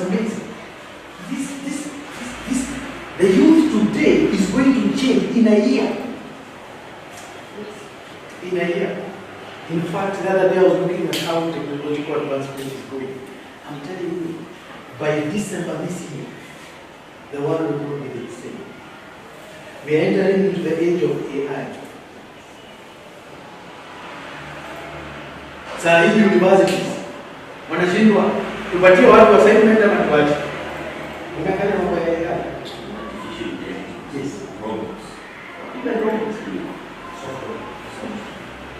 It's amazing. The youth today is going to change in a year. In a year. In fact, the other day I was looking at how technological advancement is going. I'm telling you, by December this year, the world will not be the same. We are entering into the age of AI. Saa hii universities wanashindwa tupatie watu assignment ama tuache. Unaangalia mambo ya AI. Yes. Robots. Even robots.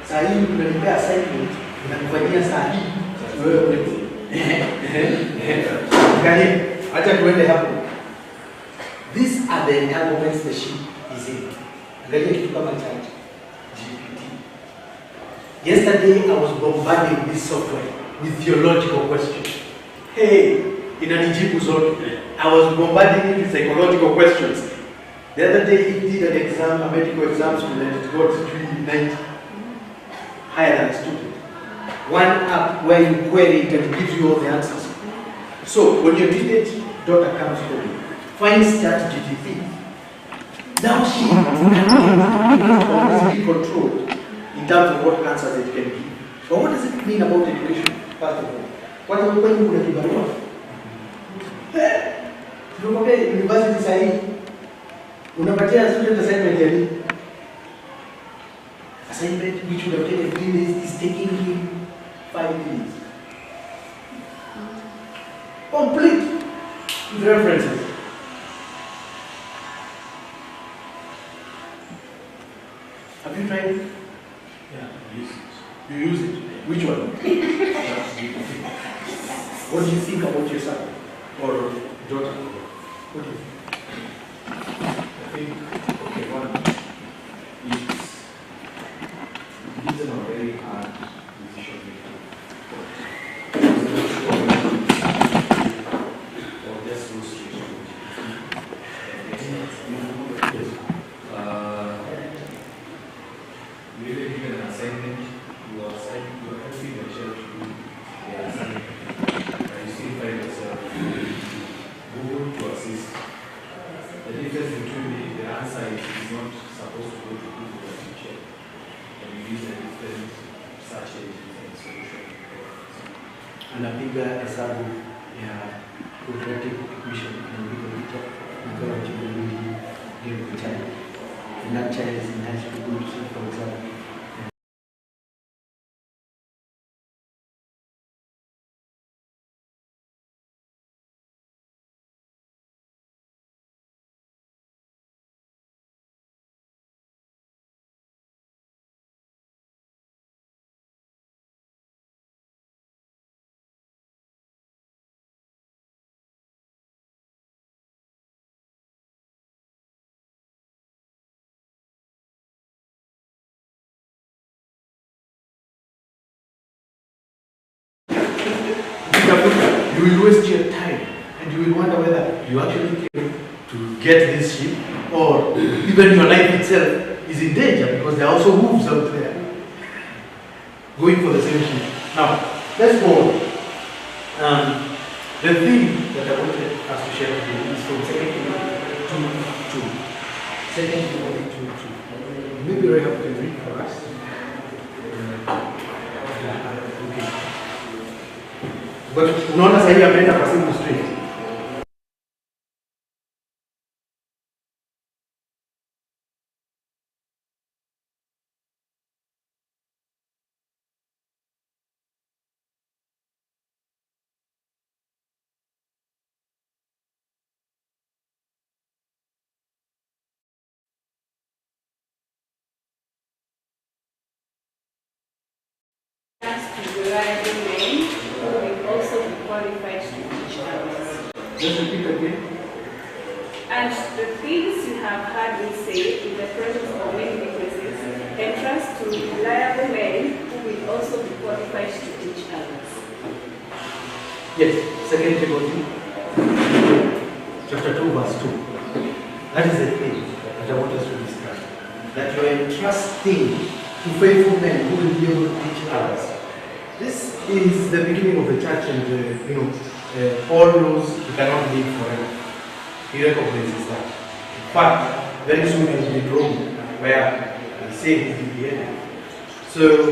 Saa hii tunalipea assignment unakufanyia saa hii wewe Kani acha tuende hapo. These are the entanglements the ship is in. Angalia kitu kama chat GPT. Yesterday I was bombarding this software with theological questions. Hey, inanijibu zote. I was bombarding it with psychological questions. The other day he did an exam, a medical exam student, it got 390 higher than a student. One app where you query it and it gives you all the answers. So when your teenage daughter comes home, finds chat GPT. Now she can always be controlled in terms of what answers it can give. But what does it mean about education, first of all? What are you going to do? Tunakwambia university sahihi unapatia student assignment ya nini? Assignment which would have taken 3 days is taking him 5 minutes. Complete with references. Have you tried it? Yeah, I use it. You use it? Which one? What do you think about your son or daughter? What do you think? I think, okay, one, it's a very hard decision making. Or just so straight. You really give an assignment, you are helping your child to do the assignment. You still find yourself Google to assist. The difference between the answer is not supposed to go to Google or teacher, and you use a different search engine and solution. Anapiga hesabu ya quadratic equation anapiga picha nikawa jibu give the child. And that child is in high school going to for example. You will waste your time and you will wonder whether you actually came to get this ship or even your life itself is in danger because there are also wolves out there going for the same ship. Now, let's go on. The thing that I wanted us to share with you is from 2 Timothy 2:2. 2 Timothy 2:2. Maybe Rahab can read for us. But unaona sasa hivi ameenda kwa simu straight. Reliable men who will also be qualified to teach others. Let's repeat again. And the things you have heard me say in the presence of many witnesses, entrust to reliable men who will also be qualified to teach others. Yes, 2 Timothy chapter 2 verse 2. That is the thing that I want us to discuss. That you are entrusting to faithful men who will be able to teach others. This is the beginning of the church, and Paul knows he cannot live forever. He recognizes that. In fact, very soon he will be in Rome, where he said he will be here. So,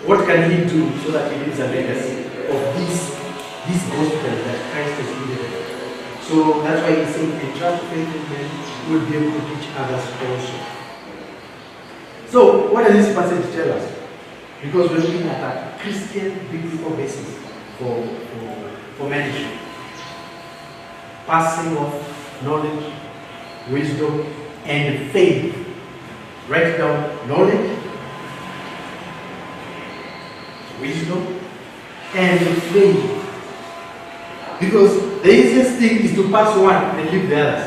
what can he do so that he leaves a legacy of this gospel that Christ has given? So that's why he said, entrust faithful men who will be able to teach others also. So, what does this passage tell us? Because we're looking at a Christian biblical basis for mentorship. Passing of knowledge, wisdom, and faith. Write down knowledge, wisdom, and faith. Because the easiest thing is to pass one and leave the others.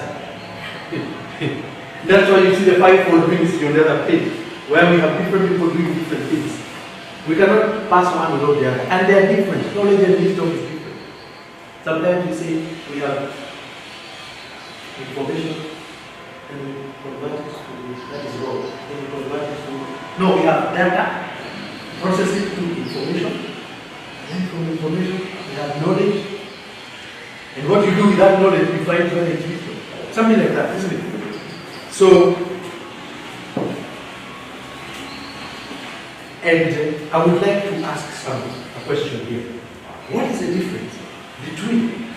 That's why you see the fivefold ministry on the other page, where we have different people doing different things. We cannot pass one without the other. And they are different. Knowledge and wisdom is different. Sometimes we say we have information and we convert it to, that is wrong. Then we convert it to, no, we have data, process it to information. Then from information, we have knowledge. And what you do with that knowledge, you find whether it's wisdom. Something like that, isn't it? So, and I would like to ask a question here. What is the difference between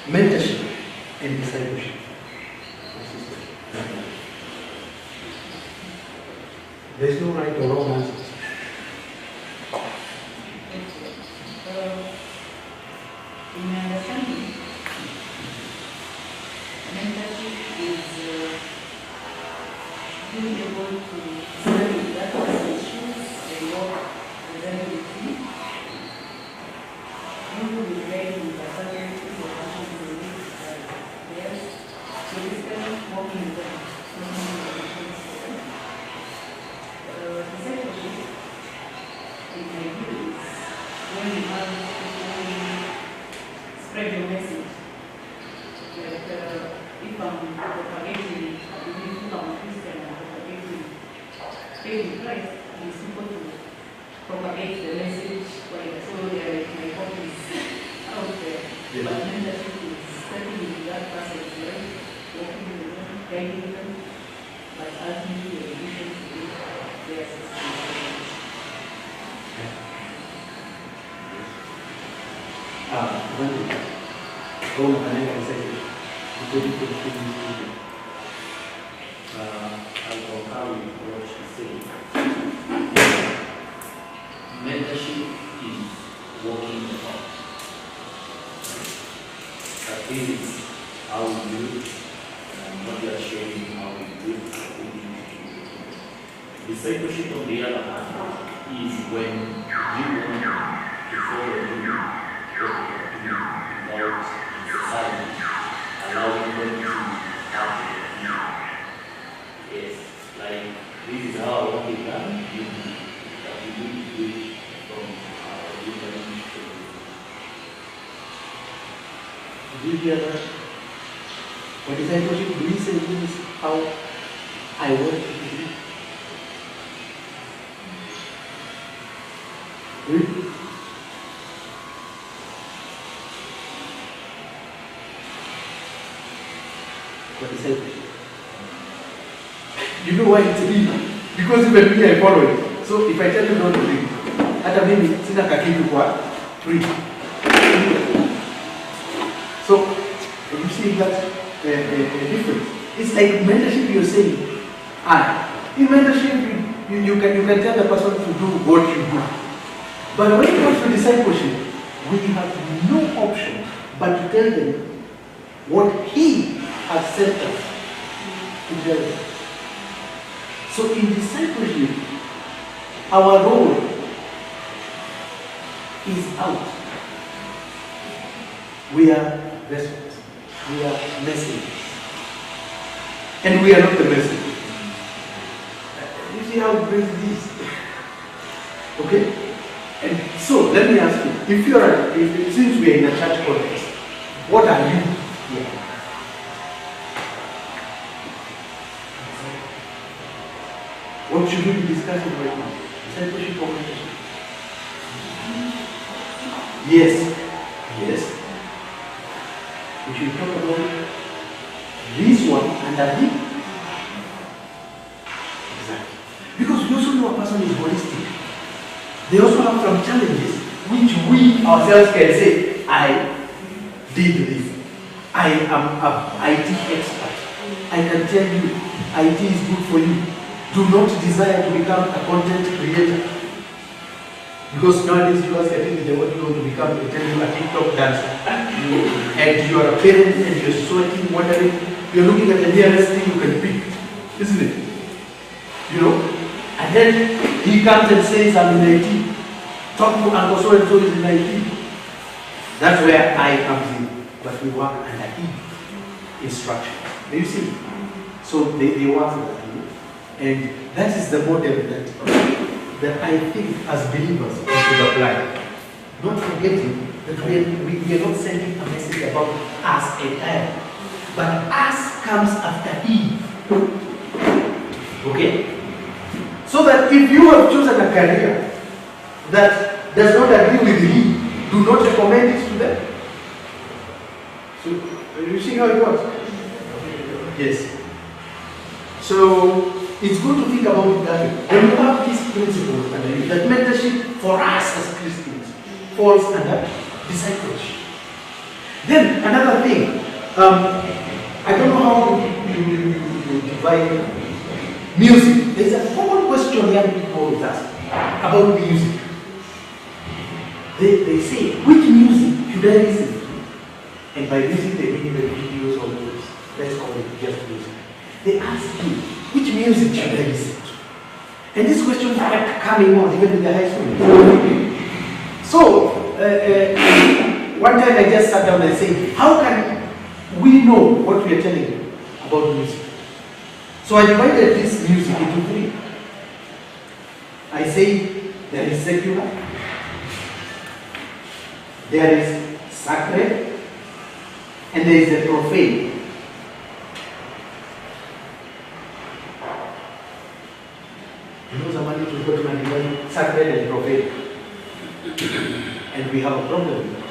mentorship and discipleship? There is no right or wrong answer. In my understanding, mentorship is being able to study that person's shoes and walk with them with him. You will be ready with a certain piece of action to live theirs. So basically, walking with them, listening to the things for them. Discipleship, in my view, is when you have spread your message. Like if I'm propagating, if I'm a Christian and propagating faith in Christ, it's simple to propagate the message. So my hope is out there. Yes. But mentorship is stepping into that person's life, walking with them, guiding them, but ultimately the vision to be their success. Go and say, I concur with what she said. Mentorship is walking the talk. This is how we do it, and what we are showing how we do it. Discipleship, on the other hand, is when you want to follow you what you are doing without society allowing them to have their view. Yes, like this is how I want it done. That we do it from our different do you hear that? For discipleship, do we say this is how I want it to be? Really? For discipleship. You know why it's real? Because even me I follow it. So if I tell you not to drink, hata mimi sina kakitu kwa free. So you see that difference. It's like mentorship. You're saying, in mentorship you can tell the person to do what you do. But when it comes to discipleship, we have no option but to tell them what He has sent us to tell them. So in discipleship, our role is out. We are vessels. We are messengers. And we are not the messenger. You see how great it is? Okay? And so, let me ask you, since we are in a church context, what are you here? What should we be discussing right now? Discipleship or mentorship? Yes. Yes. We should talk about this one and that thing. Exactly. Because we also know a person is holistic. They also have some challenges which we ourselves can say, I did this. I am an IT expert. I can tell you, IT is good for you. Do not desire to become a content creator. Because nowadays you ask a kid, they want you to become a TikTok dancer. And you are a parent and you're sweating, wondering, you're looking at the nearest thing you can pick. Isn't it? You know? And then he comes and says, I'm in IT. Talk to Uncle so and so is in IT. That's where I comes in. But we work under instruction. Do you see? So they work under and that is the model that I think as believers we should apply. Not forgetting that we are not sending a message about us entirely, but us comes after Eve. Okay? So that if you have chosen a career that does not agree with me, do not recommend it to them. So, you see how it works? Yes. So, it's good to think about it that way. When you have these principles, that mentorship for us as Christians falls under discipleship. Then, another thing, I don't know how you divide music. There's a common question young people always ask about music. They say, which music should I listen to? And by music, they mean the videos or movies. Let's call it just music. They ask you, which music should I listen to? And this question kept coming on, even in the high school. So, one time I just sat down and said, how can we know what we are telling you about music? So I divided this music into three. I say there is secular, there is sacred, and there is a profane. You know, somebody to go to and divide sacred and profane. And we have a problem with that.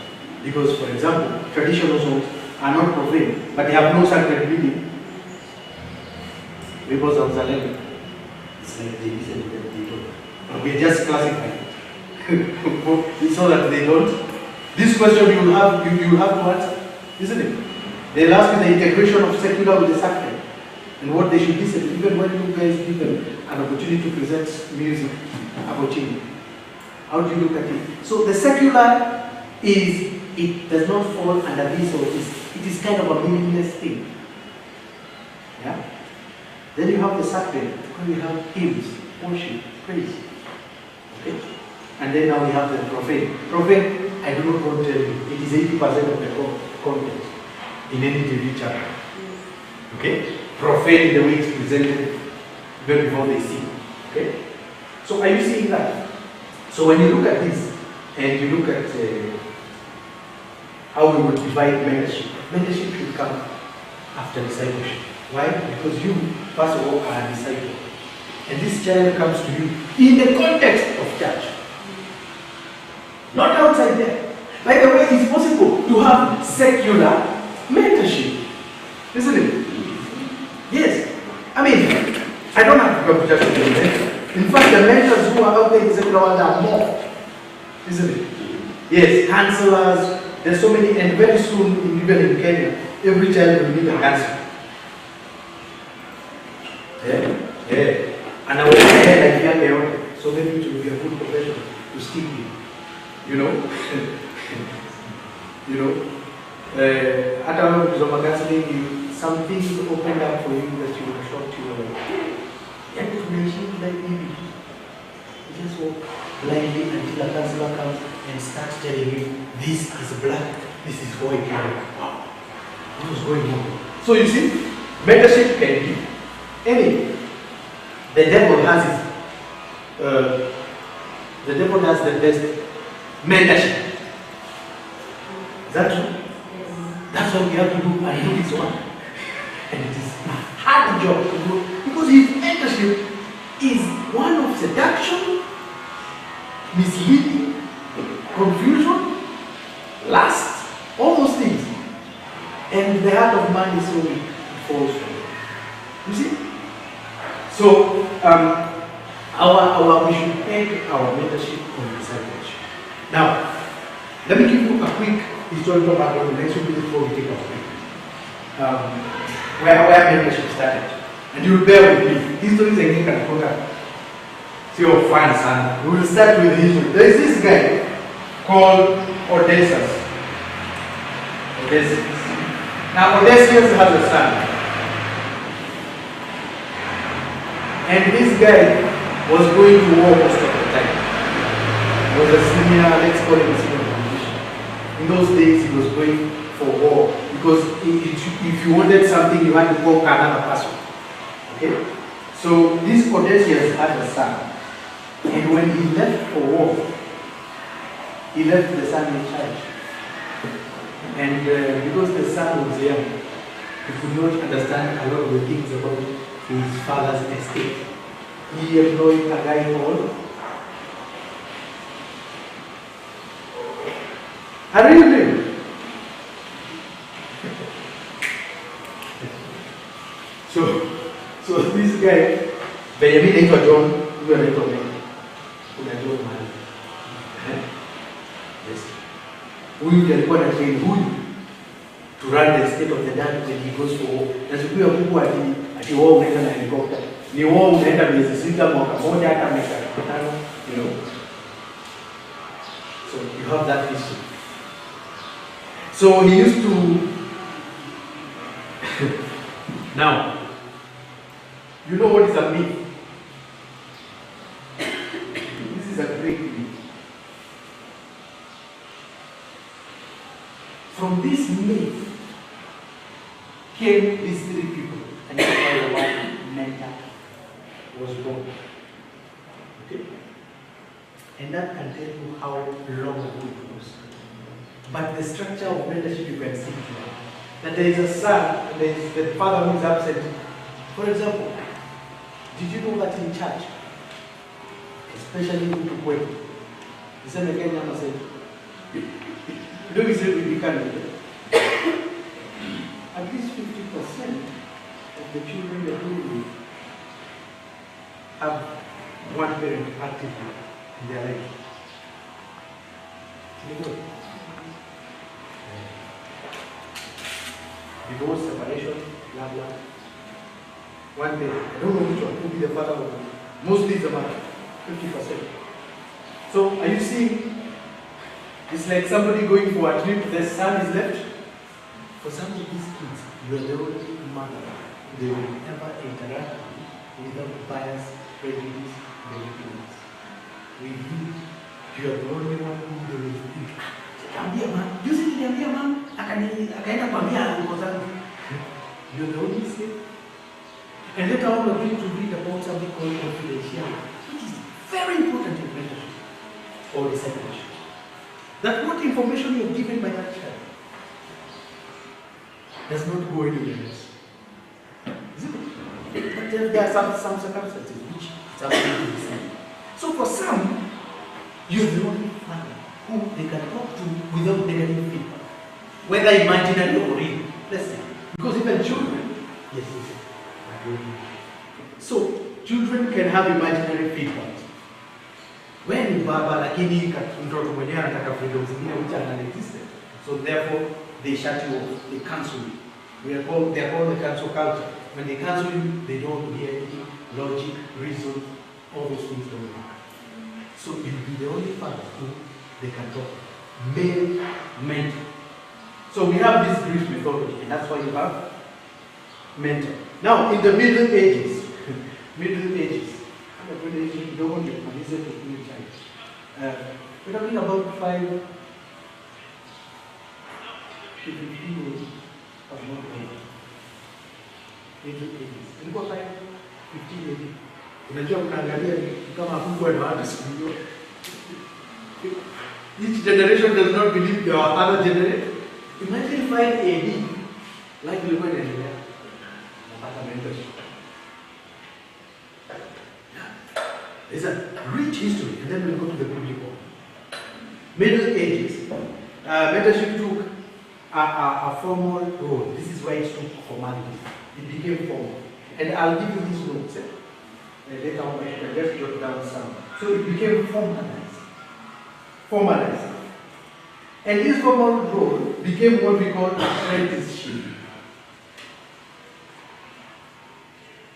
Because, for example, traditional songs are not profane, but they have no sacred meaning. Because of Zalem, it's like they listen to them, they don't. But we just classify it. So that they don't. This question you will have to answer, isn't it? They'll ask you the integration of secular with the sacred and what they should listen to, even when you guys give them an opportunity to present music about you. How do you look at it? So the secular it does not fall under this, or it is kind of a meaningless thing. Yeah? Then you have the sacred, where we have hymns, worship, praise. Okay? And then now we have the profane. Profane, I do not want to tell you, it is 80% of the content in any TV channel. Okay? Profane in the way it's presented even before they sing. Okay? So are you seeing that? So when you look at this, and you look at how we would divide mentorship, mentorship should come after discipleship. Why? Because you, first of all, are a disciple. And this child comes to you in the context of church. Not outside there. By the way, it's possible to have secular mentorship. Isn't it? Yes. I mean, I don't have to go to church to be a mentor. In fact, the mentors who are out there in the secular world are more. Isn't it? Yes, counselors. There's so many, and very soon, even in Kenya, every child will need a counselor. Yeah. And I was like young Emmanuel, so maybe it will be a good profession to stick with. You know? At our counseling, some things opened up for you that you were shocked you were like, and to mention like maybe you just walk blindly until a counselor comes and starts telling you, this is black, this is white. Wow, what was going on? So you see, mentorship can be any. The devil has the best mentorship. Is that true? That's what we have to do and do this one. And it is a hard job to do because his mentorship is one of seduction, misleading, confusion, lust, all those things. And the heart of man is so weak, it falls from it. You see? So, we should peg our mentorship on discipleship. Now, let me give you a quick historical background, next week before we take a break. Where mentorship started. And you will bear with me. History is a thing that can see your fans, and we will start with history. There is this guy called Odysseus. Now, Odysseus has a son. And this guy was going to war most of the time. He was a senior, let's call him a senior politician. In those days, he was going for war because if you wanted something, you had to conquer another person. Okay? So this Odysseus had a son. And when he left for war, he left the son in charge. And because the son was young, he could not understand a lot of the things about his father's estate. He employed a guy called Emmanuel. So this guy, Benjamin anaitwa John, huyo anaitwa Mary. Kuna John mahali. Yes. Huyu ndiye alikuwa na train huyu to run the estate of the dad when he goes for war. Na siku ya kubwa ati wao unaenda na helicopter. Ni wao unaenda miezi 6 mwaka moja hata miaka 5, you know. So you have that history. So he used to now, you know what is a myth? This is a great myth. From this myth came these 3 people, and that's why the word mentor was born. Okay? And that can tell you how long ago it was. But the structure of mentorship you can see here. That there is a son, and there is the father who is absent. For example, did you know that in church, especially in Kikuyu, the same again, I must say, you know, we say we become at least 50% of the children that we with have one parent actively in their life. You know? Divorce, separation, blah blah. One day, I don't know which one, who be the father or mostly the mother, 50%. So, are you seeing? It's like somebody going for a trip, the son is left. For some of these kids, you are the only mother they will ever interact with without bias, prejudice, manipulation. With you are the only one who they will think. Ambia man, juzi niliambia man, akaenda kwambia nguo zangu. You're the only safe. And later on we're going to read about something called confidentiality, which is very important in mentorship or discipleship. That what information you're given by that child does not go anywhere else. Is it? But there are some circumstances which it's absolutely the same. So for some, you're the only father who they can talk to without negative feedback, whether imaginary or real. Let's say, because even children, yes. So children can have imaginary feedback. When baba lakini mtoto mwenyewe anataka freedom zingine which are non-existent, so therefore they shut you off, they cancel you. They are called the cancel culture. When they cancel you, they don't hear any logic, reason, all those things don't work. So you'll be the only father who they can talk. Male mentor. So we have this Greek mythology, and that's why you have mentor. Now in the Middle Ages, we're talking about 5 to 15 years of Middle Ages. Ilikuwa 5, 15 years. Unajua kuangalia kama hakukuwa na watu siku hiyo. Each generation does not believe the other generation. Imagine 5 AD, like ilikuwa inaendelea. Napata mentorship. It's a rich history, and then we'll go to the biblical. Middle Ages. Mentorship took a formal role. This is why it took formality. It became formal. And I'll give you these notes. Later on, I can just jot down some. So it became formalized. Formalized. And this formal role became what we call apprenticeship.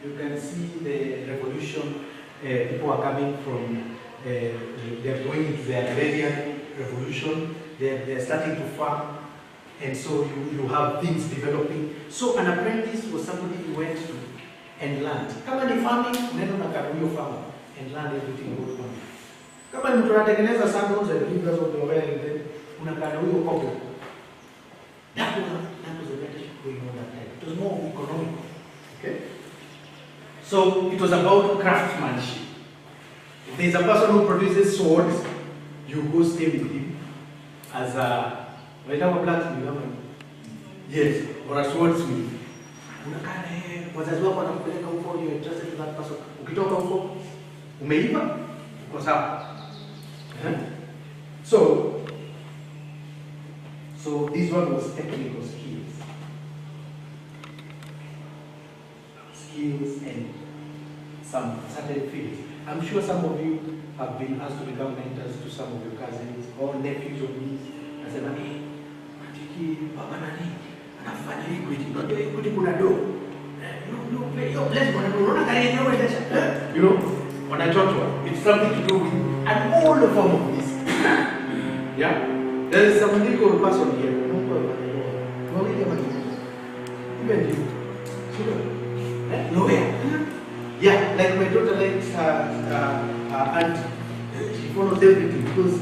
You can see the revolution. People are coming from, they're going into the agrarian revolution. They're starting to farm. And so you have things developing. So an apprentice was somebody who went to and learned. Kama ni farming, unaenda na Kikuyu farmer and learn everything about farming. Kama ni mtu anatengeneza sandals and fingers of the wearing, then unakaa huyo kopo. That was a mentorship going on that time. It was more economical. Okay? So it was about craftsmanship. If there's a person who produces swords, you go stay with him as a blacksmith. Yes, or a swordsmith. Unakaa naye, wazazi wako wanakupeleka huko, you're interested in that person. Ukitoka huko, umeiva, uko sawa. So this one was technical skills. Skills and some certain fields. I'm sure some of you have been asked to become mentors to some of your cousins or nephews or nieces. Nasema matiki baba nani anafanya equity. Unajua equity kuna do. You play your place unaona kama yeye wewe you know, wanachotwa. It's something to do with and all the form of this. Yeah? There is some legal person here. Even you. Sure. Lawyer. Yeah, like my daughter likes auntie. She follows everything because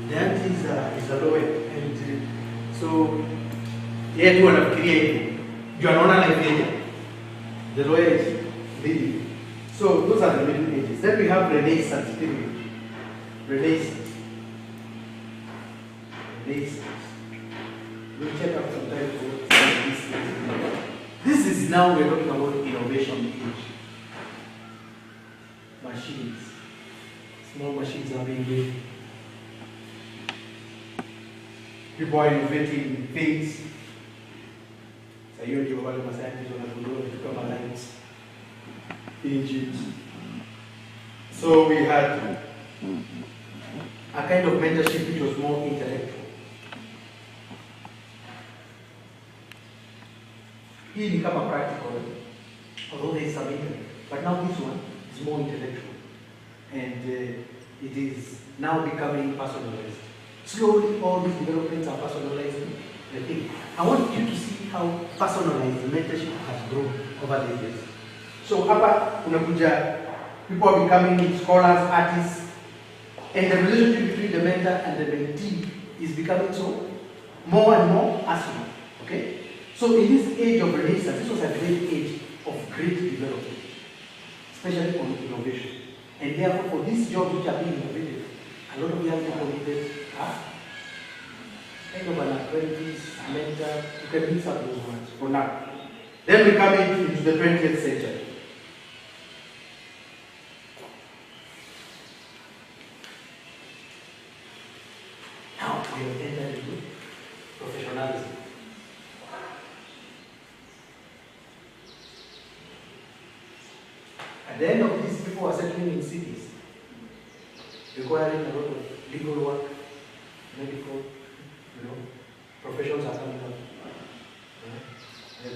the auntie is a lawyer. And so, yeah, you want to create. You are not like the lawyer is leading. So, those are the middle ages. Then we have Renaissance period. Renaissance. We'll check out some time for this is now we're talking about innovation age. Machines. Small machines are being made. People are innovating things. So you do what the scientists want to become lights, engines. So we had a kind of mentorship which was more intellectual. Hii ni kama practical, although there is some intellect. But now this one is more intellectual. And it is now becoming personalized. Slowly all these developments are personalizing the thing. I want you to see how personalized mentorship has grown over the years. So hapa unakuja, people are becoming scholars, artists, and the relationship between the mentor and the mentee is becoming so more and more personal. Okay? So in this age of Renaissance, this was a great age of great development, especially on innovation. And therefore, for these jobs which are being innovated, a lot of young people needed kind of an apprentice, mentor. You can mix up those ones for now. Then we come into the 20th century. Now we have entered into professionalism. At the end of this, people are settling in cities, requiring a lot of legal work, medical, professions are coming up.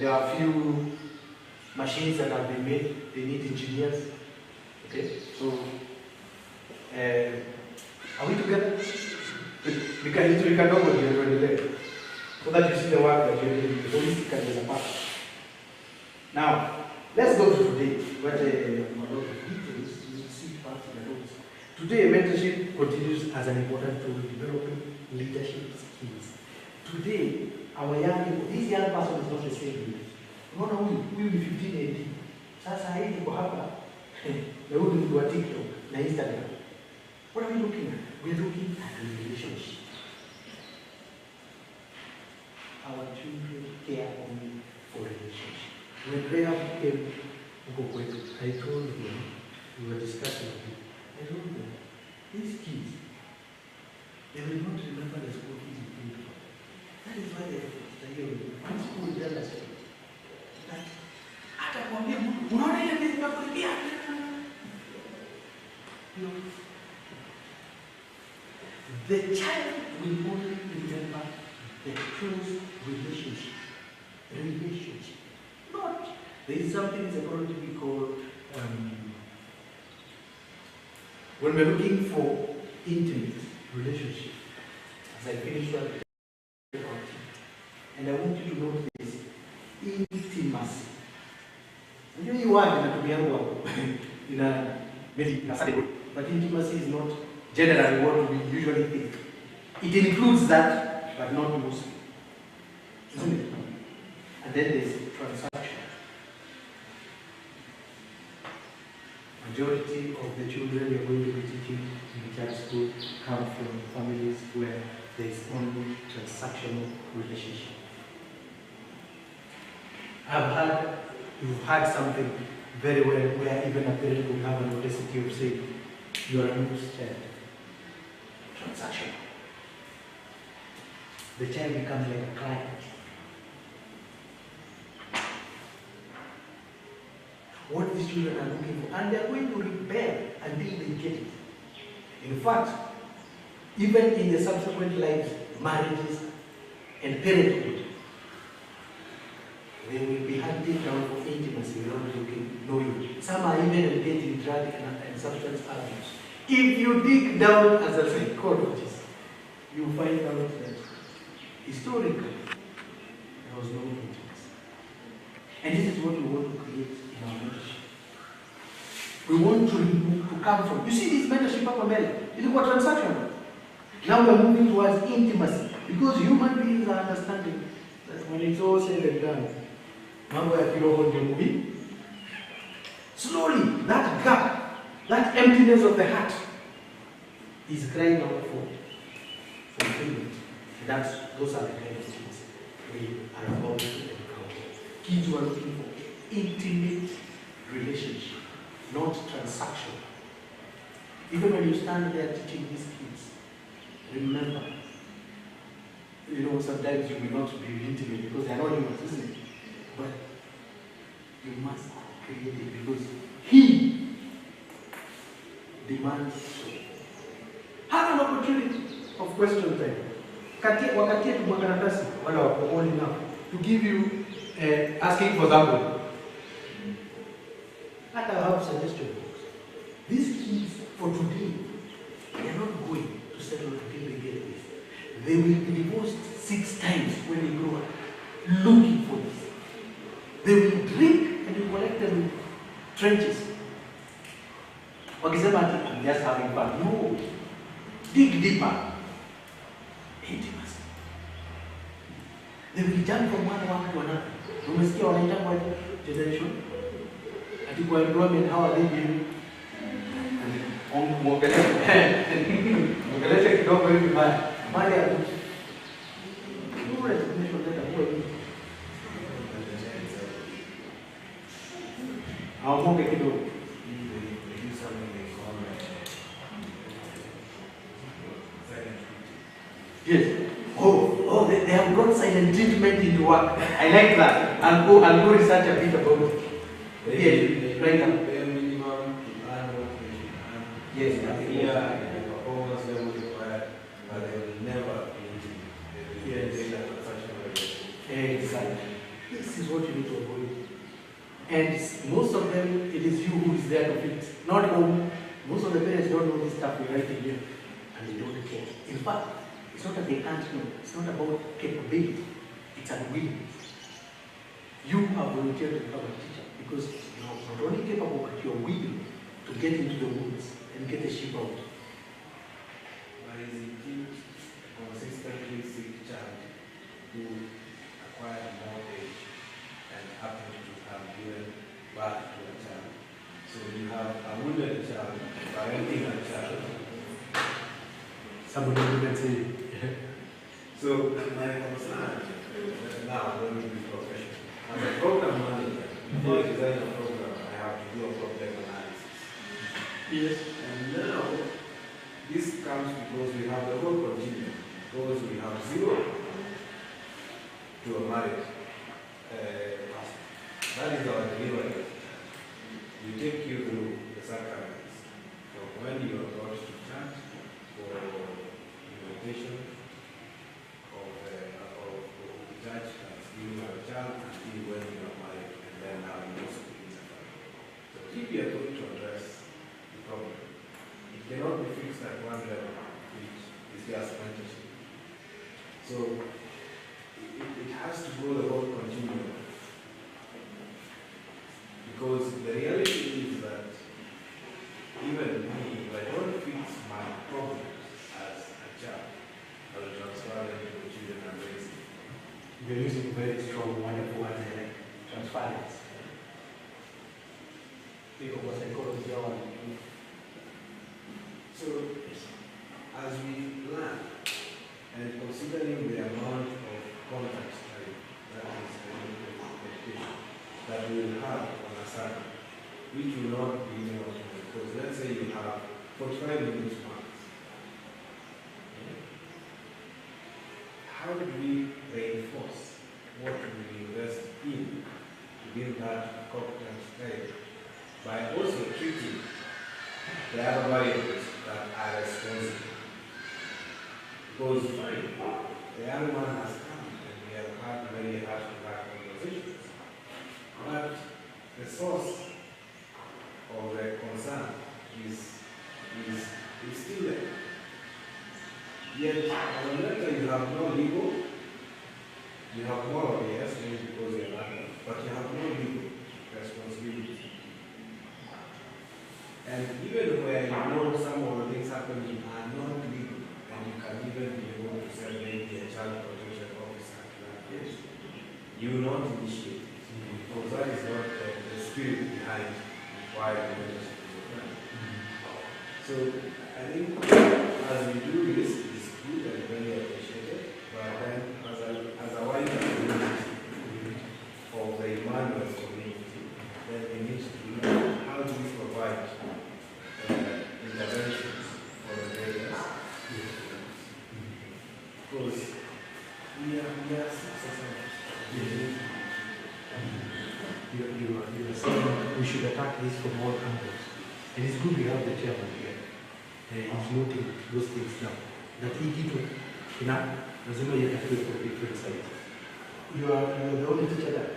There are a few machines that have been made, they need engineers. Okay, so are we together? We can know what you're already there. So that you see the work that you're doing, the holistic as a part. Now, let's go to today. What a lot of details you see parts of the notes. Today, mentorship continues as an important tool developing leadership skills. Today, our young people, this young person is not the same. Unaona huyu ni 15 AD. Sasa hii tuko hapa. Na huyu ni mtu wa TikTok na Instagram. What are we looking at? We are looking at a relationship. Our children care only for relationship. When Graham came to Kikuyu, I told him, we were discussing with him, I told them, these kids, they will not remember the school fees you paid for. That is why they have once you will understand that hata kuambia Mungu unaona ile kitu nakuibia. No. The child will only remember the close relationship. Not. There is something in psychology we call when we're looking for intimate relationship. As I finish that, and I want you to notice intimacy. You want to be in a very but intimacy is not generally what we usually think. It includes that, but not mostly. Isn't it? And then there's transaction. Majority of the children we are going to be teaching in the church school come from families where there is only transactional relationship. You've had something very well where even a parent will have an audacity of saying, you are a loose child. Transaction. The child becomes like a client. What these children are looking for, and they are going to rebel until they get it. In fact, even in the subsequent lives, marriages and parenthood, they will be hunting down for intimacy without know you. Some are even engaged in drug and substance abuse. If you dig down as a psychologist, you find out that historically there was no intimacy. And this is what we want to create in our mentorship. We want to come from. You see this mentorship up Emmanuel, it is about transaction. Now we are moving towards intimacy. Because human beings are understanding that when it's all said and done, slowly, that gap, that emptiness of the heart is crying out for fulfillment. Those are the kind of things we are about to encounter. Kids who are looking for intimate relationship, not transaction. Even when you stand there teaching these kids, remember, sometimes you will not be intimate because they are not humans, isn't it? But you must create it because He demands so. Have an opportunity of question time. Wakati tu makaratasi wala wako enough to give you asking for example. I have suggestion box. These kids for today, they are not going to settle until they get this. They will be divorced 6 times when they grow up, looking for this. They will drink and you collect them in trenches. Wakisema ati I'm just having fun. No. Dig deeper. Intimacy. They will jump from one to another. Umesikia wanaita kwa generation? Ati kwa employment, how are they doing? Mwongeleshe kidogo hivi mali ya kuchi. No resignation letter huwa hivi. Hawamonge kidogo. Yes. Oh, they have brought silent treatment into work. I like that. I'll go research a bit about it. Yes, right now. Yes, the performance level required, but they will never be exactly. This is what you need to avoid. And most of them, it is you who is there to fix. Not home. Most of the parents don't know this stuff we write in here, and they don't care. In fact, it's not that they can't know. It's not about capability. It's unwillingness. You have volunteered to become a teacher because you're not only capable, but you're willing to get into the woods and get the sheep out. But is it consistently seek child who acquired knowledge and happen to have given birth to a child? So you have a wounded child, parenting a child. Somebody will say, so my concern now going to be professional. As a program manager, before I design a program, I have to do a problem analysis. yes. And now, this comes because we have the whole continuum. Because we have 0 to a married, that is our delivery. We take you through the sacraments. So when you are brought to church for invitation of the church as you are a child until when you are married, and then now you also begin sacrament. So if you are going to address the problem, it cannot be fixed at one level, which is just mentorship. So it has to go the whole continuum. Because the reality is that even me, if I don't fix my problems as a child, I will transfer them to the children I'm raising. You're using very strong, wonderful words like transference. People was psychology on. So, as we learn, and considering the amount of contact time that is education that we will have on a Saturday, which will not be enough, because let's say you have 45 minutes once. How do we reinforce what we invest in to build that competence time by also treating the other variables that are responsible? Because the young man has come and we have had very heart-to-heart conversations. But the source of the concern is still there. Yet, on the letter you have no legal, you have moral, yes, maybe because you are not, but you have no legal responsibility. And even where you know some of the things happening are not legal, and you can even be able to send maybe a child protection officer to that case, you will not initiate it, because that is not the spirit behind why the mentorship is occurring. So I think as we do this, it's good and very appreciated, but then as a wider community of the Emmanuel community, then we need to look at how do we provide interventions for the areas. Because we are successful. You are saying we should attack this from all angles. And it's good we have the chairman here. He's noting those things down. That he did lazima yatakiwe kwa different sides. You are the only teacher there?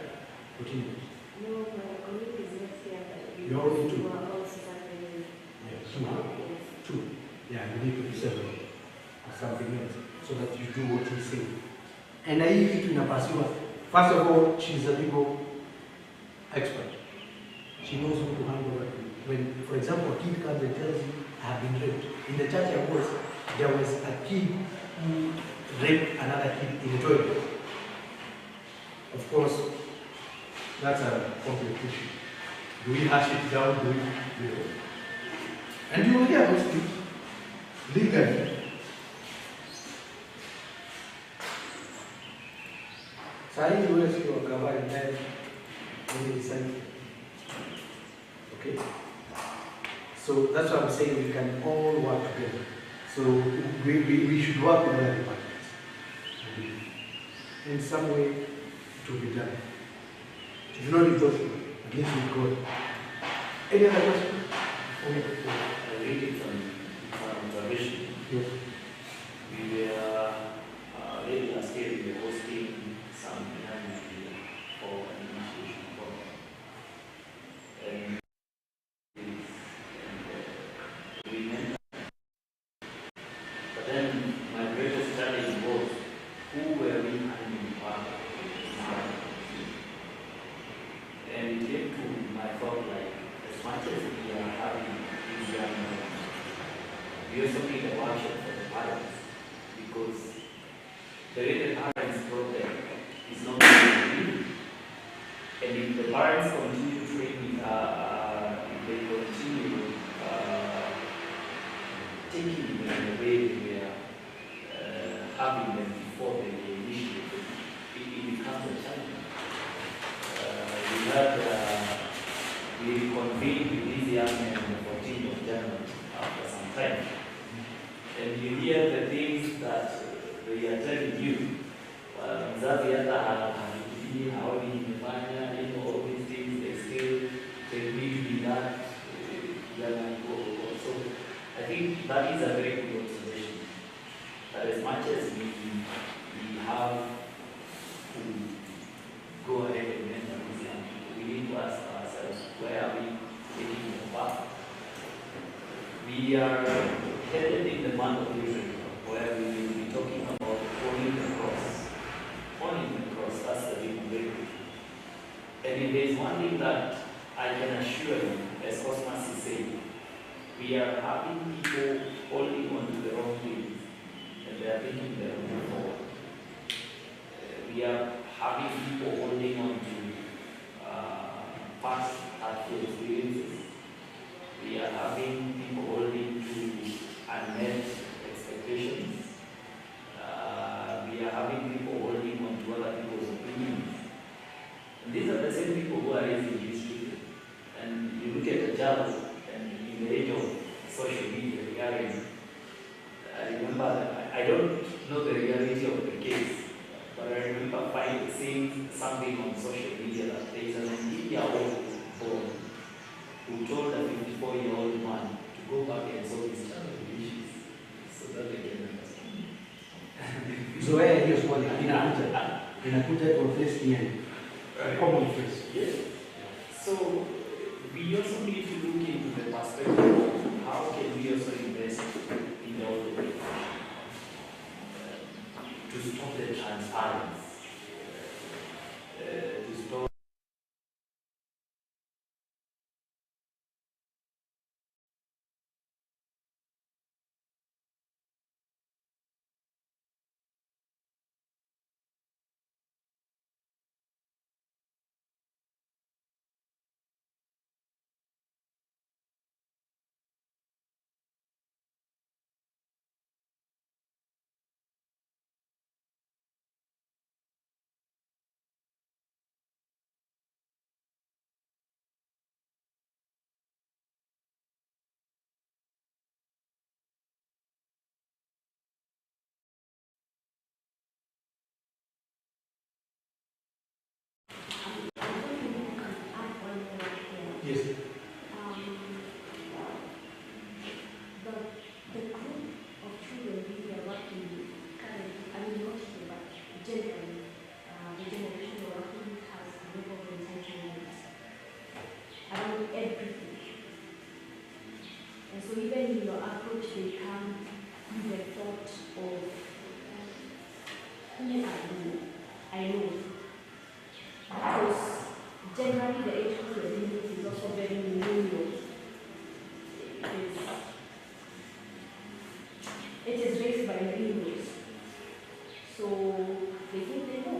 Continue. No, my colleague is not here. You are only two? You are also suffering. Yes, two. Yeah, you need to be seven or something else so that you do what he's saying. And I kitu inapasiwa. First of all, she's a legal expert. She knows how to handle it. When, for example, a kid comes and tells you, I have been raped. In the church I was, there was a kid who raped another kid in the toilet. Of course, that's a complex issue. Do we hash it down? Do we? And you will hear those things legally. Sahi huwezi kuwakabali ndani kwenye design. Okay? So that's what I'm saying, we can all work together. So we should work with other departments. In some way, to be done. If you're not resourceful, at least we go. Any other question? I read it from observation. Yes. We were late last year, we were hosting some young people for an initiation program. And we met. But then my greatest challenge was who were we handling part of this program? And it came to my thought like, as much as we are having these young men, we also need a workshop for the parents, because the way the parents brought them is not really. And if the parents continue training, if they continue taking them in the way we are having them before they initiate, it becomes a challenge. We convened with these young men on the 14th of January after some time. And you hear the things that they are telling you. Mzazi hata busy, hawawi nimefanya, all these things, they still they need to be that so I think that is a very good observation. That as much as we have to go ahead and mentor these young people, we need to ask ourselves, where are we taking them back? We are headed in the month of April, where we will be talking about owning the cross. Owning the cross, that's the big breakthrough. And if there is one thing that I can assure you, as Cosmas is saying, we are having people holding on to the wrong things, and they are thinking they are moving forward. We are having people holding on to past hurtful experiences. We are having people holding to unmet expectations. We are having people holding on to other people's opinions. And these are the same people who are raising these children. And you look at the child, and in the age of social media, regarding, I remember that I don't know the reality of the case, but I remember seeing something on social media that there is an 19-year-old boy who told a 54-year-old man to go back and solve his child issues so that they can understand. Zoea hiyo swali inakuja kwa face ni common face. Yes. So we also need to look into the perspective of how can we also invest in the older people to stop the transparency. Yes. The group of children we are working with currently, I mean not here, but generally, the generation we're working with has a level of entitlement around everything. And so even in your approach, they come with the thought of who are you? I know. Because generally the age group we're dealing with is also very millennial. It is raised by millennials. So they think they know.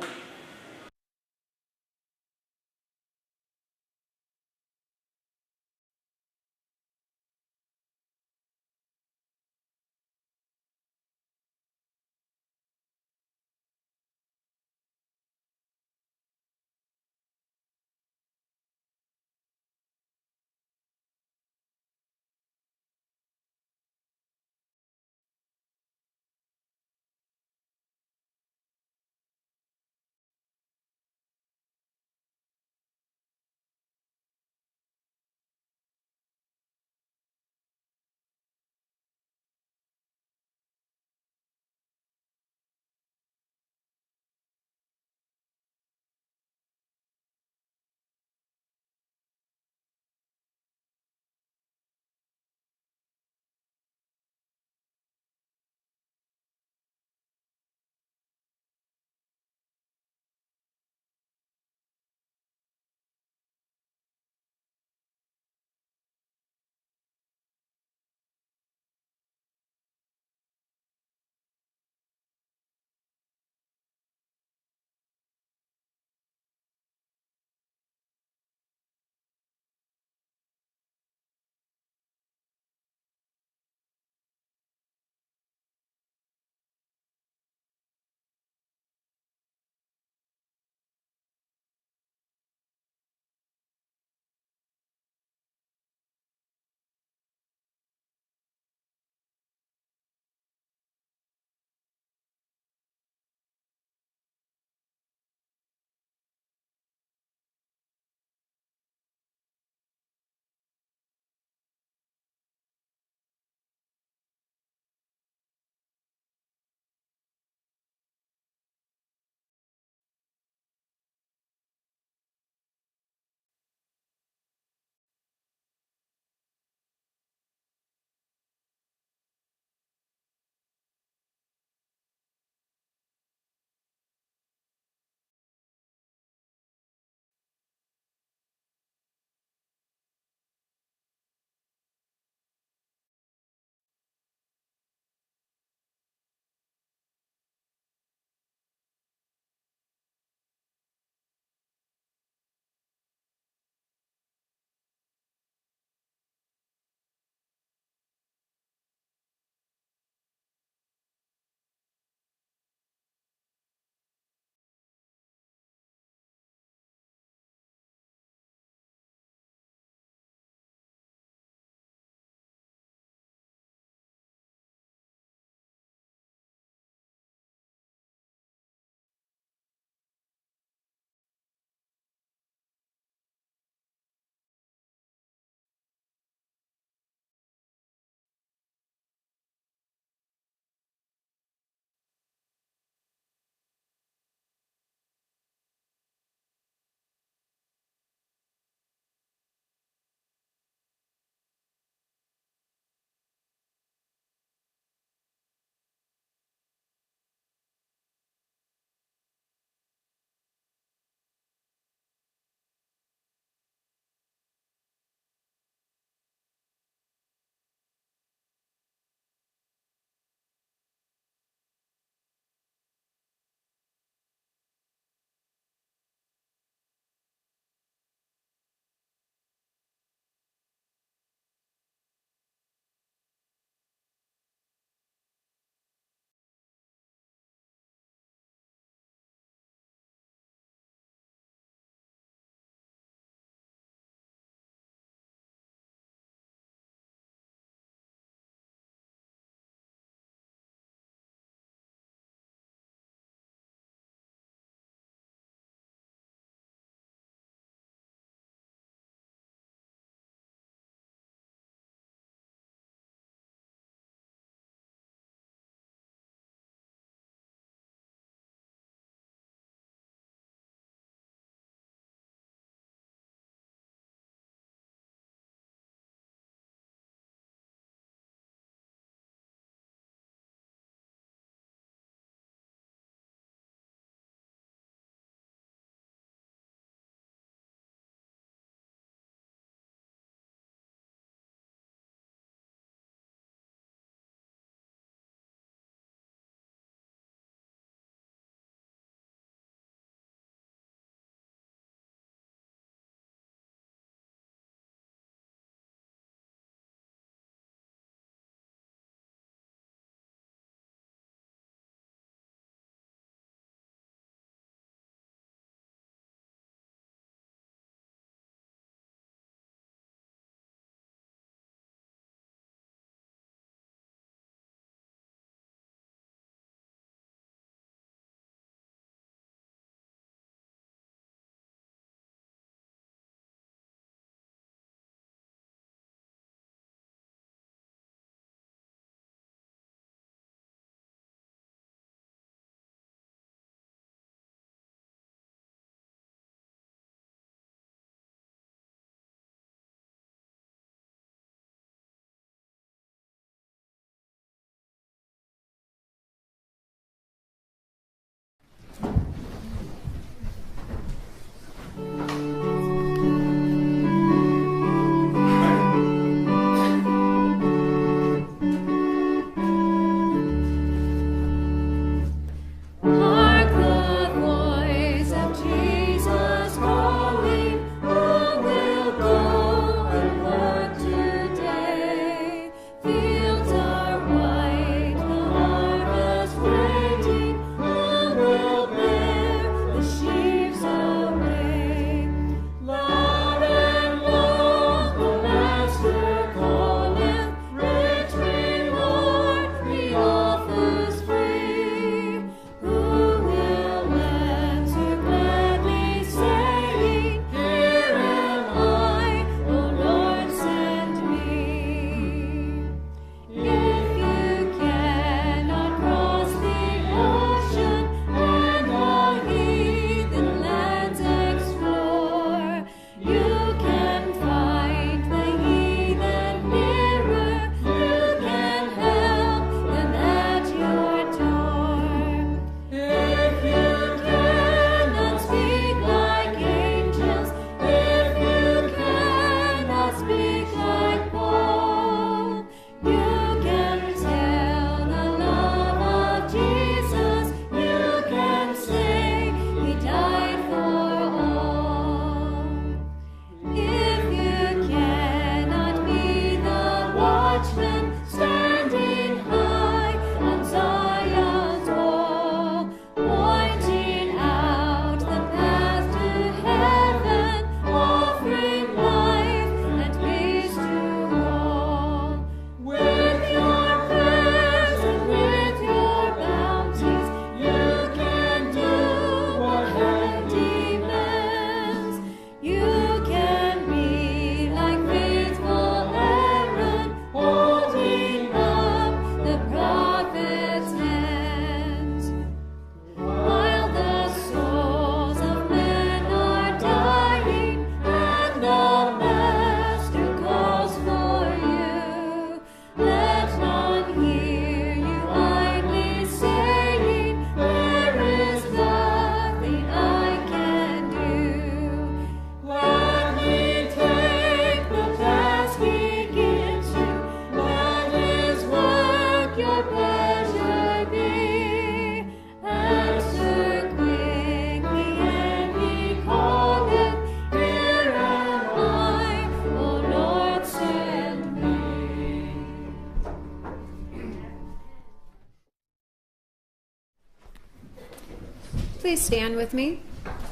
Please stand with me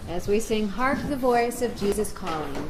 as we sing Hark the Voice of Jesus Calling.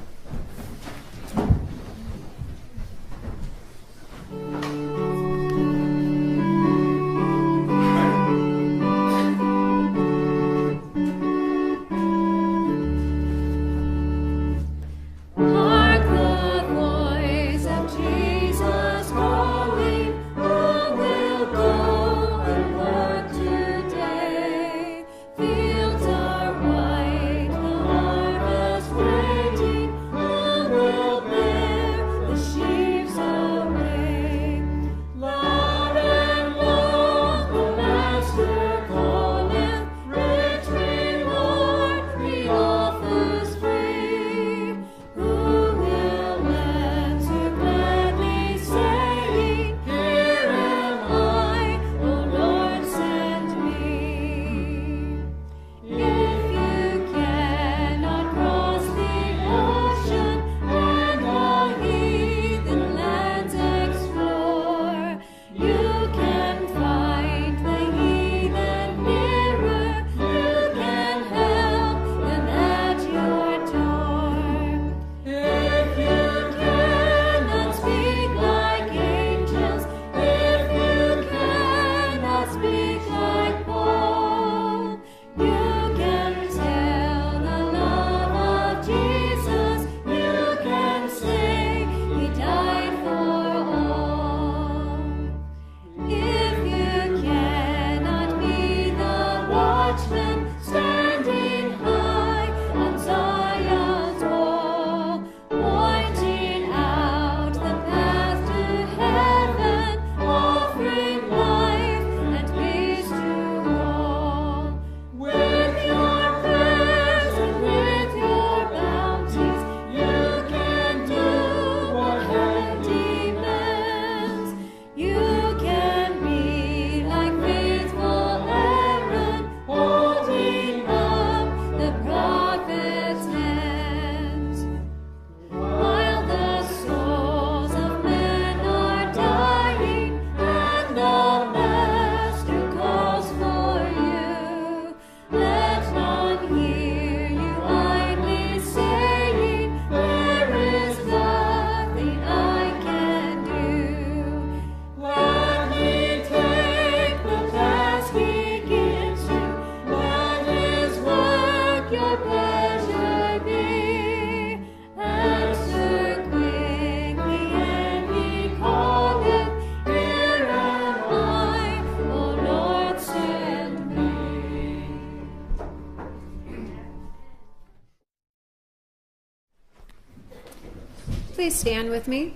Please stand with me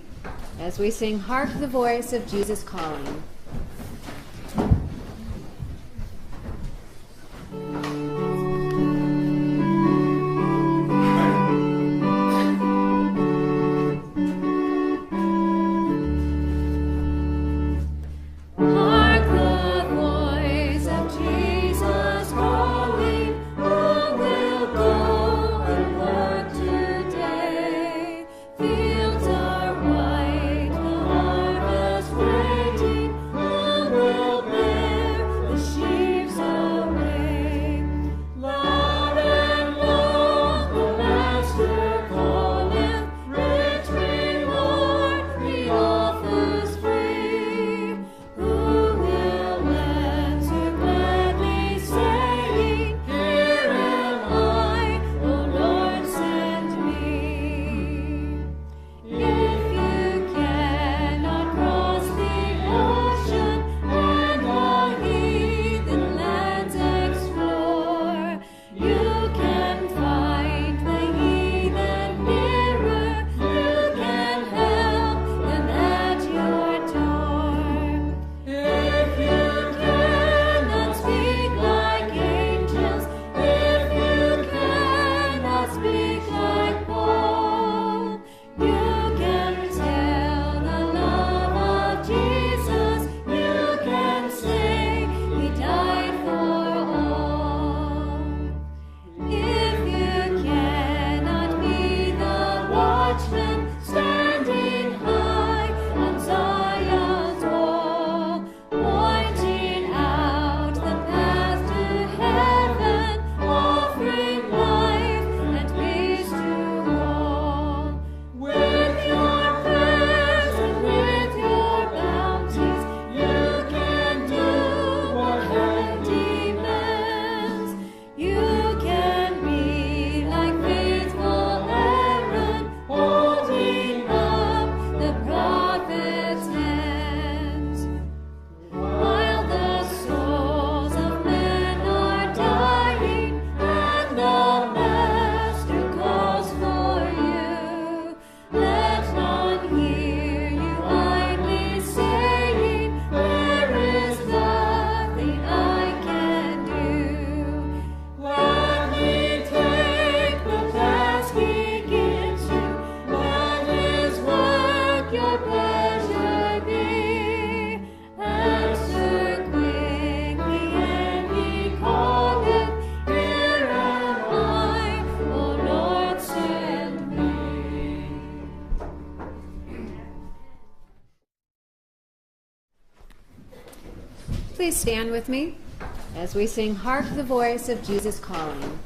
as we sing Hark the Voice of Jesus Calling. Please stand with me as we sing Hark the Voice of Jesus Calling.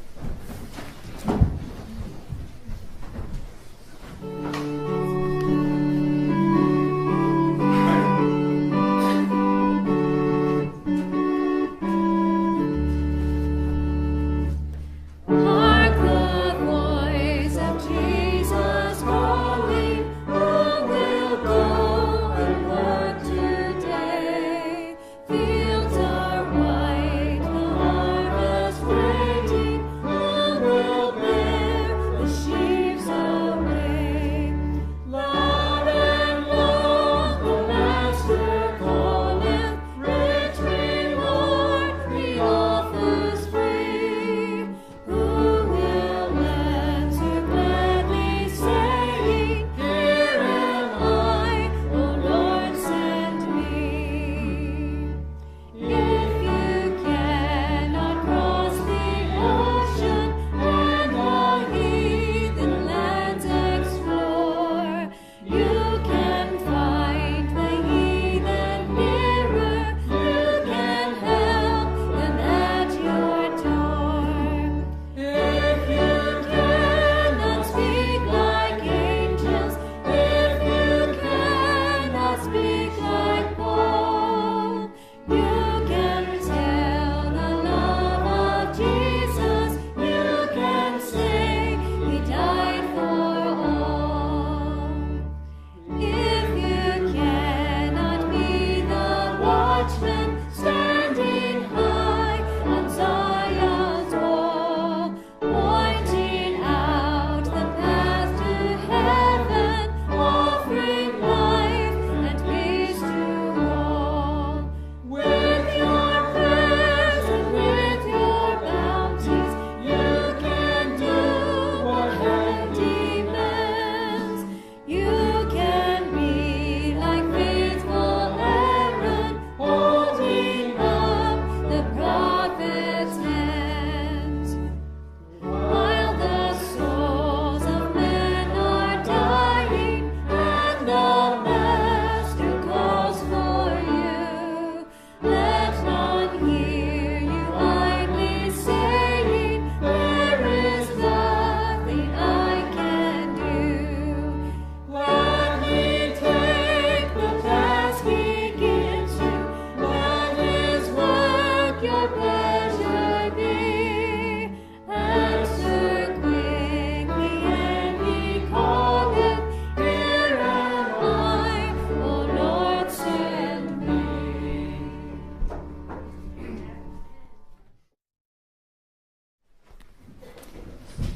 Fields are white, the harvest waiting.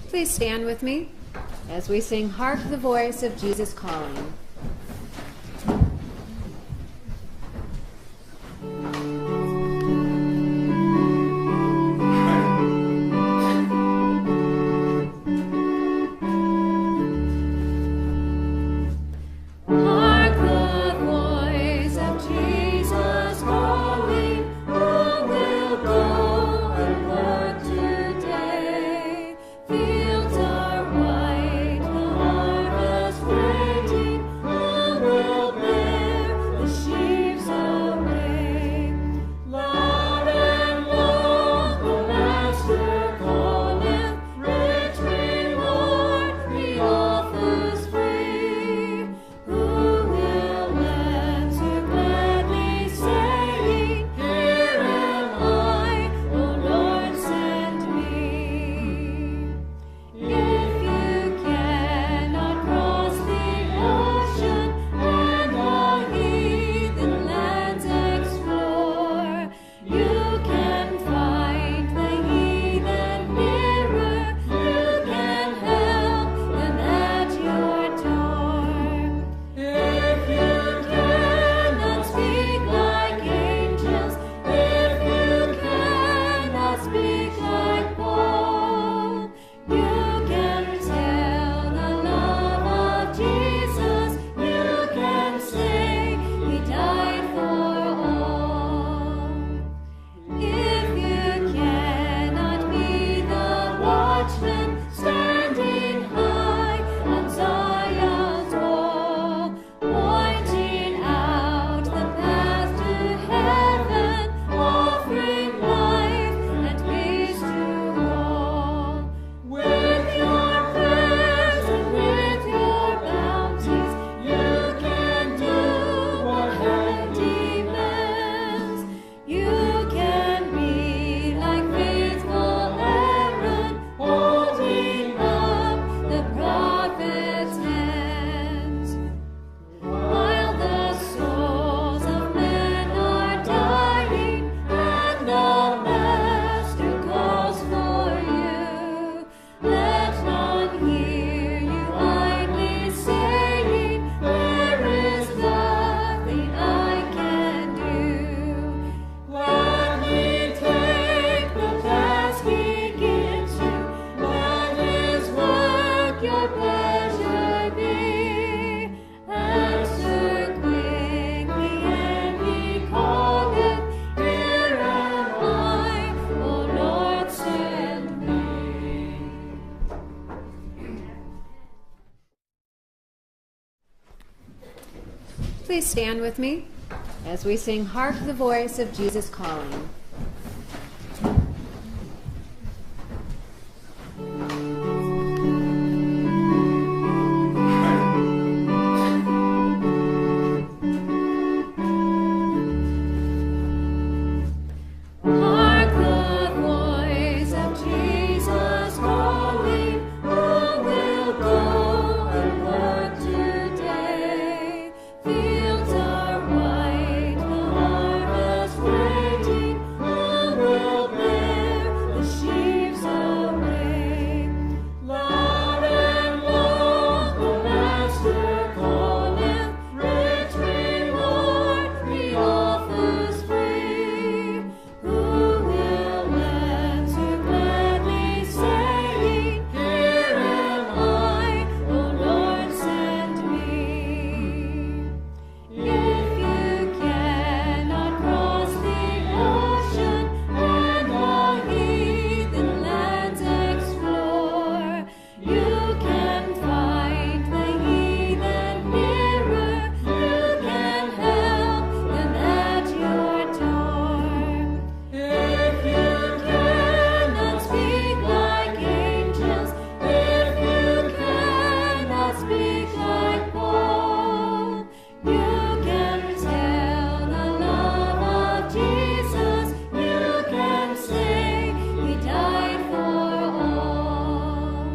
Please stand with me as we sing Hark the Voice of Jesus Calling. Fields are white, the harvest waiting. your pleasure be. Answer quickly, and he calleth, here am I, O Lord, send me. Please stand with me as we sing Hark the Voice of Jesus Calling. Hark the voice of Jesus calling, who will go and work today? Fields are white, the harvest waiting, who will bear the sheaves away? Loud and long the Master calleth, rich reward he offers free. Who will answer gladly, saying, here am I, O Lord, send me. If you cannot cross the ocean and the heathen lands explore, you can find the heathen nearer, you can help them at your door. If you cannot speak like angels, if you cannot speak like Paul, you can tell the love of Jesus, you can say he died for all.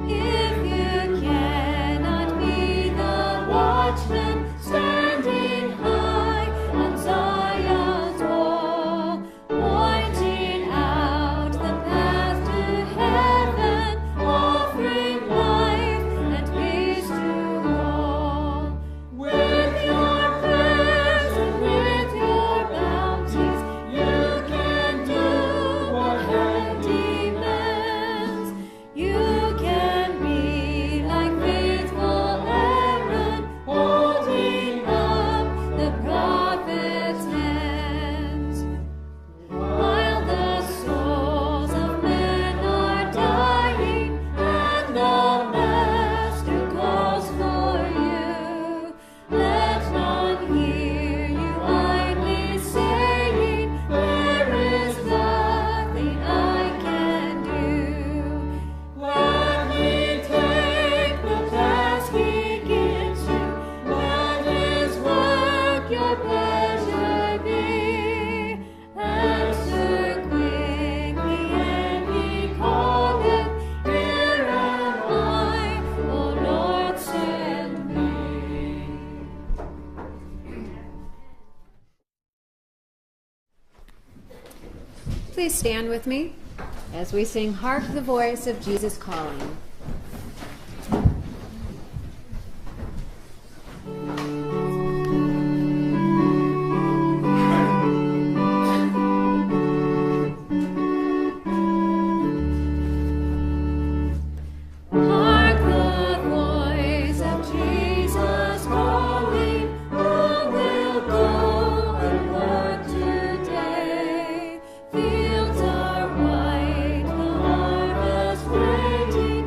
If you cannot be the watchman standing high on Zion's wall, pointing out the path to heaven, offering life and peace to all. With your prayers and with your bounties, you can do what heaven demands. You can be like faithful Aaron, holding up the prophet's hands. While the souls of men are dying, and the Master calls for you, let none hear you idly saying, there is nothing I can do. Gladly take the task he gives you, let his work your pleasure be. Answer quickly, and he calleth, here am I, O Lord, send me. Please stand with me as we sing Hark the Voice of Jesus Calling. Hark the voice of Jesus calling, who will go and work today? Fields are white, the harvest waiting,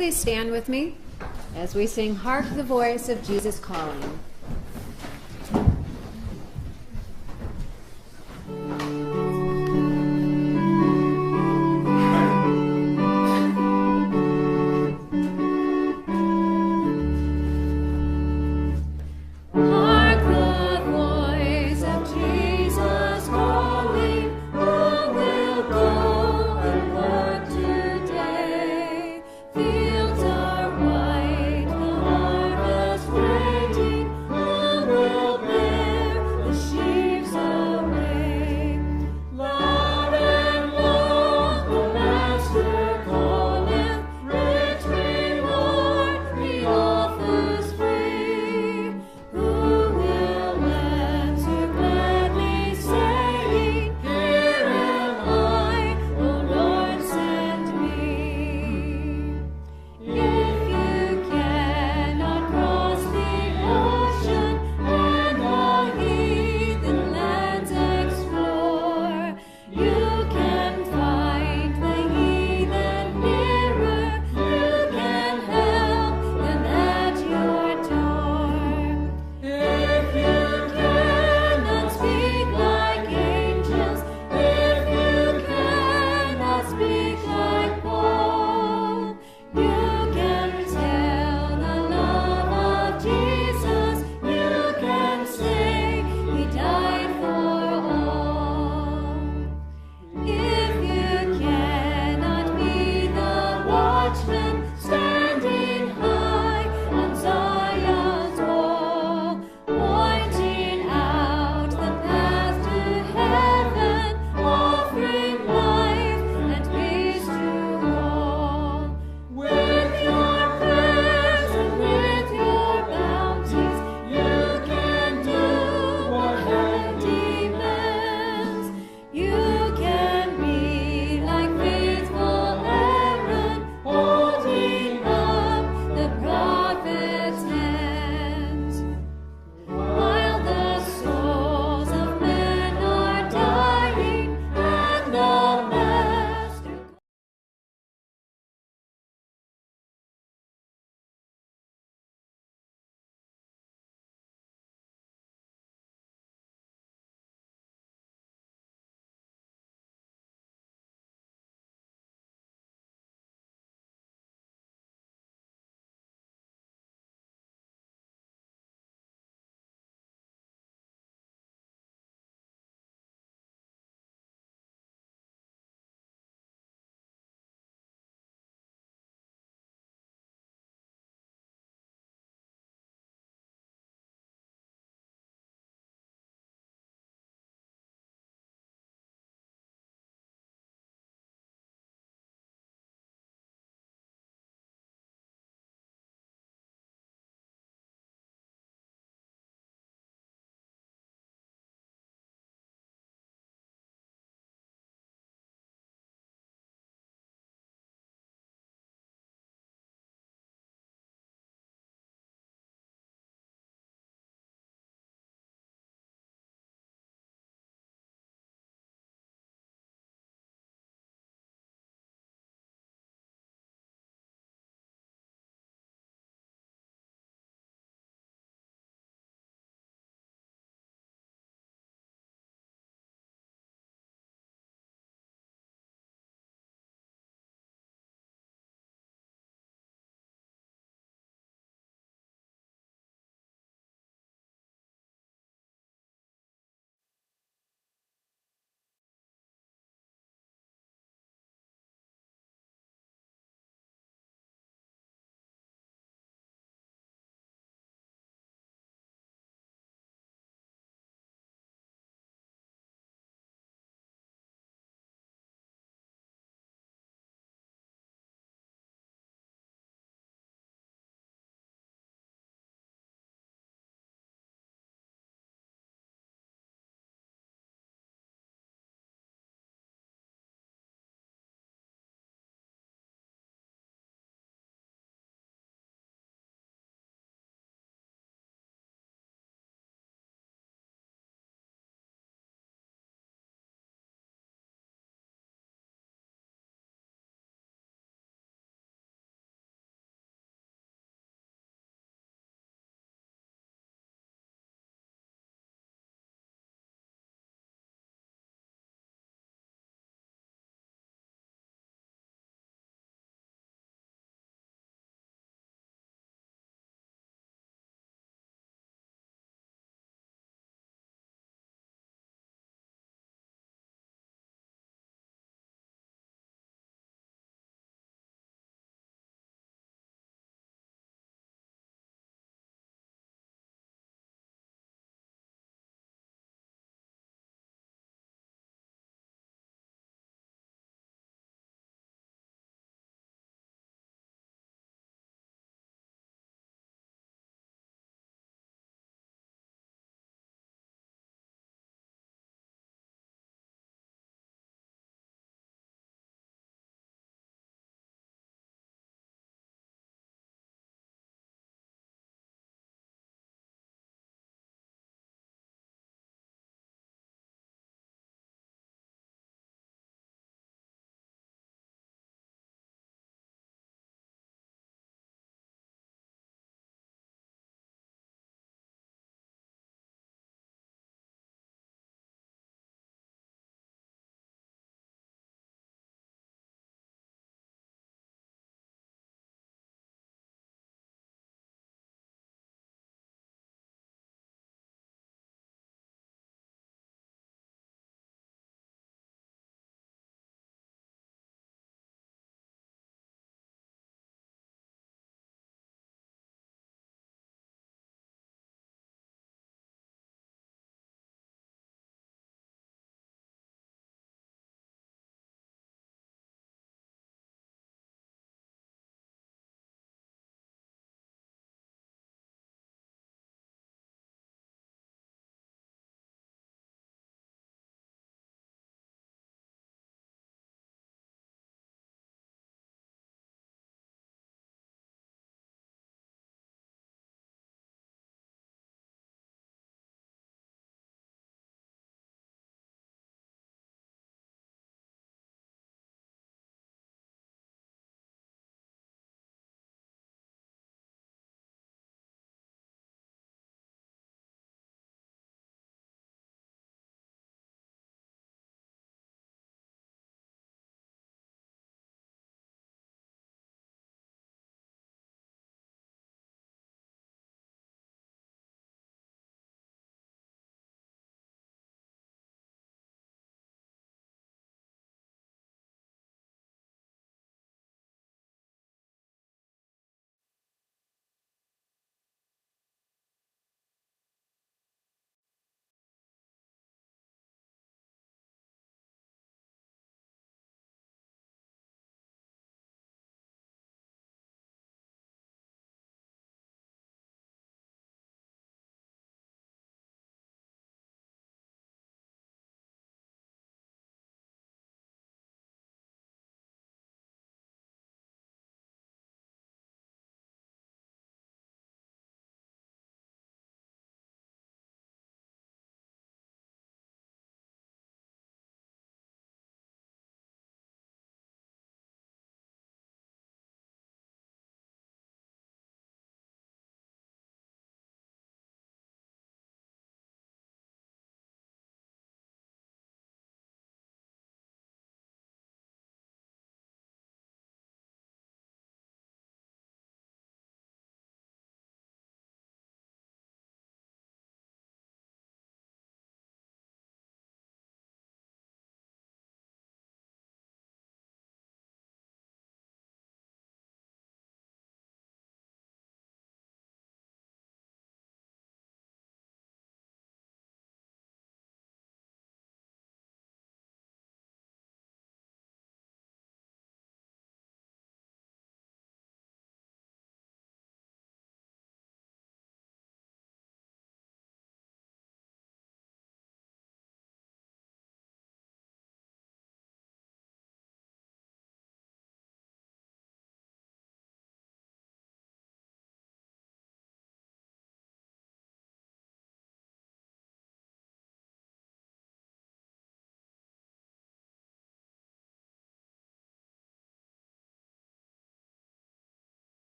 Please stand with me as we sing Hark the Voice of Jesus Calling. Hark the voice of Jesus calling, who will go and work today? Fields are white, the harvest waiting, who will bear the sheaves away? Loud and long the Master calleth, rich reward he offers free. Who will answer gladly, saying, Here am I, O Lord, send me.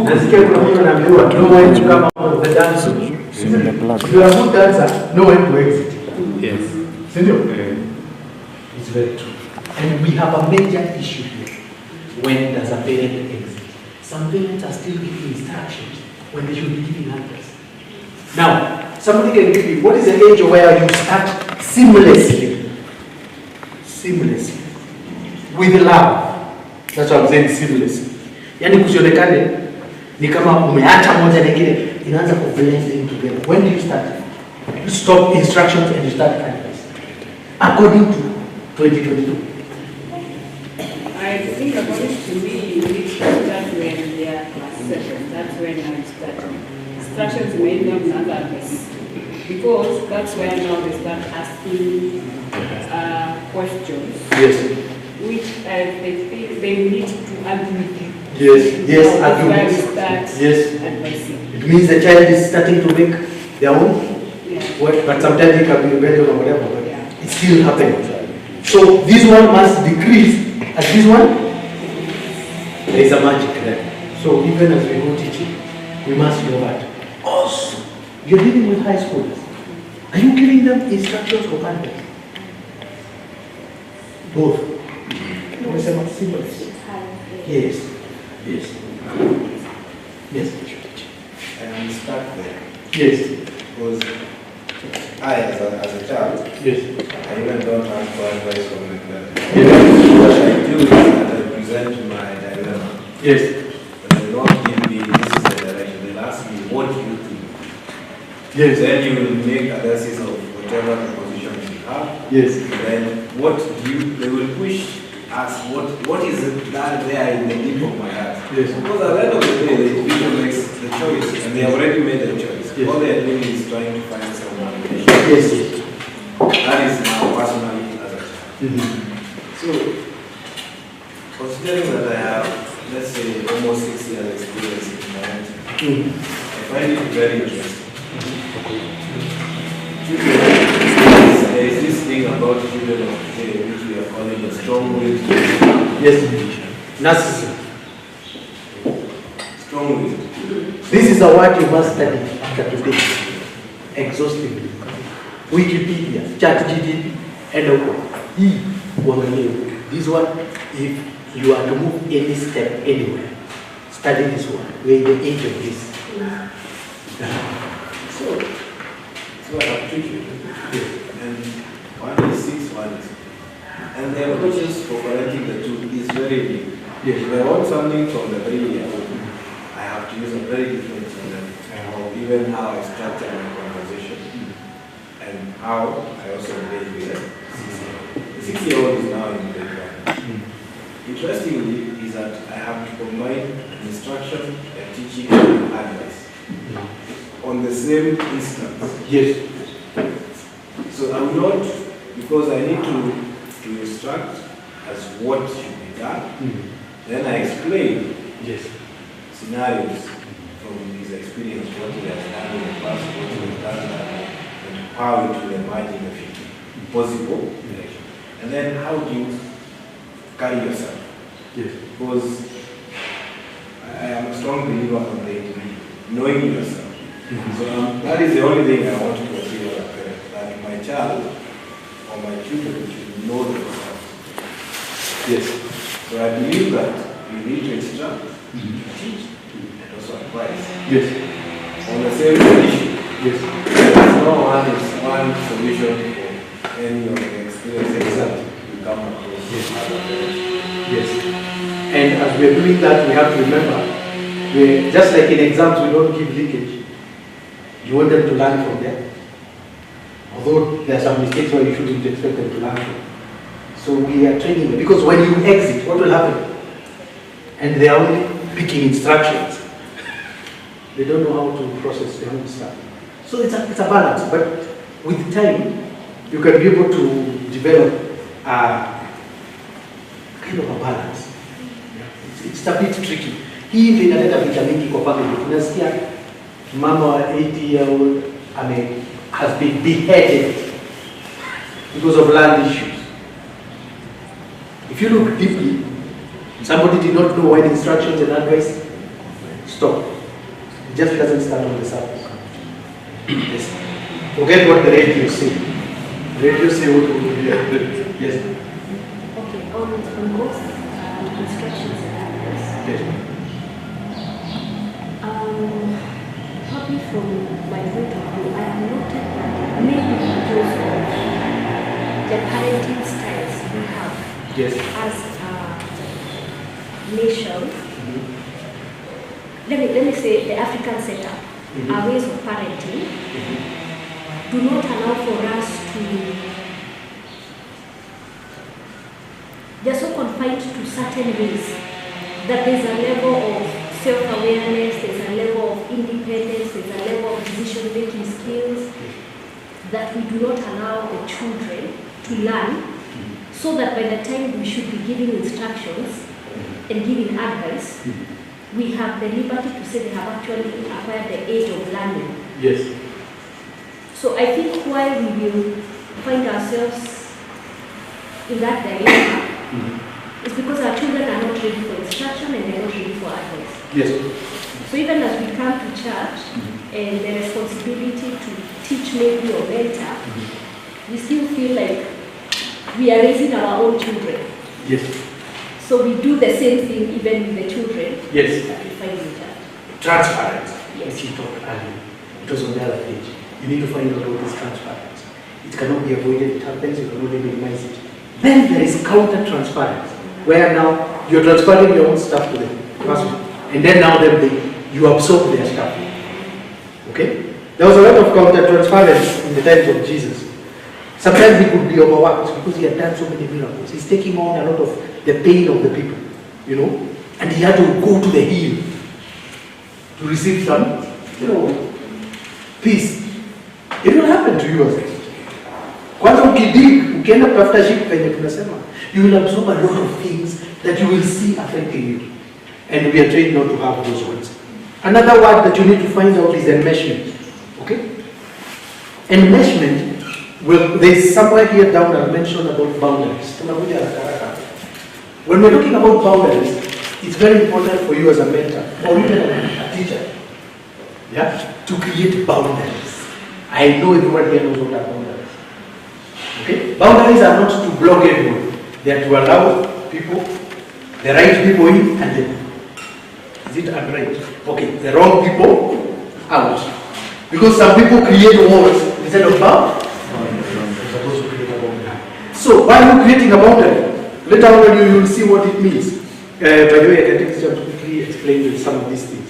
Nasikia kuna mtu anaambiwa no way to come out of the dance. If you are a good dancer, no way to exit. Yes. It's very true. And we have a major issue here. When does a parent exit? Some parents are still giving instructions when they should be giving answers. Now, somebody can give me, what is the age where you start seamlessly? Seamlessly. With love. That's what I'm saying, seamlessly. Yani kusionekane ni kama umeacha moja nyingine inaanza ku blend in together. When do you start? You stop instructions and you start advice. According to 2022. I think according to me, you need to start when they are class 7. That's when I start. Instructions may not be advice. Because that's when now they start asking questions. Yes. Which they think they need to argue with you. Yes, That's where we arguments. start Yes. advising. It means the child is starting to make their own. Yeah. But sometimes it can be rebellion or whatever, but Yeah. it's still happening. So this one must decrease as this one. There is a magic there. So even as we go teaching, we must know that. Also, you're dealing with high schoolers. Are you giving them instructions or advice? Both. Yes. Yes. Yes. I am stuck there. Yes. Because I, as a child, Yes. I even don't ask for advice from my parents. Yes. What I do is that I present my dilemma. Yes. But they don't give me this is the direction. They ask me what do you think. Yes. Then you will make analysis of whatever the position you have. Yes. Then what do you, they will push us what is it that there in the deep of my heart. Yes. Because at the end of the day, the individual makes the choice and they have already made the choice. Yes. All they are doing is trying to find some motivation. Yes. That is my personality as a child. Mm-hmm. So, considering that I have, let's say, almost 6 years experience in parenting, I find it very interesting. There is this thing about children of today, which we are calling a strong-willed. Yes. Narcissism. Strong-willed. This is a word you must study after today. Exhaustively. Wikipedia, ChatGPT, and this one, if you are to move any step anywhere, study this one. We're in the age of this. So I have 2 children. And one is 6, one is 2. And the approaches for correcting the 2 is very big. Yes. If I want something from the 3-year-old, I have to use a very different channel, or even how I structure my conversation, and how I also engage with it. The 6-year-old is now in grade 1. Interestingly, is that I have to combine instruction and teaching and advice on the same instance. Yes. So I'm not, because I need to instruct as what should be done. Then I explain scenarios from his experience, what he has done in the past, what he has done now, and how it will emerge in the future. Possible. And then how do you carry yourself? Because I am a strong believer on the individual, knowing yourself. So that is the only thing I want to achieve as a parent, that my child or my children should know themselves. So I believe that we need to instruct, teach, and also advise. On the same issue. There is no one solution for any of the experiences that we come across. And as we are doing that, we have to remember, just like in exams, we don't give leakage. You want them to learn from there. Although there are some mistakes where you shouldn't expect them to learn from. So we are training them. Because when you exit, what will happen? And they are only picking instructions. They don't know how to process their own stuff. So it's a balance. But with time, you can be able to develop a kind of a balance. It's a bit tricky. Hii ndio inaleta vita mingi kwa family. Unasikia mama wa 80-year-old has been beheaded because of land issues. If you look deeply, Somebody did not know when instructions and advice. Stop. It just doesn't stand on the surface. Yes. Forget what the radio say. Radio say what we hear. Yes. Okay, on both instructions and advice. Yes. Probably from my point of view, I have noted that maybe because of the parenting styles we have Yes. as a nation, let me say the African setup, our ways of parenting do not allow for us to, they're so confined to certain ways that there's a level of self-awareness, there's a level of independence, there's a level of decision-making skills that we do not allow the children to learn, so that by the time we should be giving instructions and giving advice, we have the liberty to say they have actually acquired the age of learning. Yes. So I think why we will find ourselves in that dilemma is because our children are not ready for instruction and they're not ready for advice. Yes. So even as we come to church and the responsibility to teach maybe or mentor, we still feel like we are raising our own children. Yes. So we do the same thing even with the children Yes. that we find in church. Transparent. Yes. Which you talked earlier. It was on the other page. You need to find out what is transparent. It cannot be avoided, it happens, you can only minimize it. Then there is counter-transparency, where now you're transferring your own stuff to the person. And then now you absorb their stuff. Okay? There was a lot of counter-transparency in the times of Jesus. Sometimes he could be overworked because he had done so many miracles. He's taking on a lot of the pain of the people, you know, and he had to go to the hill to receive some, you know, peace. It will happen to you as well. Kwanza ukienda kutafuta ship penye tunasema, you will absorb a lot of things that you will see affecting you. And we are trained not to have those words. Another word that you need to find out is enmeshment. Okay? Enmeshment, well, there's somewhere here down I mentioned about boundaries. When we're talking about boundaries, it's very important for you as a mentor or even a teacher, yeah, to create boundaries. I know everyone here knows what are boundaries. Okay? Boundaries are not to block everyone. They are to allow people, the right people in and the, is it unright? Okay, the wrong people out. Because some people create walls instead of boundaries. They're supposed to create a boundary. So while you're creating a boundary, later on you will see what it means. By the way, I can take this time to quickly explain some of these things.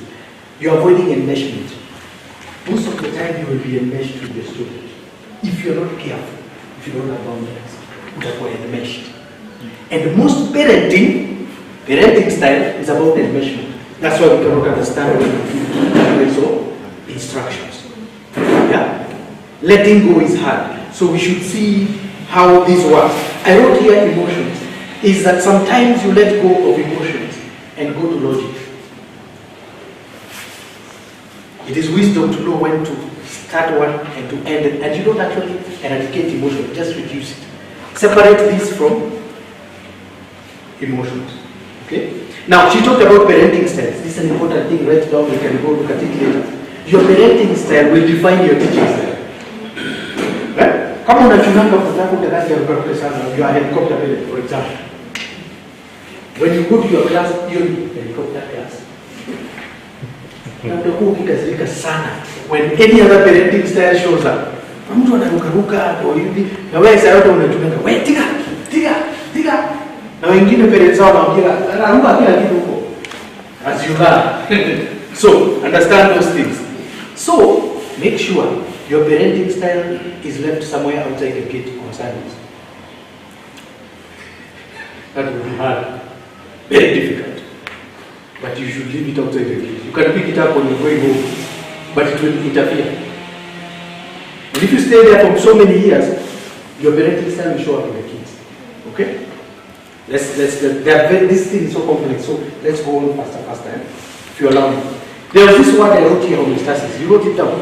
You're avoiding enmeshment. Most of the time you will be enmeshed with your student. If you're not careful, if you don't have boundaries, you are enmeshed. And most parenting style is about enmeshment. That's why we cannot understand so instructions. Yeah? Letting go is hard. So we should see how this works. I wrote here emotions. Is that sometimes you let go of emotions and go to logic. It is wisdom to know when to start one and to end it, and you don't actually eradicate emotion, just reduce it. Separate this from emotions. Okay? Now, she talked about parenting styles. This is an important thing. Write it down, you can go look at it later. Your parenting style will define your teaching style. Right? Kama unachunanga mtoto utakaje ruka sana, you are helicopter pilot, for example. When you go to your class, you're helicopter class. Na utakuwa ukikasirika sana when any other parenting style shows up. Mtu anaruka ndio hivi, na wewe sasa yote unatumia, wewe tiga. Na wengine parents wao wanaambia, anaruka kila kitu huko. As you learn. So, understand those things. So, make sure your parenting style is left somewhere outside the gate on Sundays. That will be hard. Very difficult. But you should leave it outside the gate. You can pick it up when you're going home, but it will interfere. And if you stay there for so many years, your parenting style will show up in the kids. Okay? This thing is so complex, so let's go on faster, if you allow me. There was this word I wrote here, homeostasis. You wrote it down.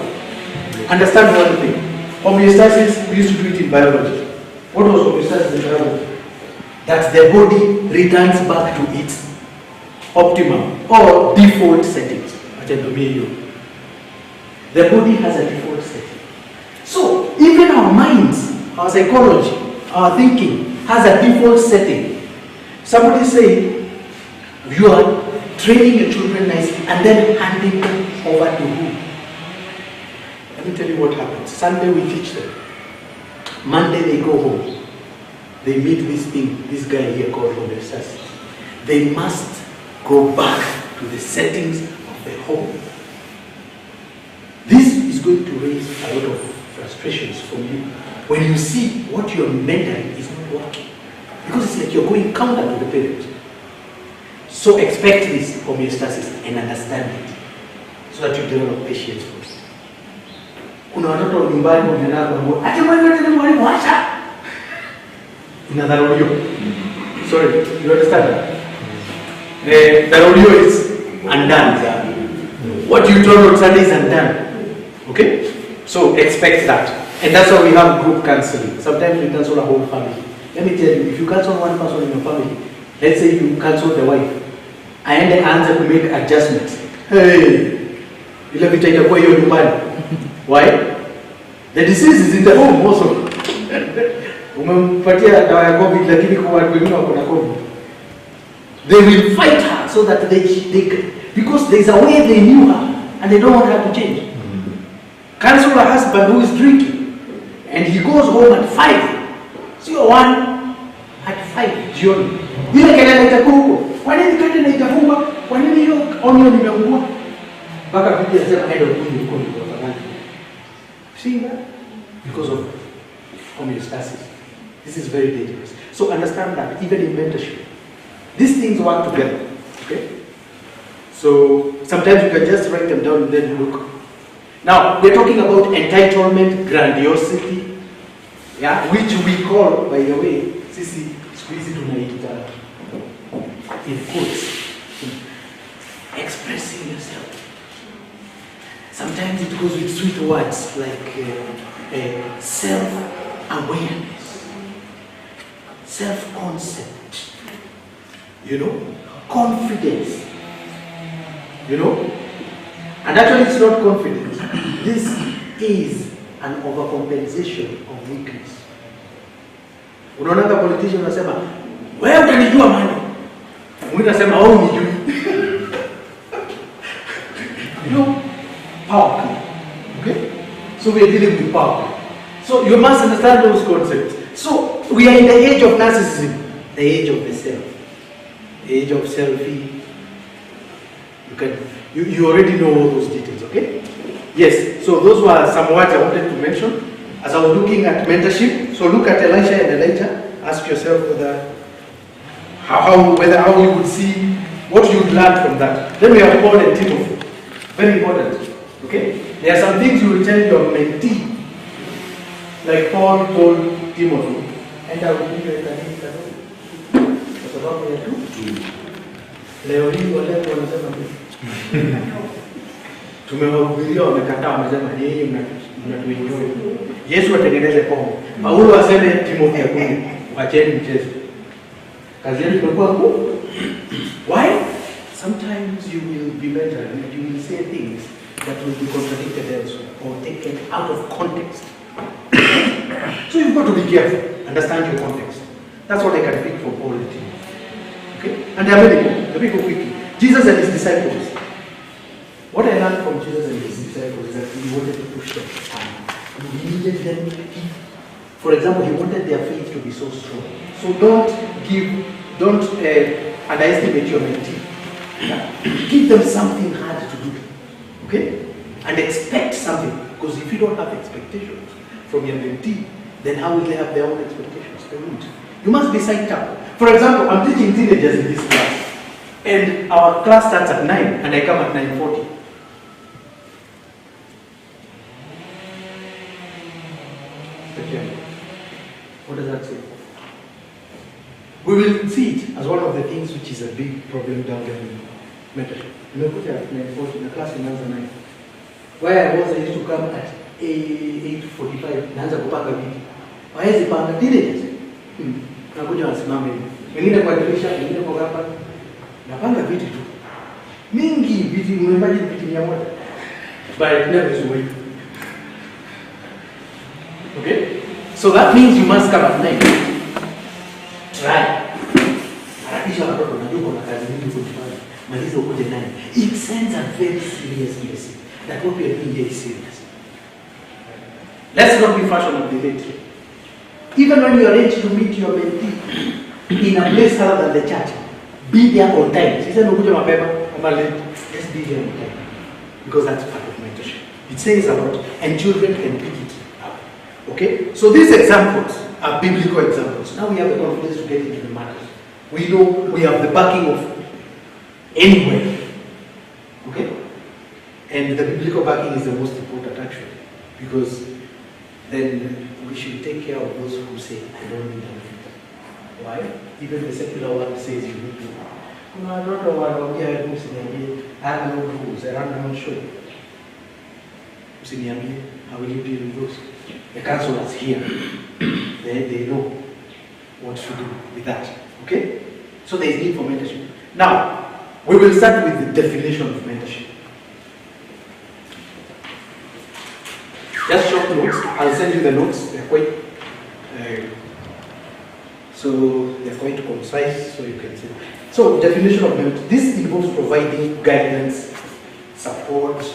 Understand one thing. Homeostasis, we used to do it in biology. What was homeostasis in biology? That the body returns back to its optimum or default settings. The body has a default setting. So even our minds, our psychology, our thinking has a default setting. Somebody say you are training your children nicely and then handing them over to who? Let me tell you what happens. Sunday we teach them. Monday they go home. They meet this guy here called homeostasis. They must go back to the settings of the home. This is going to raise a lot of frustrations from you when you see what you're mentoring is not working. Because it's like you're going counter to the parent. So expect this homeostasis and understand it so that you develop patience for it. Kuna watoto nyumbani wamenaga ngo ati wewe ndio mwalimu acha. Unadharauliwa. Sorry, you understand that? The audio is undone. What you told on Sunday is undone. Okay? So expect that. And that's why we have group counseling. Sometimes we cancel a whole family. Let me tell you, if you cancel one person in your family, let's say you cancel the wife, and the answer to make adjustments. Hey, ile vita itakuwa hiyo nyumbani. Why? The disease is in the home also. Umempatia dawa ya COVID lakini kwa watu wengine wako na COVID. They will fight her so that they because there is a way they knew her and they don't want her to change. Cancel her husband who is drinking and he goes home at 5. See your one at 5 jioni. Ile kelele itakuwa huko. Kwa nini kati na itafungwa? Kwa nini hiyo onion imeungua? Baka bibi anasema aende ukuni huko kwa sababu. See that? Because of homeostasis. This is very dangerous. So understand that even in mentorship, these things work together. Okay? So sometimes you can just write them down and then look. Now we're talking about entitlement, grandiosity, yeah, which we call, by the way, sisi squeeze tunaita in quotes, expressing yourself. Sometimes it goes with sweet words like self-awareness, self-concept, confidence, and actually it's not confidence. This is an overcompensation of weakness. Unaona politician anasema, wewe utanijua mani. Mwingine anasema, au unijui. Power. Okay? So we are dealing with power. So you must understand those concepts. So we are in the age of narcissism, the age of the self, the age of selfie. You already know all those details, okay? Yes, so those were some words I wanted to mention as I was looking at mentorship. So look at Elisha and Elijah. Ask yourself how you would see what you would learn from that. Then we have Paul and Timothy. Very important. Okay? There are some things you will tell your mentee. Like Paul told Timothy. And I will give you a leo hii wale wanasema tumewahubiria wamekataa, wamesema yeye mnatuenjoy. Yesu atengeneze pombe. Paulo aseme Timothy akuje, wacheni mchezo. Kazi yetu imekuwa kuu. Why? Sometimes you will be better and you will say things that will be contradicted elsewhere or taken out of context. So you've got to be careful. Understand your context. That's what I can pick from Paul and Timothy. Okay? And there are many more. Let me go quickly. Jesus and his disciples. What I learned from Jesus and his disciples is that he wanted to push them. He needed them. For example, he wanted their faith to be so strong. So don't underestimate your mentee. Give them something hard to do. Okay? And expect something. Because if you don't have expectations from your mentee, then how will they have their own expectations? They won't. You must be psyched up. For example, I'm teaching teenagers in this class. And our class starts at 9 and I come at 9:40. Okay. What does that say? We will see it as one of the things which is a big problem down there in mentorship. You put it at 9:40, the class in 9. Where I was, I used to come at 8:45. Naanza kupanga vitu. Waezi panga teenagers. Nakuja wasimame. Wengine kwa dirisha, wengine kwa hapa. Napanga viti tu. Mingi viti, unaimagine viti 100. But it never is working. Okay? So that means you must come at night. Try. Harakisha watoto unajua kuna kazi nyingi kufanya. Maliza ukuje nani. It sends a very serious message that what we are doing here is serious. Let's not be fashionably late. Even when you arrange to meet your mentee in a place other than the church, be there on time. She said, "Ukuja mapema, ama late." Just be there on time, because that's part of mentorship. It says about, and children can pick it up. Okay. So these examples are biblical examples. Now we have the confidence to get into the matters. We know we have the backing of anywhere. Okay. And the biblical backing is the most important actually, because then we should take care of those who say, "I don't need anything." Why? Even the secular one says you need to. No, I don't know what I'm here. I have no rules. I run my own show. How will you deal with those? The counselors here, they know what to do with that. Okay? So there is need for mentorship. Now, we will start with the definition of mentorship. Just short notes. I'll send you the notes. They're quite concise, so you can see. So, definition of mentorship. This involves providing guidance, support,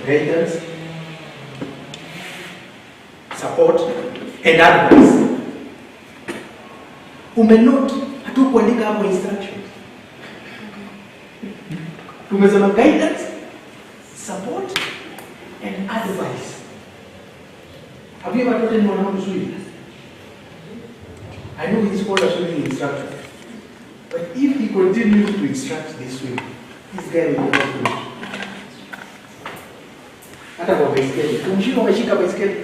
guidance, support, and advice. Umenote hatukuandika hapo instructions. Tumesema guidance, support, and advice. Have you ever taught anyone how to swim? I know he's called a swimming instructor. But if he continues to instruct this swim, this guy will never finish. Hata kwa baiskeli. Kumshika umeshika baiskeli.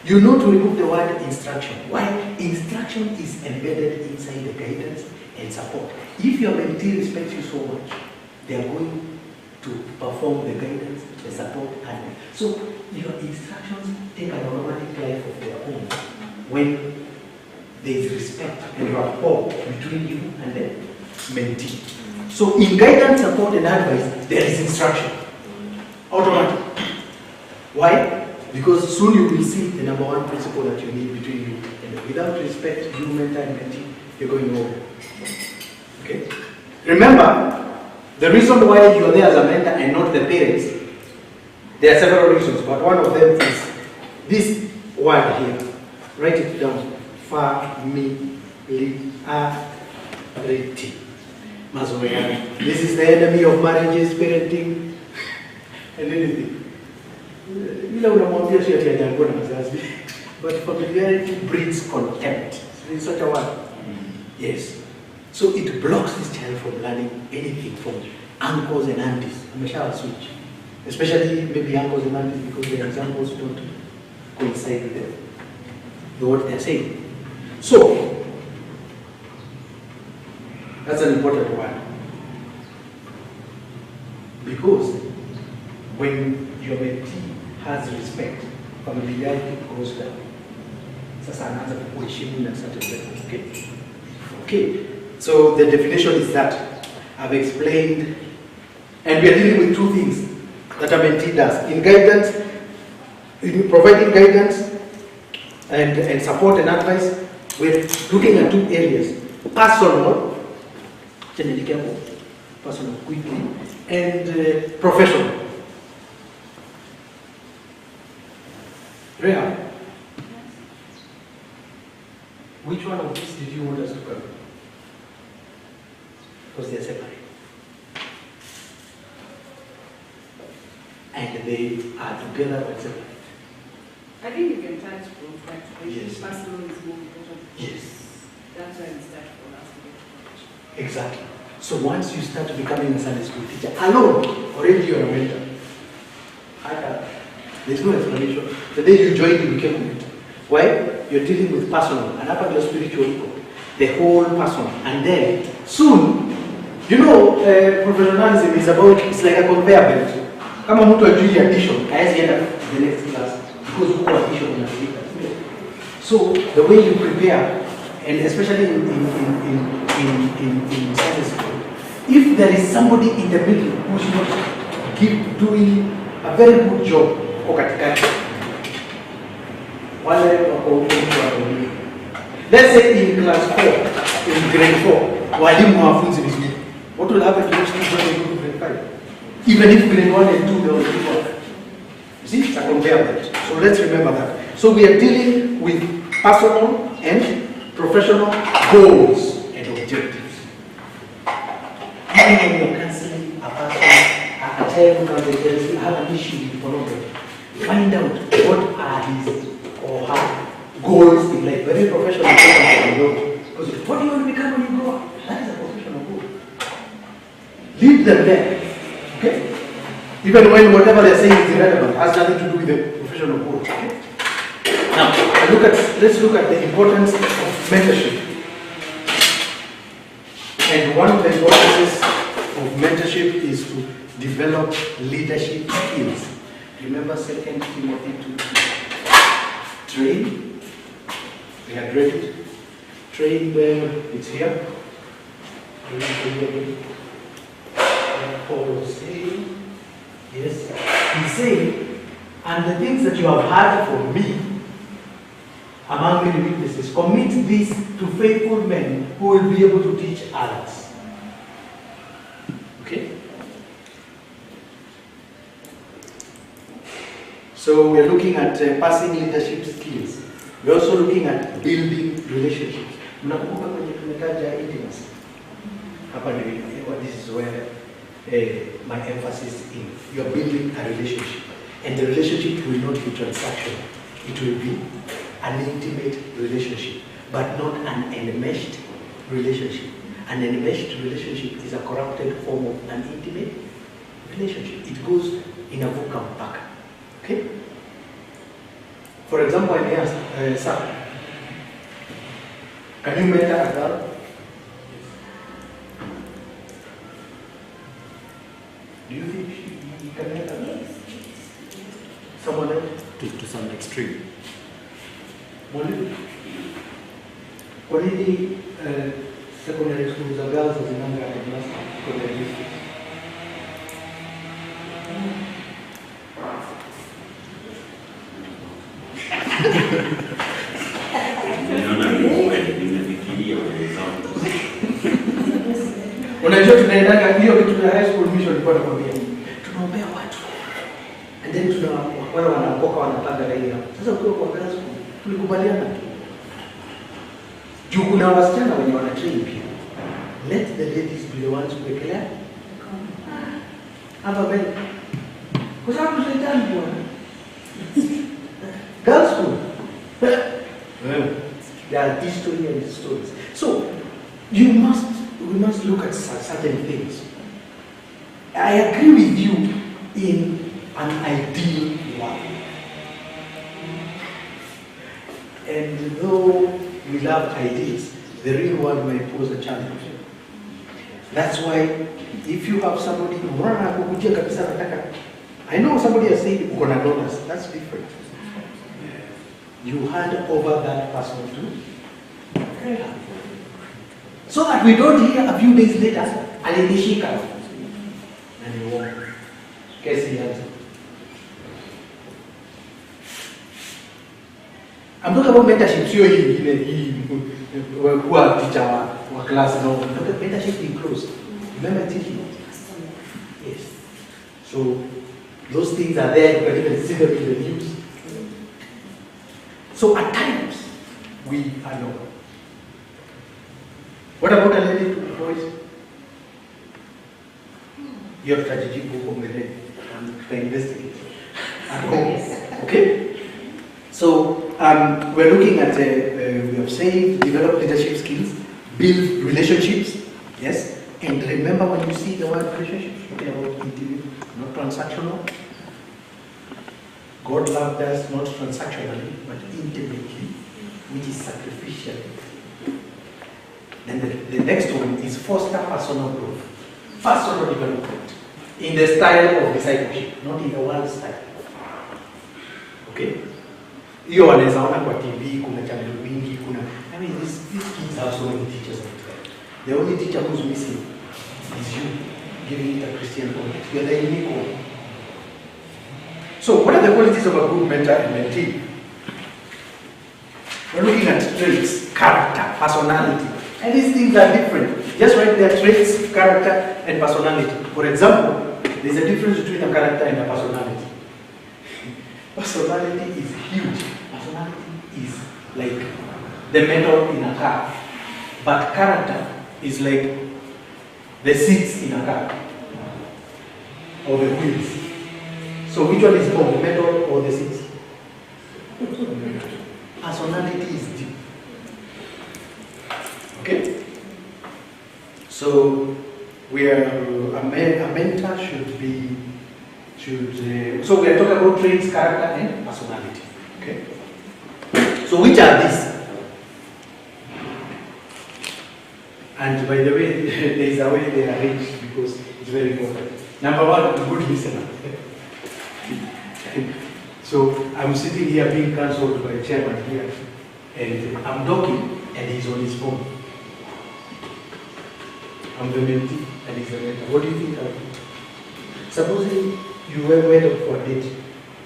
You know to remove the word instruction. Why? Instruction is embedded inside the guidance and support. If your mentee respects you so much, they are going to perform the guidance, the support, and so your instructions take an automatic life of their own when there is respect and rapport between you and the mentee. So in guidance, support, and advice, there is instruction. Automatic. Why? Because soon you will see the number one principle that you need between you and them. Without respect, you mentor and mentee, you're going nowhere. Okay? Remember, the reason why you are there as a mentor and not the parents, there are several reasons, but one of them is this word here. Write it down. Familiarity. Mazoea. This is the enemy of marriages, parenting, and anything. But familiarity breeds contempt. Is such a word? Yes. So it blocks this child from learning anything from uncles and aunties. I'm a child switch. Especially maybe uncles and aunties because their examples don't coincide with them. What they're saying. So, that's an important one. Because when your mentee has respect, familiarity goes down. Sasa anaanza kuheshimu na certain level. Okay? Okay. So the definition is that I've explained, and we are dealing with two things that a mentee does. In guidance, in providing guidance and support and advice, we're looking at two areas. Personal, personal quickly, and professional. Reha, which one of these did you want us to cover? Because they are separate. And they are together but separate. I think you can touch both, but Yes. personal is more important. Yes. That's why we start for us to get knowledge. Exactly. So once you start becoming a Sunday school teacher, alone, already you're a mentor. There's no explanation. The day you joined, you became a mentor. Why? You're dealing with personal, and after your spiritual equal, the whole person. And then, soon, you know, professionalism is about, it's like a conveyor belt. Kama mtu ajui addition, haezi enda the next class, because huko addition unafika. So the way you prepare, and especially in Sunday school, if there is somebody in the middle who's not doing a very good job, let's say in class 4, in grade 4, what will happen to those students when they go to grade 5? Even if grade 1 and 2 they will do work. You see, it's a conveyor belt. So let's remember that. So we are dealing with personal and professional goals and objectives. Even when you're counseling a person, a child who comes and tells you have an issue with pornography, find out what are his or her goals in life. Very professional. Because what do you want to become when you grow up? That is a professional goal. Leave them there. Okay? Even when whatever they're saying is irrelevant, has nothing to do with the professional goal. Okay? Now, let's look at the importance of mentorship. And one of the importances of mentorship is to develop leadership skills. Remember 2 Timothy 2. Train. We had read it. Train where it's here. Paul was saying, yes, he's saying, and the things that you have heard from me, among many witnesses, commit this to faithful men who will be able to teach others. Okay? So we're looking at passing leadership skills. We're also looking at building relationships. Mnakumbuka kwenye tumetaja intimacy. Hapa ni this is where my emphasis in. You're building a relationship. And the relationship will not be transactional. It will be an intimate relationship, but not an enmeshed relationship. An enmeshed relationship is a corrupted form of an intimate relationship. It goes in a vocab pack. Okay? For example, I may ask, sir, can you mentor a girl? Do you think you can mentor her? Yes. Someone else? To some extreme. Kwa nini secondary schools za girls zinanga advanced secondary schools? Unajua tunaendaga hiyo kitu ya high school mission ilikuwa nakwambia. Tunaombea watu. And then wale wanaokoka wanapanga laini hapo. Sasa ukiwa kwa girls school tulikubaliana tu. Juu kuna wasichana wenye wana train pia. Let the ladies be the ones who declare. Hapa mbele. Kwa sababu shetani bwana. Girls school. There are history and stories. So we must look at certain things. I agree with you in an ideal world. And though we love ideas, the real world may pose a challenge. That's why if you have somebody who I know somebody has said uko na dollars, that's different. You hand over that person to prayer. So that we don't hear a few days later, alinishika. And you walk. Kesi yanza. I'm talking about mentorship, sio hii kuwa teacher wa class, no. Mentorship includes, remember teaching? Yes. So those things are there, you can even see them in the news. So at times, we are not. What about a lady voice? You have to go home and investigate at home. Okay? So we're looking at, we have said, develop leadership skills, build relationships, yes? And remember when you see the word relationship, talking about intimate, not transactional. God loved us not transactionally, but intimately, which is sacrificial. And the next one is foster personal growth, personal development, in the style of discipleship, not in the world style. Okay? hiyo wanaweza ona kwa TV, kuna channel mingi, kuna I mean these kids have so many teachers out there. The only teacher who's missing is you giving it a Christian context. You're the unique one. So what are the qualities of a good mentor and mentee? We're looking at traits, character, personality. And these things are different. Just write their traits, character, and personality. For example, there's a difference between a character and a personality. Personality is huge. Personality is like the metal in a car. But character is like the seats in a car. Or the wheels. So which one is more, the metal or the seats? Personality is deep. Okay? So we are a mentor should be so we are talking about traits, character, and personality. Okay? So which are these? And by the way, there is a way they are arranged because it's very important. Number one, good listener. So I'm sitting here being cancelled by the chairman here, and I'm talking, and he's on his phone. I'm the mentee, and he's the mentor. What do you think I'll do? Supposing you went out for a date,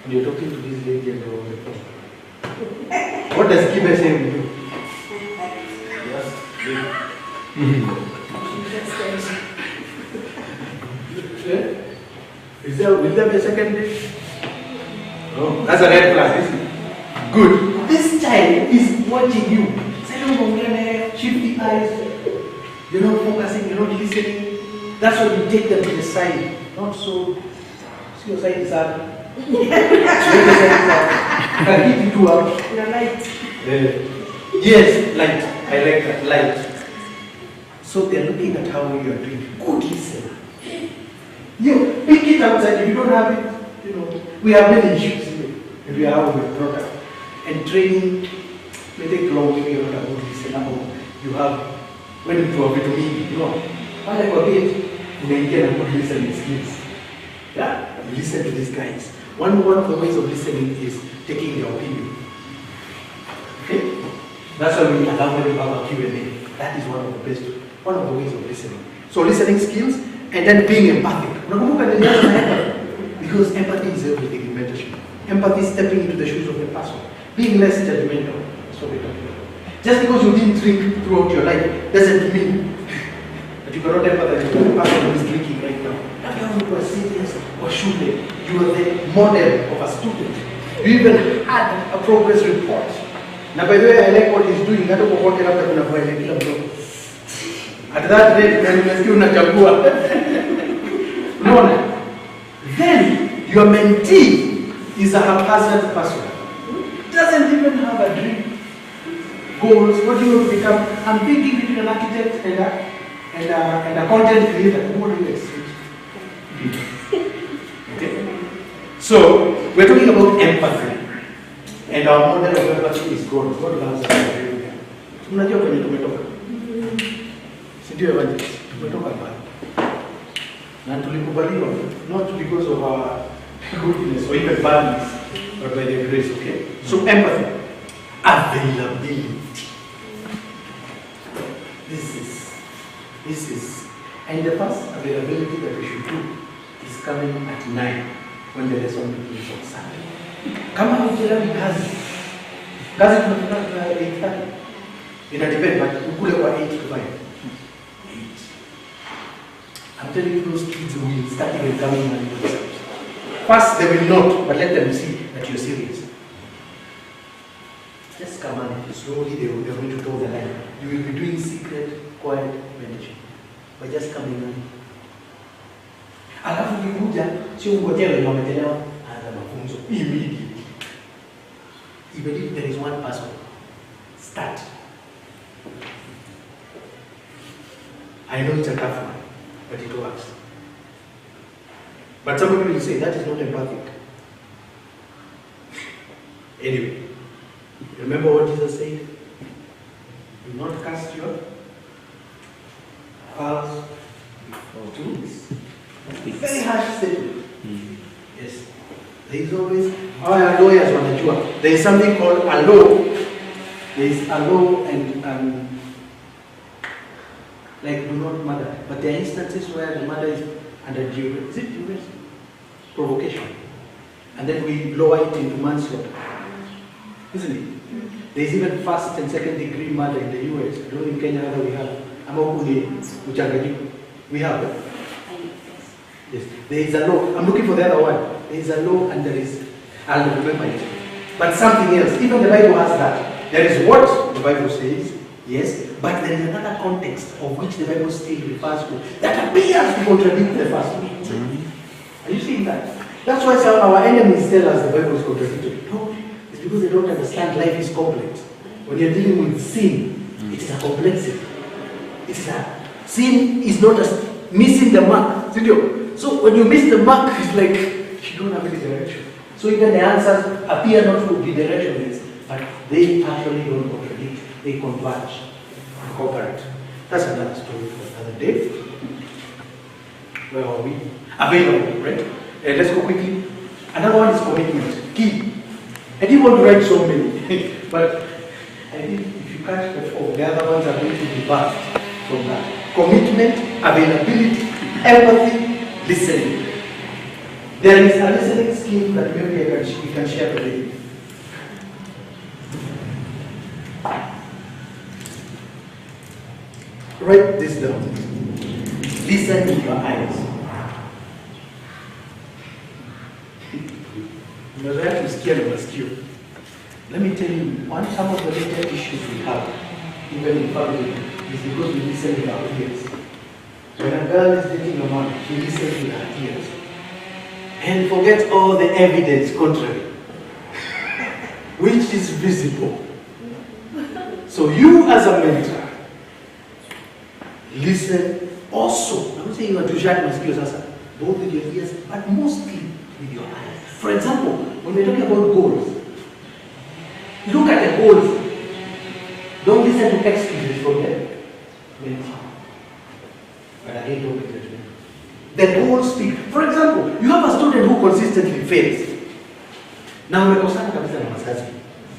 and you're talking to this lady and you're on the phone. What does Kibe say with you? Will there be a second date? No, that's a red flag, isn't it? Good. This child is watching you. Shift the eyes. You're not focusing, you're not listening. That's why you take them to the side. Not so. See, your side is hard. Can hit it up. Light. Yes, light. I like that. Light. So they're looking at how you are doing. Good listener. You pick it outside. If you don't have it, we have many issues here. And we are how we're brought up. And training may take long when you're not a good listener. You have went into a bit of me, while I forget, you get a good listening skills. Yeah, you listen to these guys. One of the ways of listening is taking their opinion. Okay? That's why we allow them to have a Q&A. That is one of the best, one of the ways of listening. So listening skills, and then being empathic. Because empathy is everything in mentorship. Empathy is stepping into the shoes of the person. Being less judgmental. That's what we're talking about. Just because you didn't drink throughout your life doesn't mean that you cannot empathize with the person who is drinking right now. Not you are serious or should you are the model of a student. You even had a progress report. Now by the way, I like what he's doing. At that rate, then your mentee is a haphazard person. Doesn't even have a dream, goals. What do you want to become? I'm thinking between an architect and a content creator. What do you expect? Okay. So we're talking about empathy, and our model of empathy is God. God loves us. Unajua kwenye tumetoka, si ndio evangelist? Tumetoka pale na tulikubaliwa, not because of our goodness or even badness, but by the grace. Okay. So empathy, availability. This is, and the first availability that we should do is coming at 9 when the lesson begins on Sunday. Kama hujelewi kazi tunafika 8:30. Ina depend, but ukule kwa 8 to 5. 8. I'm telling you, those kids will start even coming and themselves. First, they will not, but let them see that you're serious. Just come on, slowly they are going to toe the line. You will be doing secret, quiet meditation by just coming on. Alafu kikuja, sio ngojea wenye wamechelewa, anza mafunzo immediately. Even if there is one person, start. I know it's a tough one, but it works. But somebody will say that is not empathic. Anyway, remember what Jesus said? Do not cast your pearls before tools. Very harsh statement. Yes. There is always Our lawyers wanajua. There is something called a law. There is a law and like do not murder. But there are instances where the murder is under duress. Is it duress? Provocation. And then we lower it into manslaughter. Isn't it? There is even first and second degree murder in the US. I don't know in Kenya whether we have. We have it. Yes. There is a law. I'm looking for the other one. There is a law and there is, I'll remember it. But something else. Even the Bible has that. There is what the Bible says, yes, but there is another context of which the Bible still refers to that appears to contradict the first one. Are you seeing that? That's why some of our enemies tell us the Bible is contradictory. No, it's because they don't understand life is complex. When you're dealing with sin, it is a complexity. It's a sin is not just missing the mark. So when you miss the mark, it's like you don't have any direction. So even the answers appear not to be directionless, but they actually don't contradict. They converge and cooperate. That's another story for another day. Where are we? Available, right? Let's go quickly. Another one is commitment. Key. I didn't want to write so many, but I think if you catch the four, the other ones are going to be vast from that. Commitment, availability, empathy, listening. There is a listening scheme that maybe we can share today. Write this down. Listen with your eyes. Let me tell you, some of the major issues we have, even in family, is because we listen with our ears. When a girl is dating a man, she listens with her ears and forgets all the evidence contrary, which is visible. So you as a mentor, listen also. I'm not saying you have to shut my skills, both with your ears, but mostly with your eyes. For example, when we're talking about goals, look at the goals. Don't listen to excuses from them. But I hate don't get judgment. The goals speak. For example, you have a student who consistently fails. Now umekosana kabisa na wazazi.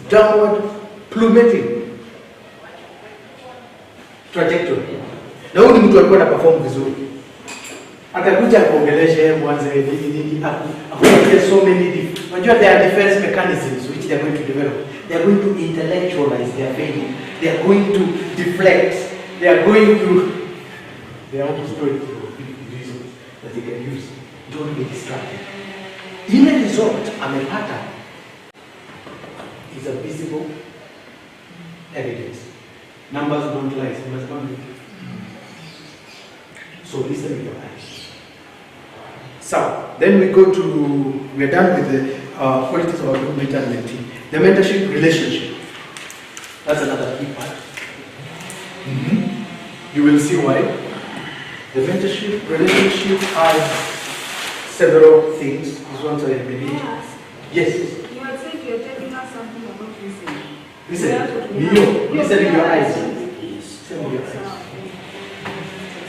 Downward plummeting trajectory. Na huyu ni mtu alikuwa na perform vizuri. Akakuja kuongelesha mwanzo akupatia so many unajua there are defense mechanisms which they are going to develop. They are going to intellectualize their failure. They are going to deflect. They are going to story reasons that they can use. Don't be distracted. In a result, amepata is a visible evidence. Numbers don't lie. So must not be. So listen with your eyes. So then we are done with the qualities of our mentor and mentee. The mentorship relationship. That's another key part. You will see why. The mentorship relationship has several things. These ones I believe. Yes. You are saying you're telling us something about listening. Listen with your eyes. Listen with your eyes.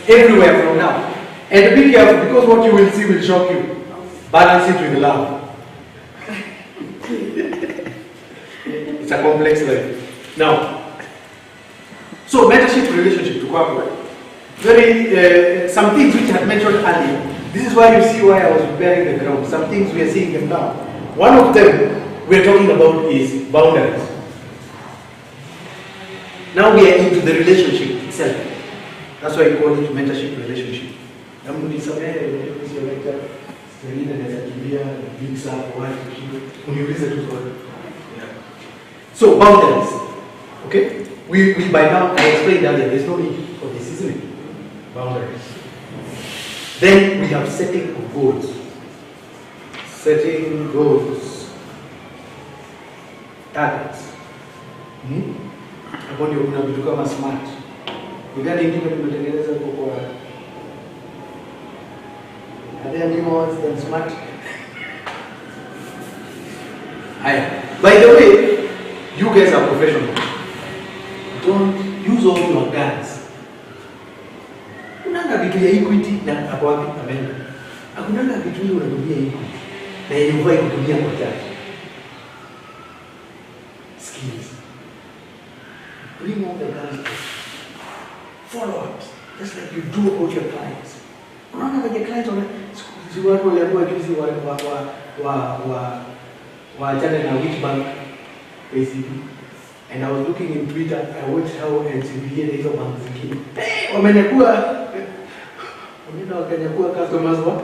Everywhere from now. And be careful because what you will see will shock you. Balance it with love. It's a complex life. Now, so mentorship relationship to cooperate. Some things which I had mentioned earlier. This is why you see why I was preparing the ground. Some things we are seeing them now. One of them we are talking about is boundaries. Now we are into the relationship itself. That's why you call it mentorship relationship. So boundaries. Okay? We by now I explained earlier, there's no need for this, isn't it? Boundaries. Then we have setting of goals. Setting goals. Targets. Hapo ndio kuna vitu kama smart. Ni gani ingine tumetengeneza kwa are there any more than smart? By the way, you guys are professionals. Don't use all your guns. Kunanga kitu ya equity na hapo wapi amen. Hakunanga kitu hiyo unatumia equity. Na yenye uvai kutumia kwa chache. do about your clients. Unaona kwenye clients si watu waliambiwa juzi waachane na which bank ACB. And I was looking in Twitter, I watched how NCBA na hizo bank zingine wamenyakuwa customers wa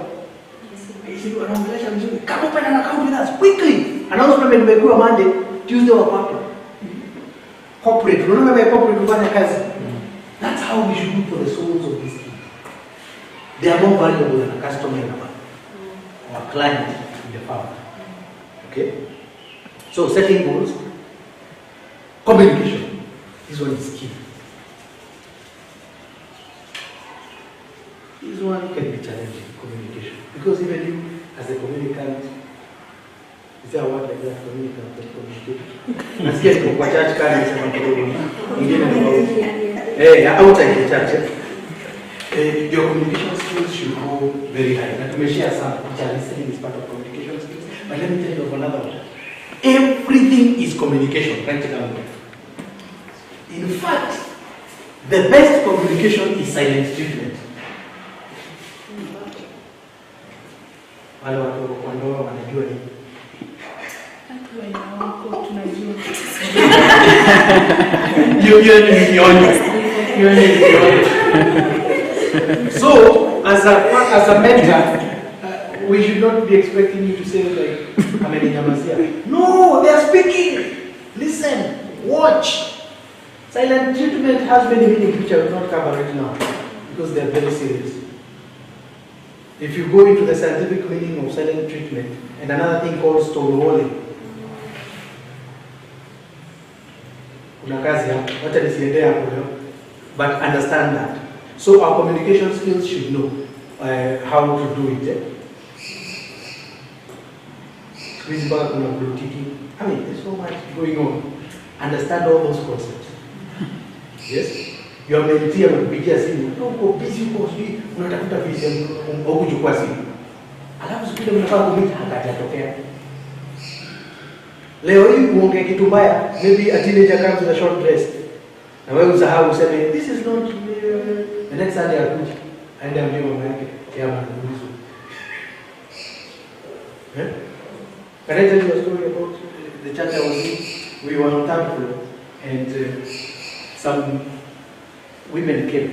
ACB wanaongelesha vizuri. Come open an account with us quickly. Announcement imekuwa Monday, Tuesday wa papo. Corporate, unaona kama corporate kufanya kazi. That's how we should look for the souls of these people. They are more valuable than a customer in a bank or a client in the firm. Okay? So setting goals, communication. This one is key. This one can be challenging, communication. Because even you, as a communicant, is there a word like that, communicant, nasikia tuko kwa church kani nisema kidogo ingine ni outside the church. Your communication skills should go very high. Na tumeshare some, which are listening is part of communication skills. But let me tell you of another one. Everything is communication, right down there. In fact, the best communication is silent treatment. Wale watu kwa ndoa wanajua nini? So, as a mentor, we should not be expecting you to say like, no, they are speaking. Listen, watch. Silent treatment has many meanings which I will not cover right now because they are very serious. If you go into the scientific meaning of silent treatment and another thing called stonewalling, but understand that. So our communication skills should know how to do it. I mean, there's so much going on. Understand all those concepts. Yes? You are mentee anakupigia simu, uko busy uko sijui unatafuta visa au kuchukua simu. Alafu siku ile mnafaa kumita hakajatokea. Leo hii uongee kitu mbaya, maybe a teenager comes with a short dress. Na wewe usahau useme this is not the next Sunday akuja. Aende ambie mama yake ya manunuzi. Can I tell you a story about the church I was in? We were on third floor and some women came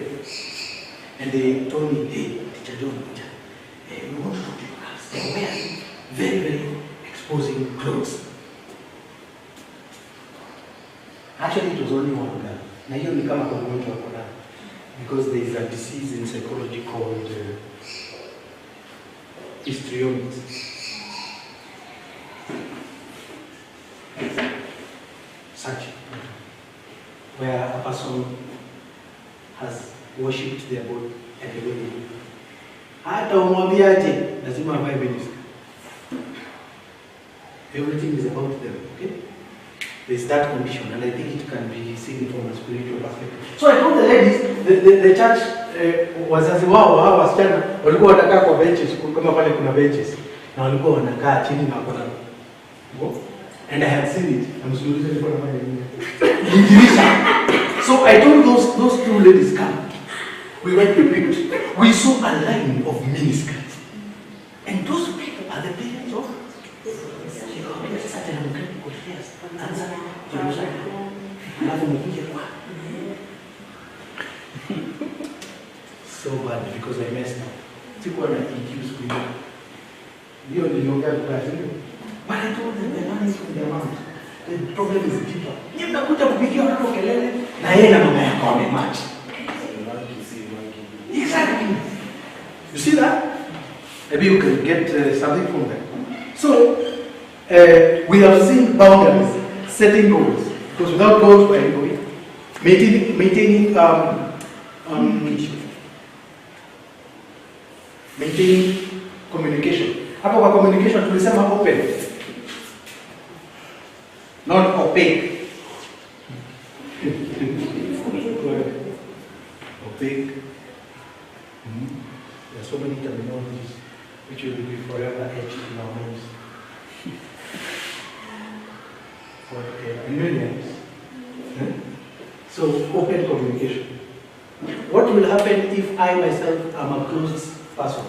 and they told me, hey, Teacher John, we want to talk to you girls. They were wearing very, very exposing clothes. Actually, it was only one girl. Na hiyo ni kama ugonjwa wa corona because there is a disease in psychology called histriomics. Such, where a person has worshipped their body and the way they do. Hata umwambiaje, lazima avae miniskirt. Everything is about them, okay? There is that condition, and I think it can be seen from a spiritual perspective. So I told the ladies, the church, wazazi wao hawa wasichana walikuwa wanakaa kwa benches, kama pale kuna benches, na walikuwa wanakaa chini na kuna and I had seen it. I'm so So I told those two ladies, come. We went to pick. We saw a line of miniskirts. And those people are the parents of so bad because I messed up. People are induced with but I told them the money is from the amount. The problem is deeper. You mnakuja kupigia watu kelele na yeye na mama yako wamematch. Exactly. You see that? Maybe you can get something from that. So we have seen boundaries, setting goals. Because without goals, where are you going? Maintaining communication. Hapo kwa communication tulisema open. Not opaque. Opaque. There are so many terminologies which will be forever etched in our minds. And millions. So, open communication. What what will happen if I myself am a closed person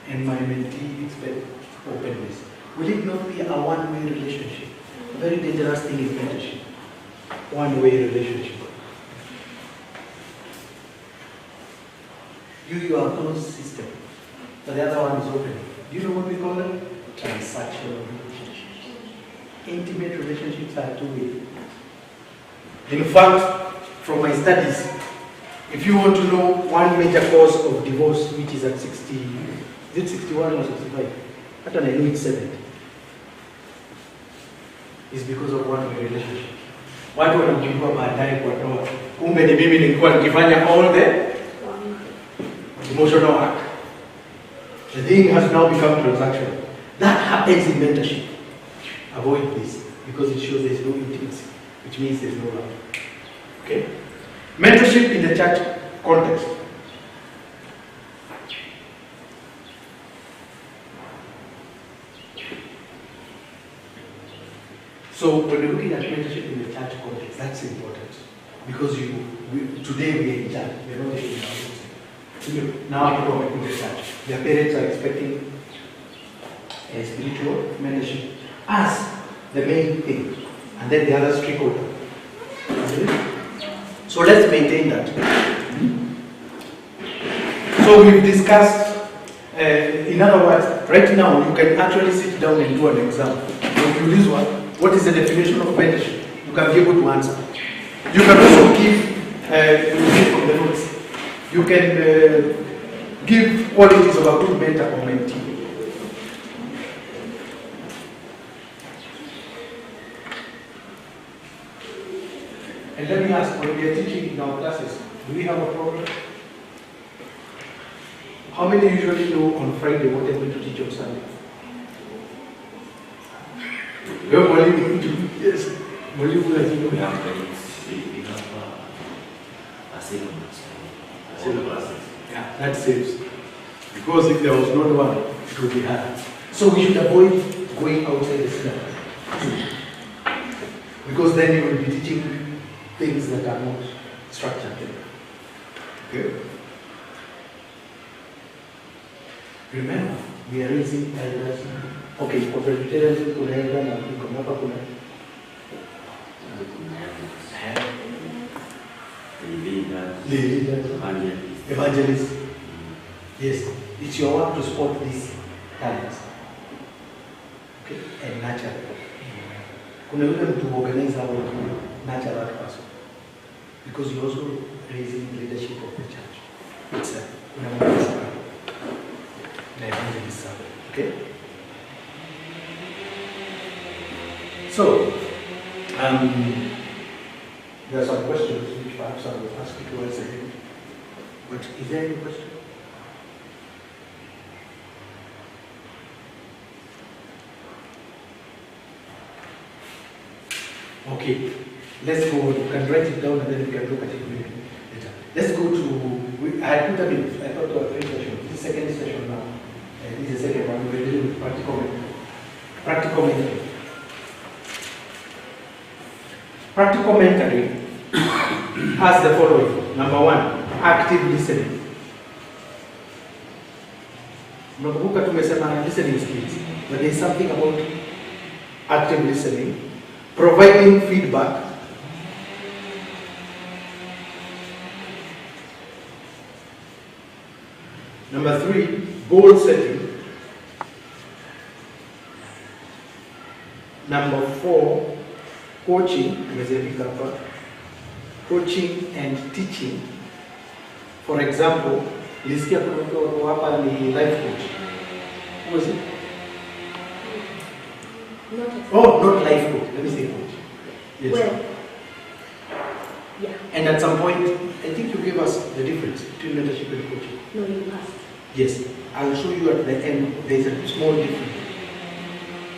and my mentee expect openness? Will it not be a one-way relationship? A very dangerous thing is mentorship. One-way relationship. You are a closed system, but the other one is open. Do you know what we call it? Transactional relationships. Intimate relationships are two-way. In fact, from my studies, if you want to know one major cause of divorce, which is at 60, is it 61 or 65? I don't know, I know it's 70. It's because of one-way relationship. Watu wanajua baadaye kwa ndoa. Kumbe ni mimi nilikuwa nikifanya all the emotional work. The thing has now become transactional. That happens in mentorship. Avoid this because it shows there is no intimacy, which means there is no love. Okay? Mentorship in the church context. So when we're looking at mentorship in the church context, that's important because today we are in church. We are not taking our own. Now people are going to church. Their parents are expecting a spiritual mentorship as the main thing, and then the others trickle down. So let's maintain that. So we've discussed, in other words, right now you can actually sit down and do an exam. When you use one, what is the definition of mentorship? You can be able to answer. You can also give, from the notes, you can give qualities of a good mentor or mentee. And let me ask, when we are teaching in our classes, do we have a problem? How many usually know on Friday what they're going to teach on Sunday? Yes. We have assignments. Yeah, that saves. Because if there was not one, it would be hard. So we should avoid going outside the syllabus. Because then you will be teaching things that are not structured. Okay? Remember, we are raising elders. Okay, for Presbyterians, kuna elder na hapa kuna leaders, evangelists. Yes, it's your work to spot these talents. Okay, and nurture them. Kuna yule mtu organize our nurture that person. Because you're also raising leadership of the church. It's a evangelist. Okay? So, there are some questions which perhaps I will ask you to answer. But is there any question? Okay, let's go. You can write it down and then we can look at it later. Let's go to, I had put up in, I thought there were 3 sessions. This is the second session now. This is the second one. We're dealing with practical mentoring. Practical mentoring. Practical mentoring has the following. Number 1, active listening. Nakumbuka tumesema listening skills, but there is something about active listening. Providing feedback. Number 3, goal setting. Number 4, coaching. Coaching and teaching. For example, nilisikia kuna hapa ni life coach. Who is it? Not life coach. Let me say coach. Yes. Well, yeah. And at some point, I think you gave us the difference between mentorship and coaching. No, you must. Yes. I will show you at the end. There's a small difference.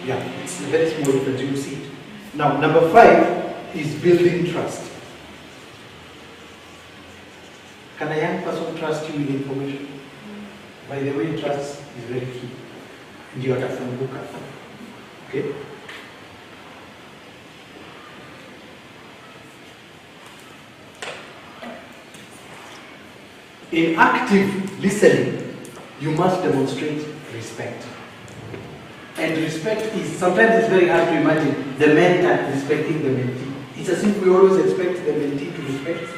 Yeah, it's a very small difference. You will see it. Now, number 5 is building trust. Can a young person trust you with information? By the way, trust is very key. Ndio atafunguka. Okay? in active listening, you must demonstrate respect. And respect is, sometimes it's very hard to imagine the mentor respecting the mentee. It's as if we always expect the mentee to respect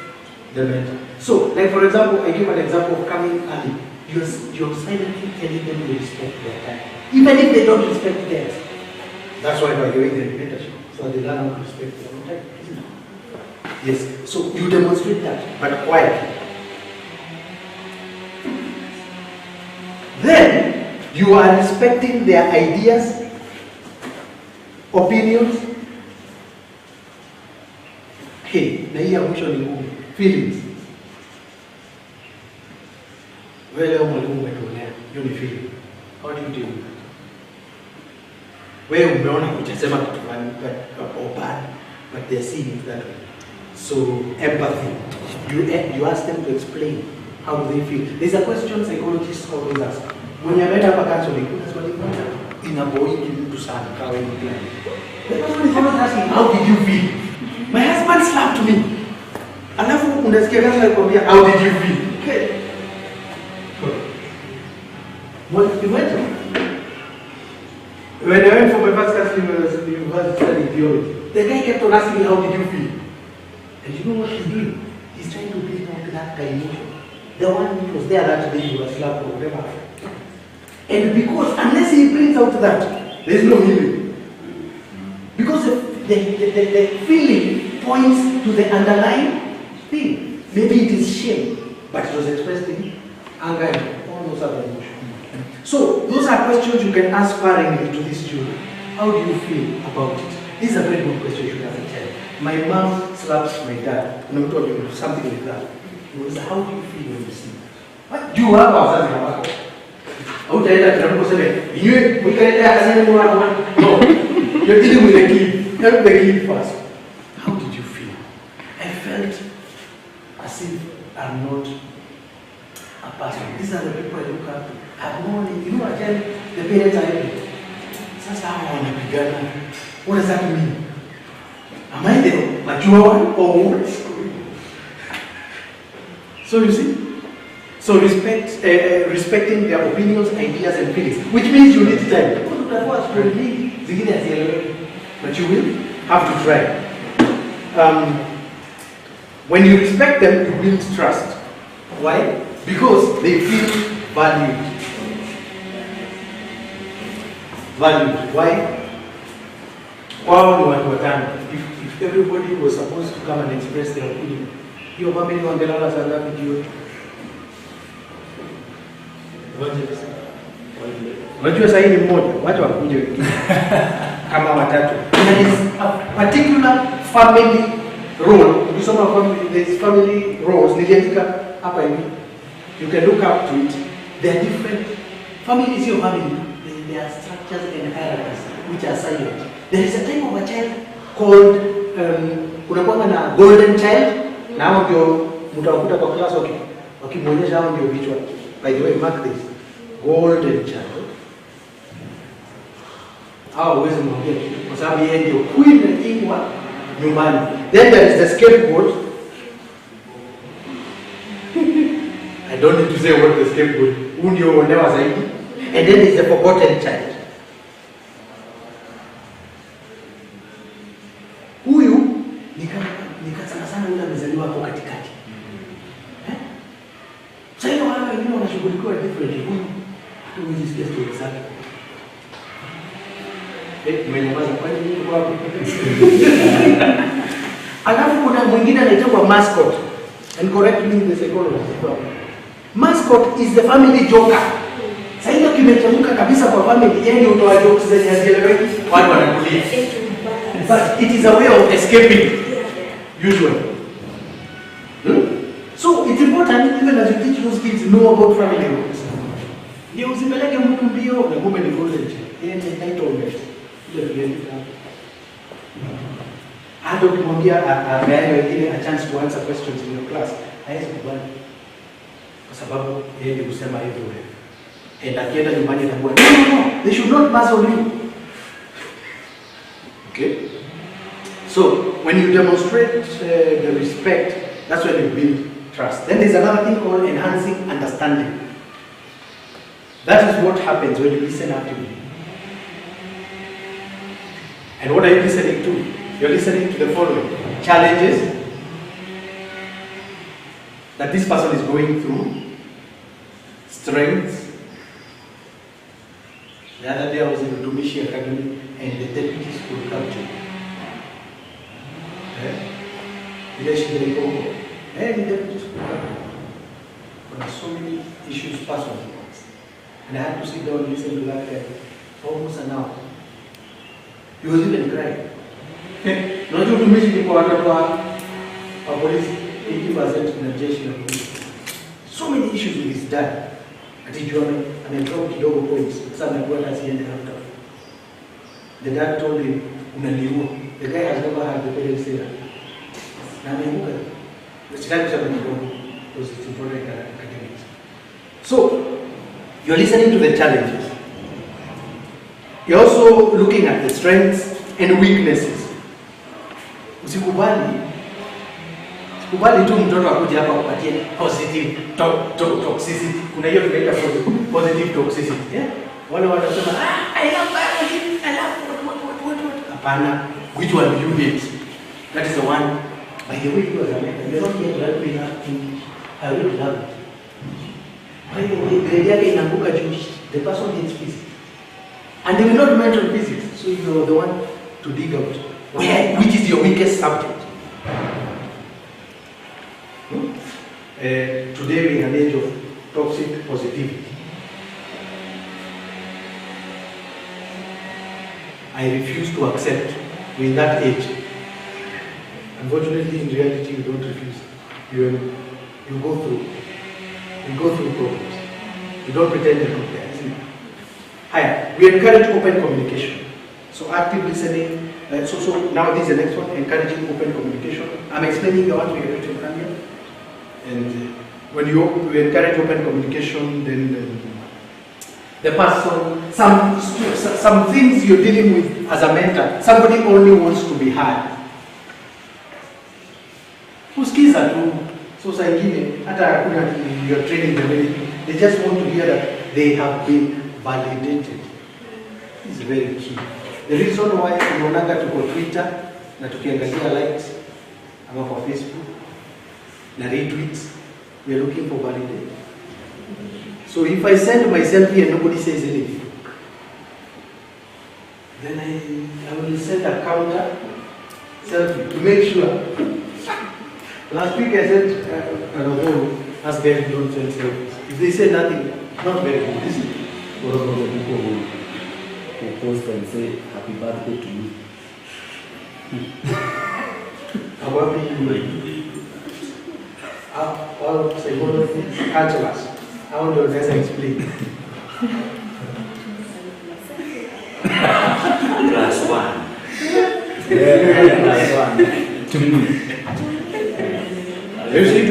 the mentor. So, like for example, I give an example of coming early. You're silently telling them to respect their time. Even if they don't respect theirs. That's why we're giving them mentorship. So they learn how to respect their own time. Isn't it? Yes. So you demonstrate that, but quietly. Then you are respecting their ideas, opinions. Hey, na hii ya mwisho ni ngumu. Feelings. Wewe leo mwalimu umetuonea, hiyo ni feeling. How do you deal with that? Wewe umeona hujasema kitu fulani or bad, but they're seeing it that way. So empathy. You ask them to explain how they feel. There's a question psychologists always ask. When you're hapa counseling, kuna swali moja inaboiki mtu sana kama wewe ni. The person is always asking, how did you feel? My husband slapped me. Alafu unasikia kama anakuambia, how did you feel? Okay. What imagine? When I went for my first counseling, I was in the university studying theology. The guy kept on asking me, how did you feel? And you know what he's doing? He's trying to bring out that guy emotion. The one who was there that day, he was slapped or whatever. And because, unless he brings out that, there is no healing. Because the feeling points to the underlying thing. Maybe it is shame, but it was expressed in anger and all those other emotions. So, those are questions you can ask sparingly to these children. How do you feel about it? This is a very good question you should ask a child. My mom slaps my dad. I'm talking about something like that. It was, how do you feel when you see that? What do you have outside your mouth? No, you're dealing with the kid. Help the kid first. How did you feel? I felt as if I'm not a person. These are the people I look up to. I've known, you know, I tell the parents are happy. What does that mean? Am I the mature one or what? So you see? So respecting their opinions, ideas, and feelings, which means you need time. But you will have to try. When you respect them, you build trust. Why? Because they feel valued. Valued. Why? If everybody was supposed to come and express their opinion, your family on the other side of the video. Unajua sasa hivi mmoja watu wakuje wengine kama watatu. There is a particular family role. Ukisoma family, there is family roles. Niliandika hapa hivi. You can look up to it. There are different families. Your family, there are structures and hierarchies which are silent. There is a type of a child called unakuwa na golden child. Na hao ndio mtawakuta kwa class wakimwonyesha hao ndio vichwa. By the way, mark this. Golden child. How uweze mwambia kitu kwa sababu yeye ndio queen and king wa nyumbani. Then there is the scapegoat. I don't need to say what the scapegoat. Who ndio uonewa zaidi. And then there is the forgotten child. Huyu ni sana yule amezaliwa hapo katikati. Sasa hiyo wale wengine wanashughulikiwa differently. Huyu hata unajisikia story zake. Mmenyamaza kwa nini yuko hapo? Alafu kuna mwingine anaitwa mascot. And correct me the psychologist. Mascot is the family joker. Sasa hiyo kimechamuka kabisa kwa family, yeye ndio utoa jokes zenye hazieleweki, watu wanakulia. But it is a way of escaping usually. So it's important even as you teach those kids know about family rules. Ndio usipeleke mtu mbio na kumbe ni golden child. Yeye ni entitlement. Ile tuliandika. Hata ukimwambia ameana wengine a chance to answer questions in your class, haiwezi kubali. Kwa sababu yeye ndio kusema hivyo wewe. And akienda nyumbani atakuwa no, they should not pass on you. Okay? So when you demonstrate the respect, that's when you build trust. Then there's another thing called enhancing understanding. That is what happens when you listen actively. And what are you listening to? You're listening to the following challenges that this person is going through, strengths. The other day I was in Utumishi Academy and the deputy school captain. Leadership in Congo. And the deputy school captain. There are so many issues personally. And I had to sit down and listen to that guy for almost an hour. He was even crying. Not Utumishi people are police, 80% in the jeshi. So many issues with his dad. Atijuame, ametoa kidogo points, sasa amekuwa asiende after. The dad told him, unaniua. The guy has never had the parents say that. Na ameanguka. Sitaki kusema kidogo, because it's important academics. So, you're listening to the challenges. You're also looking at the strengths and weaknesses. Usikubali tu mtoto akuja hapa kupatie positive toxicity. Kuna hiyo tunaita positive toxicity. Yeah? Wale wanasema, I love biology, I love what. Hapana, which one do you hate? That is the one. By the way, you are not here to help me learn English. I will love it. By the way, grade yake inaanguka juu, the person hates physics. And they will not mention physics. So you are the one to dig out. Which is your weakest subject? Today we're in an age of toxic positivity. I refuse to accept we're in that age. Unfortunately, in reality, you don't refuse. You go through. You go through problems. You don't pretend you're not there. Isn't it? Hi, we encourage open communication. So active listening. So now this is the next one, encouraging open communication. I'm explaining what we are written earlier. And when you encourage open communication, then the person, some things you're dealing with as a mentor, somebody only wants to be heard. Usikiza tu, so saa ingine, hata kuna you're training them anything, they just want to hear that they have been validated. It's very key. The reason why unaonanga tuko Twitter na tukiangalia likes ama kwa Facebook na retweets, we are looking for validation. So if I send my selfie and nobody says anything, then I will send a counter selfie to make sure. Last week I said, ask guys don't send selfies. If they say nothing, not very good. This is what about the people who post and say happy birthday to you. How happy you all psychologists, counselors. How do I explain? Class 1. Yeah, class 1. To me. You see,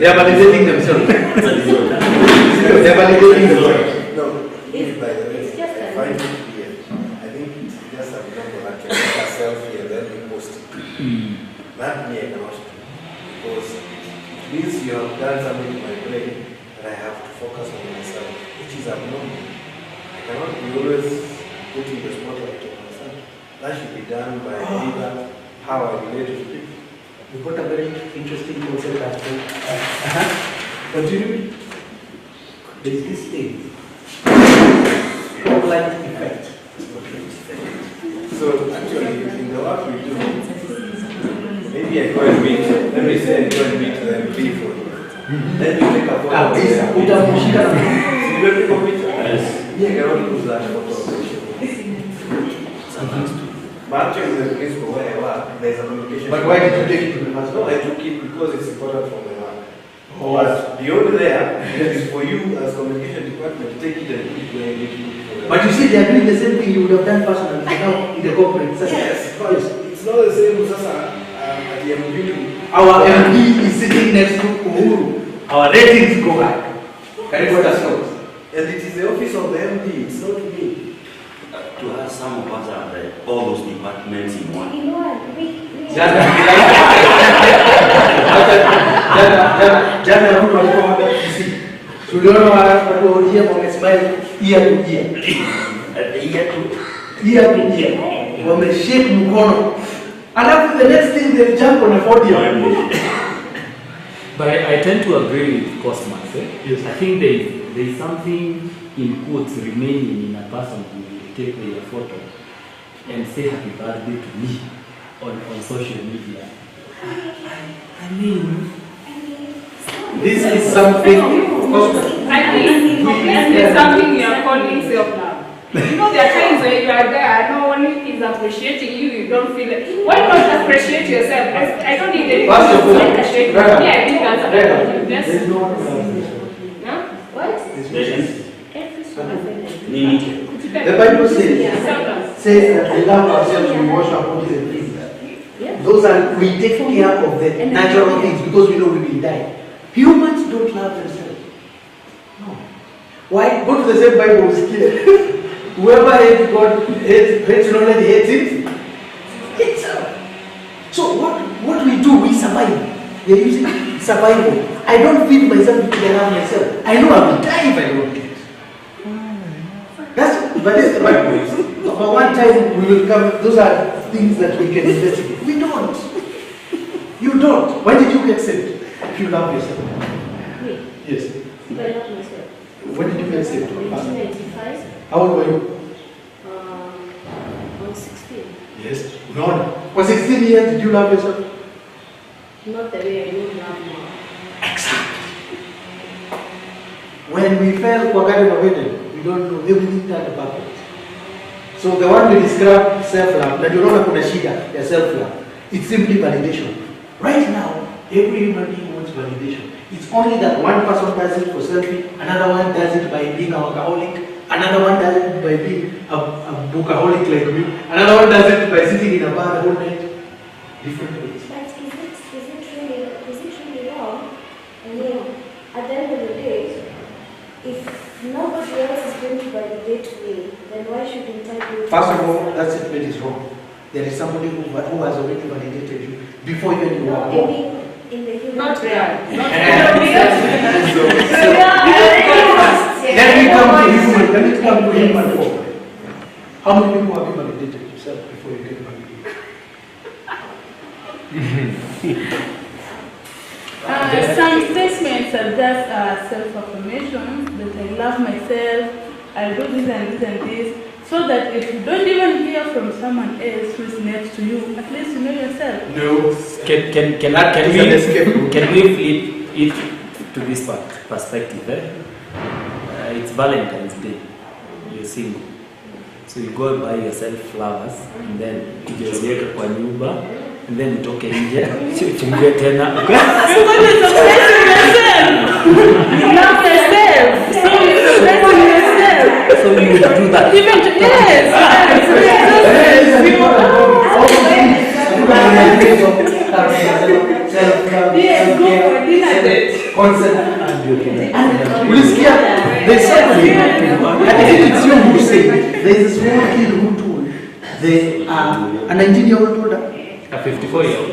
they are validating themselves. They are validating themselves. No, by the way, I find it weird. I think it's just a example that can make a selfie and then you post it. That me, I cannot do. Because it means you have done something to my brain and I have to focus on myself, which is abnormal. I cannot be always putting the spotlight on myself. That should be done by either how I relate to people. We got a very interesting concept as well. Continue. There is this thing. Light effect. So actually, in the work we do, maybe I go and meet. Let me say I go and meet the MP for you. Then you take a photo. See where people meet? Yes. Yeah, I cannot use that photo. But actually, in the case for where I work, there's a communication. But why did you take it to the hospital? No, I took it because it's important for my work. But beyond there, it is for you as communication department to take it and put it where you need to. But you see, they are doing the same thing you would have done personally now in the corporate sector. Yes, but it's not the same as at the MD. Our MD is sitting next to Uhuru. Our ratings go high. Can you us know? And it is the office of the MD, it's not me. To have some of us are all those departments in one. You know what? Just Jana mtu alikuwa hapa KC. Tuliona watu wa ODM wamesmile ear to ear. Ear to ear. Wameshake mkono. Alafu the next thing they jump on a podium. But I tend to agree with Cosmas. Yes. I think there is something in quotes remaining in a person who will take their photo and say happy birthday to me on social media. I mean, This is something. I think this is something you are calling self-love. You know, there are times where you are there, no one is appreciating you, you don't feel it. Why not appreciate yourself? I don't need anything First of all, to appreciate. Yeah, I think that's a There's yes. no What? The Bible says that we love ourselves, we wash our bodies and things. Those are, we take care of the natural things because we know we will die. Humans don't love themselves. No. Why? Go to the same Bible is clear. Whoever hates God hates knowledge, hates it. It's so what we do, we survive. We are using survival. I don't feed myself because I love myself. I know I will die if I don't eat. That's the Bible. For one time we will come. Those are things that we can investigate. We don't. You don't. Why did you accept? If you love yourself. Me? Yes. If I love myself. When did you accept? 1995. How old were you? I was 16. Yes. No. For 16 years, did you love yourself? Not the way I do love now. Exactly. When we fell for Garden of Eden, we don't know everything turned backwards. So the one we describe self-love, that you don't kuna shida ya self-love, it's simply validation. Right now, every human being wants validation. It's only that one person does it for selfie, another one does it by being a workaholic, another one does it by being a bookaholic like me, another one does it by sitting in a bar the whole night. Different ways. But is it really wrong? I mean, at the end of the day, if nobody else is going to validate me, then why shouldn't I do it? First of all, that statement is wrong. There is somebody who has already validated you before even you No, are I born. mean, in the human Not real. Let me come to human form. How many people have you validated yourself before you get validated? Some statements are just self-affirmation that I love myself, I'll do this and this and this, so that if you don't even hear from someone else who is next to you, at least you know yourself. No. Can we flip it to this perspective? It's Valentine's Day. You're single. So you go buy yourself flowers and then ujiweke kwa nyumba and then utoke nje ufungue tena. You love yourself. So you invest in yourself. So you do that. Even to, yes. Yes, go for dinner date. Concept. Ulisikia, there's somebody, I think it's you who said, there's a small kid who told a 19-year-old told her, A 54-year-old.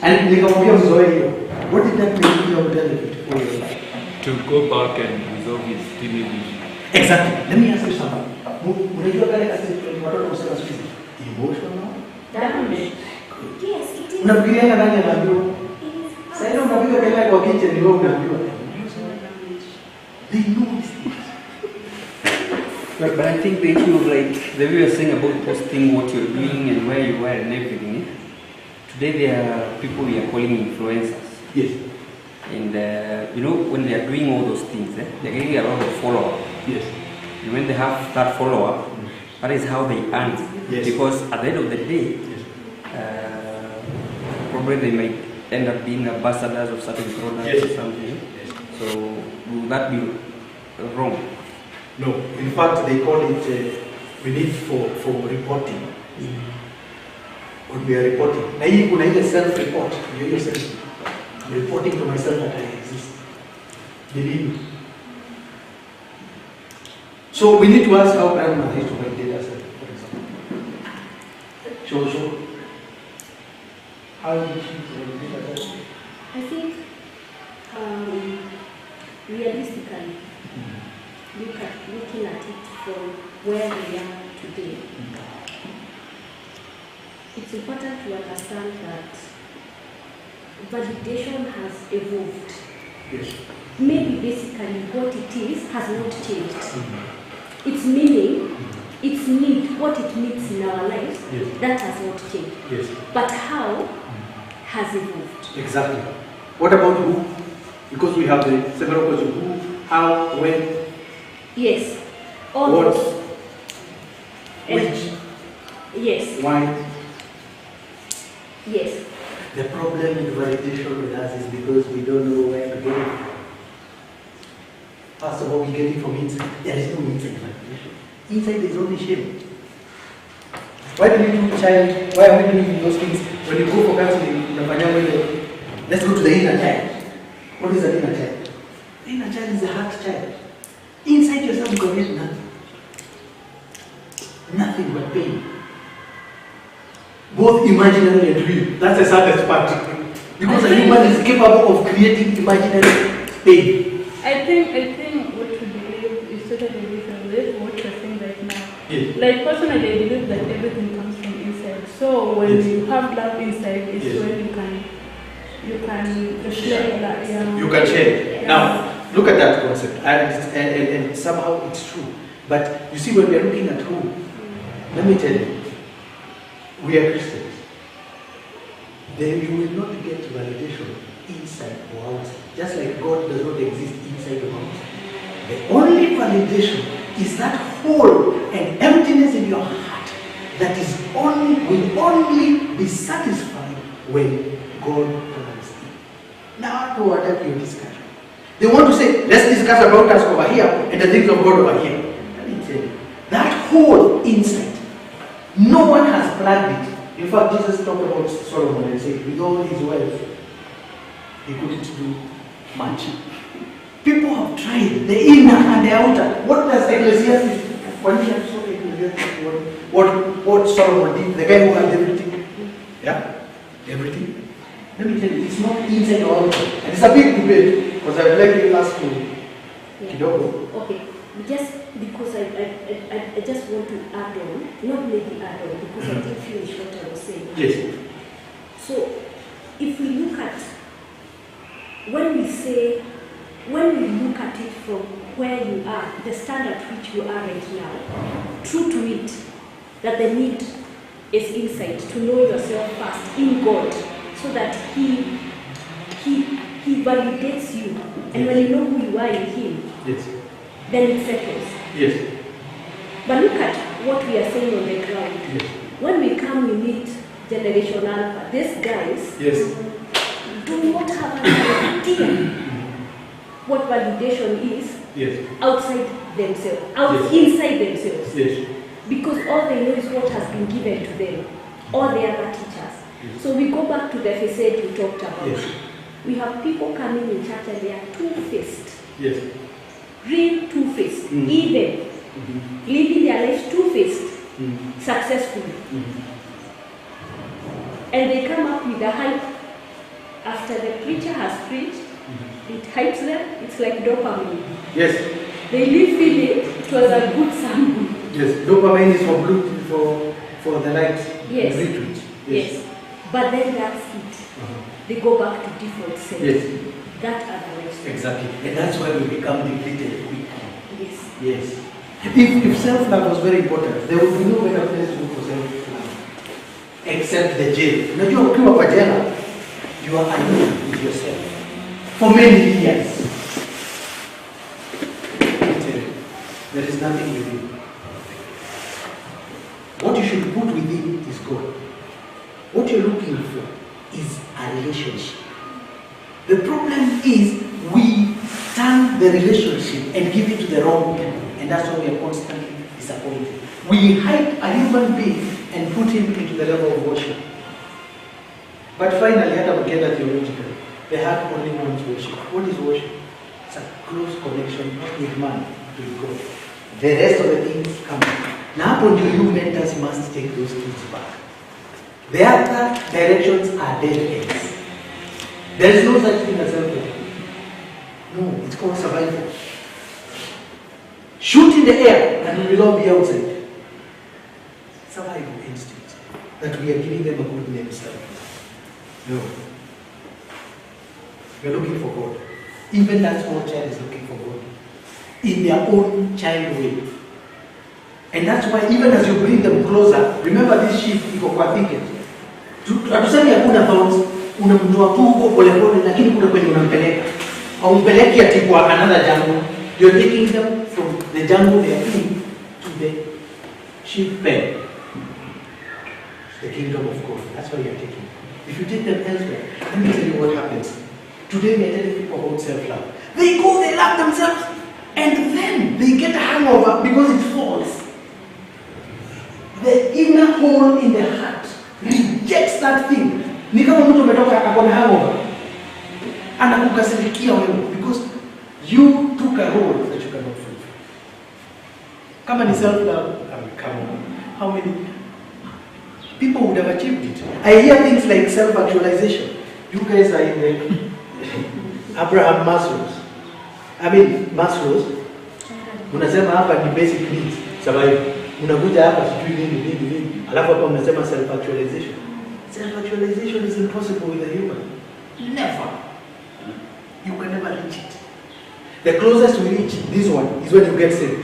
and nikamwambia mzoe hiyo. What did that 19-year-old tell the 54-year-old? To go back and resolve his teenage issue. Exactly. Let me ask you something. Unajua kale kasi watoto kusema siku hizi emotional? Damage. Yes, it is. Unafikiria nani anaambiwa? Sasa ndio unapiga kelele kwa kitchen ni wewe unaambiwa. They know these things. But I think the issue of like the way you're saying about posting what you're doing and where you are and everything. Today there are people we are calling influencers. Yes. And you know when they are doing all those things, they're getting a lot of followers. Yes. And when they have that follower, that is how they earn. Yes. Because at the end of the day, probably they might end up being ambassadors of certain products Yes. or something. Yes. So will that be wrong? No. In fact, they call it we need for reporting. When we are reporting. Na hii kuna ile self-report. Ndio hiyo self. I'm reporting to myself that I exist. Believe me. So we need to ask how grandmother is to validate herself, for example. So how did she validate herself? I think realistically, looking at it from where we are today, it's important to understand that validation has evolved. Yes. Maybe basically what it is has not changed. Its meaning, its need, what it means in our lives, Yes. that has not changed. Yes. But how has evolved. Exactly. What about who? Because we have the several questions. Who, how, when, Yes. All what, those. which, Yes. why. Yes. The problem with validation with us is because we don't know where to get it. First of all, we get it from inside. There is no inside validation. Inside there is only shame. Why do you do child? Why are we doing those things? When you go for counseling, let's go to the inner child. What is the inner child? The inner child is the heart child. Inside yourself you can get nothing. Nothing but pain. Both imaginary and real. That's the saddest part. Because a human is capable of creating imaginary pain. I think what we believe is totally different with what you're saying right now. Yes. Like personally, I believe that everything comes from inside. So when Yes. you have love inside, it's Yes. when you can share that. Yeah. You can share. Yeah. Now, look at that concept. And somehow it's true. But you see, when we are looking at who, let me tell you, we are Christians. Then you will not get validation inside or outside. Just like God does not exist inside or outside. The only validation is that hole and emptiness in your heart that will only be satisfied when God comes in. Now, to attack your discussion. They want to say, let's discuss about us over here and the things of God over here. Let me tell you, that hole inside, no one has plugged it. In fact, Jesus talked about Solomon and said, with all his wealth, he couldn't do much. People have tried the inner and the outer. What does Ecclesiastes? What Solomon did? The guy who had everything. Yeah? Everything. Let me tell you, it's not inside or outside. And it's a big debate. Because I would like to ask you, Kidogo. Okay. Just because I just want to add on, not maybe add on, because I didn't finish what I was saying. Yes. So, if we look at, when we look at it from where you are, the standard which you are right now, true to it, that the need is inside, to know yourself first in God, so that He validates you. And when you know who you are in Him, Yes. then it settles. Yes. But look at what we are saying on the ground. Yes. When we come, we meet Generation Alpha. These guys Yes. do not have an idea what validation is Yes. outside themselves, Yes. inside themselves. Yes. Because all they know is what has been given to them, all the other teachers. Yes. So we go back to the facade we talked about. Yes. We have people coming in church and they are two-faced. Yes. Real two-faced. Mm. Even living their lives two-faced, successfully. And they come up with a hype. After the preacher has preached, it hypes them. It's like dopamine. Yes. They live feeling it was a good sermon. Yes. Dopamine is for the light. Yes. Retreat. Yes. But then that's it. They go back to default self. Yes. That other lifestyle. Exactly. And that's why we become depleted quickly. Yes. Yes. If self-love was very important, there would be no better place to go for self-love except the jail. Unajua ukiwa kwa jela, you are alone with yourself for many years. There is nothing within. What you should put within is God. What you're looking for is a relationship. The problem is we turn the relationship and give it to the wrong people, and that's why we are constantly disappointed. We hype a human being and put him into the level of worship. But finally, hata ukienda theologically, the heart only wants worship. What is worship? It's a close connection, not with man, with God. The rest of the things come. Now, hapo ndio you mentors must take those things back. The other directions are dead ends. There is no such thing as self-love. No, it's It's called survival. Shoot in the air and we will all be outside. Survival instinct. That we are giving them a good name style. No. We are looking for God. Even that small child is looking for God. In their own child way. And that's why even as you bring them closer, remember this sheep iko kwa thicket. Hatusemi hakuna thorns, unamtoa tu huko polepole, lakini kuna kwenye unampeleka. Haumpeleki ati kwa another jungle. You're taking them from the jungle they are in to the sheep pen. The kingdom of God. That's why you're taking. If you take them elsewhere, let me tell you what happens. Today we are telling people about self-love. They go, they love themselves, and then they get a hangover because it falls. The inner hole in the heart rejects that thing. Ni kama mtu umetoka akona hangover. Anakukasirikia wewe because you took a role that you cannot fulfill. Kama ni self-love, come on. How many people would have achieved it? I hear things like self-actualization. You guys are in the Abraham Maslow's. I mean, Maslow's. Unasema hapa ni basic needs. Sababu unakuja hapa sijui nini. Alafu hapa unasema self-actualization. Self-actualization is impossible with a human. Never. You can never reach it. The closest we reach this one is when you get saved.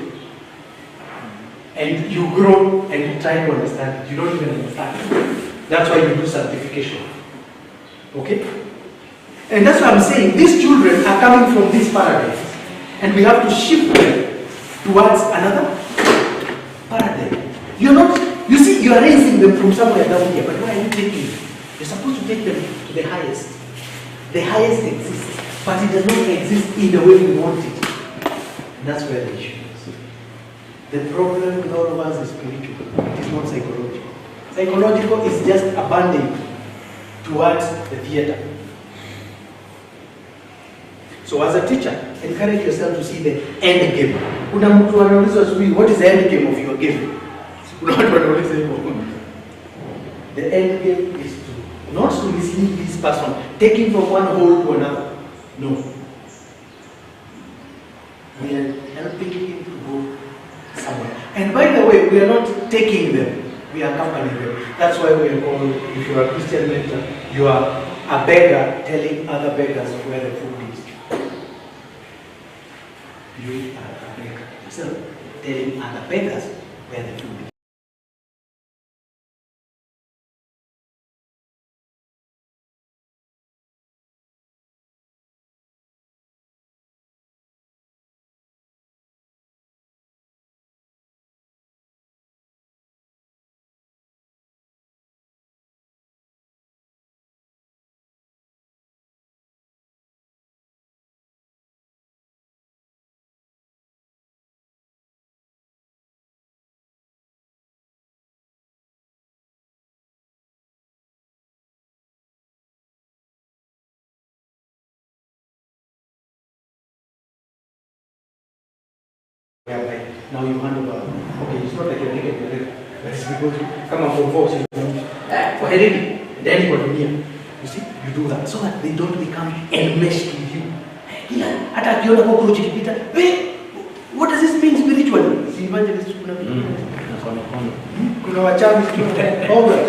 And you grow and you try to understand it. You don't even understand it. That's why you do sanctification. Okay? And that's why I'm saying these children are coming from this paradigm. And we have to shift them towards another paradigm. You're not, you see, you are raising them from somewhere down here, but where are you taking them? You're supposed to take them to the highest. The highest exists, but it does not exist in the way we want it. And that's where the issue is. The problem with all of us is spiritual. It is not psychological. Psychological is just a band-aid towards the theater. So as a teacher, encourage yourself to see the end game. Kuna mtu anaulizwa asubuhi, what is the end game of your game? Kuna watu wanauliza hivyo. The end game is to not to mislead this person, taking from one hole to another. No. We are helping him to go somewhere. And by the way, we are not taking them. We are accompanying them. That's why we are called, if you are a Christian mentor, you are a beggar telling other beggars where the food is. You are a beggar yourself telling other beggars where the food is. Whereby now you hand over. Okay, it's not like you're naked, but it's because you come up from force. For heredity, then you continue. You see, you do that so that they don't become enmeshed with you. Hata akiona cockroach ikipita, what does this mean spiritually? See, evangelist, kuna wachawi, all that.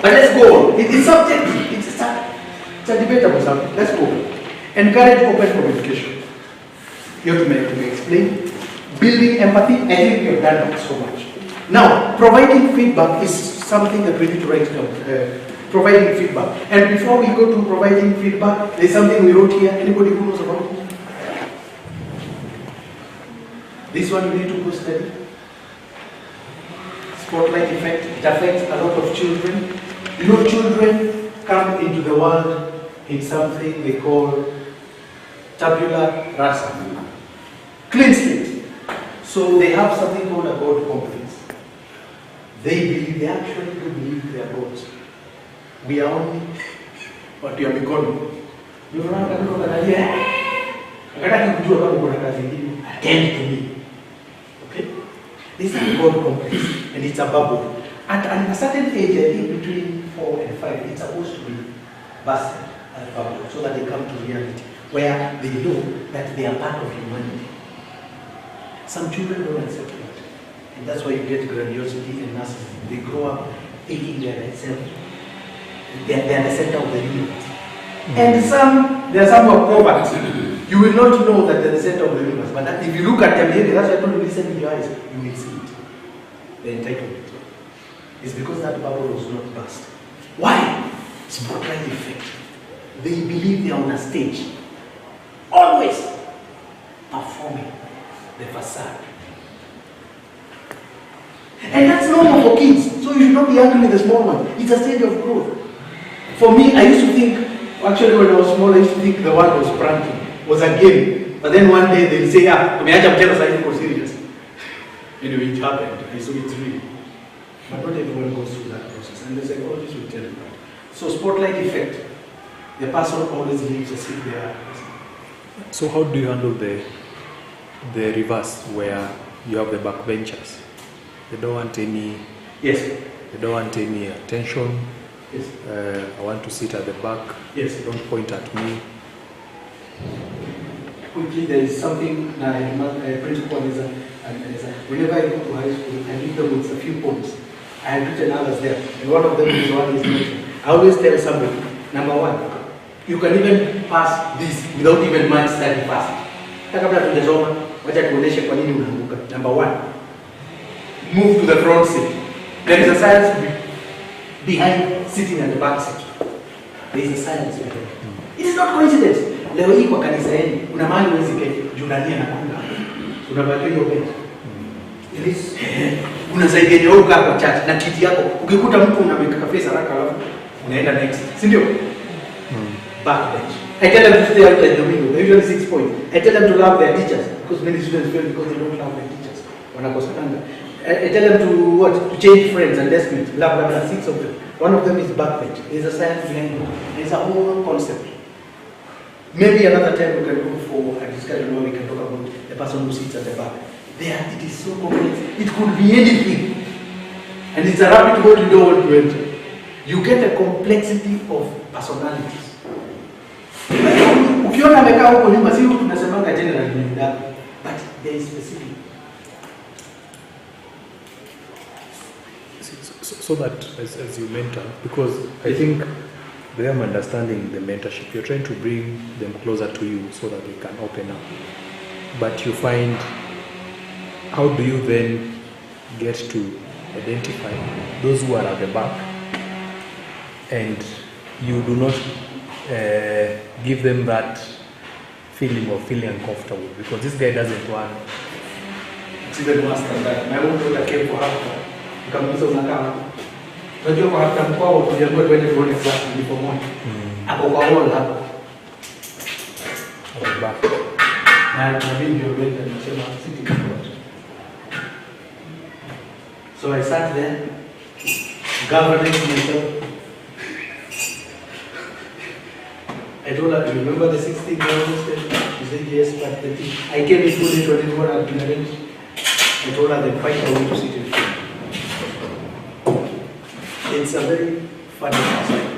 But let's go. It's subject. It's a debatable subject. Let's go. Encourage open communication. You have to explain. Building empathy, I think we have done that so much. Now, providing feedback is something that we need to write down. Providing feedback. And before we go to providing feedback, there's something we wrote here. Anybody who knows about it? This one you need to go study. Spotlight effect. It affects a lot of children. You know, children come into the world in something they call tabula rasa. Clean slate. So they have something called a God complex. They actually do believe they are gods. We are only what you have become. You run a little bit, attend to me. Okay? This is a God complex, and it's a bubble. At a certain age, I think between 4 and 5, it's supposed to be busted, that bubble, so that they come to reality. where they know that they are part of humanity. Some children don't accept that. And that's why you get grandiosity and narcissism. They grow up thinking they are themselves. They are the center of the universe. And there are some who are poverty. You will not know that they're the center of the universe. But that if you look at their behavior, that's why I told you, listen in your eyes, you will see it. The entitlement. It's because that bubble was not burst. Why? Spotlight effect. They believe they are on a stage, always performing the facade. And that's normal for kids. So you should not be angry with the small one. It's a stage of growth. For me, I used to think, actually when I was small, I used to think the one was pranking, was a game. But then one day they'll say, tumeacha mchezo sasa hivi for serious. Anyway, it happened. I saw it's real. But not everyone goes through that process. And they say, oh, this will tell you. So spotlight effect. The person always lives as if they are. So how do you handle the reverse where you have the backbenchers? They don't want any. Yes. They don't want any attention. Yes. I want to sit at the back. Yes. Don't point at me. Quickly, there is something a principal whenever I go to high school, I leave them with a few points. I have written others there, and one of them is one is mentioned. I always tell somebody, number one, you can even pass this without even much study fast. Kabla tunasoma, wacha tuoneshe kwa nini unaanguka. Number one, move to the front seat. There is a science behind sitting at the back seat. There is a science behind it. It is not coincidence. Leo hii kwa kanisa yenu kuna mahali huwezi keti junania na kunda. Unabaki hiyo bed. Unasaidia wewe ukaa kwa church na kiti yako. Ukikuta mtu unameka kafesa haraka alafu unaenda next. Si ndio? Backbench. I tell them to stay out at the window. They usually 6 points. I tell them to love their teachers because many students fail because they don't love their teachers. Wanakosana. I tell them to what? To change friends and desperate. Love 6 of them. One of them is backbench. There's a science behind it. There's a whole concept. Maybe another time we can go for a discussion where we can talk about the person who sits at the back. There, it is so complex. It could be anything. And it's a rabbit hole you don't want to enter. You get a complexity of personalities. Ukiona amekaa huko nyuma, si tunasemanga general ni ndani. But there is specific. So that as you mentor, because I think they are understanding the mentorship. You're trying to bring them closer to you so that they can open up. But you find, how do you then get to identify those who are at the back and you do not give them that feeling of feeling uncomfortable because this guy doesn't want. It's even worse than that. My own daughter came for her. Nikamwambia unakaa. Unajua kwa hata mkwao tuliambiwa twende tuone class before morning. Hapo kwa hall hapo. Back. Na mimi ndio mbele nasema sitting spot. So I sat there, governing myself. I told her, do you remember the 16th August? She said yes, but the thing, I came in fully 24 had been arranged. I told her then find a way to sit in front. It's a very funny aspect.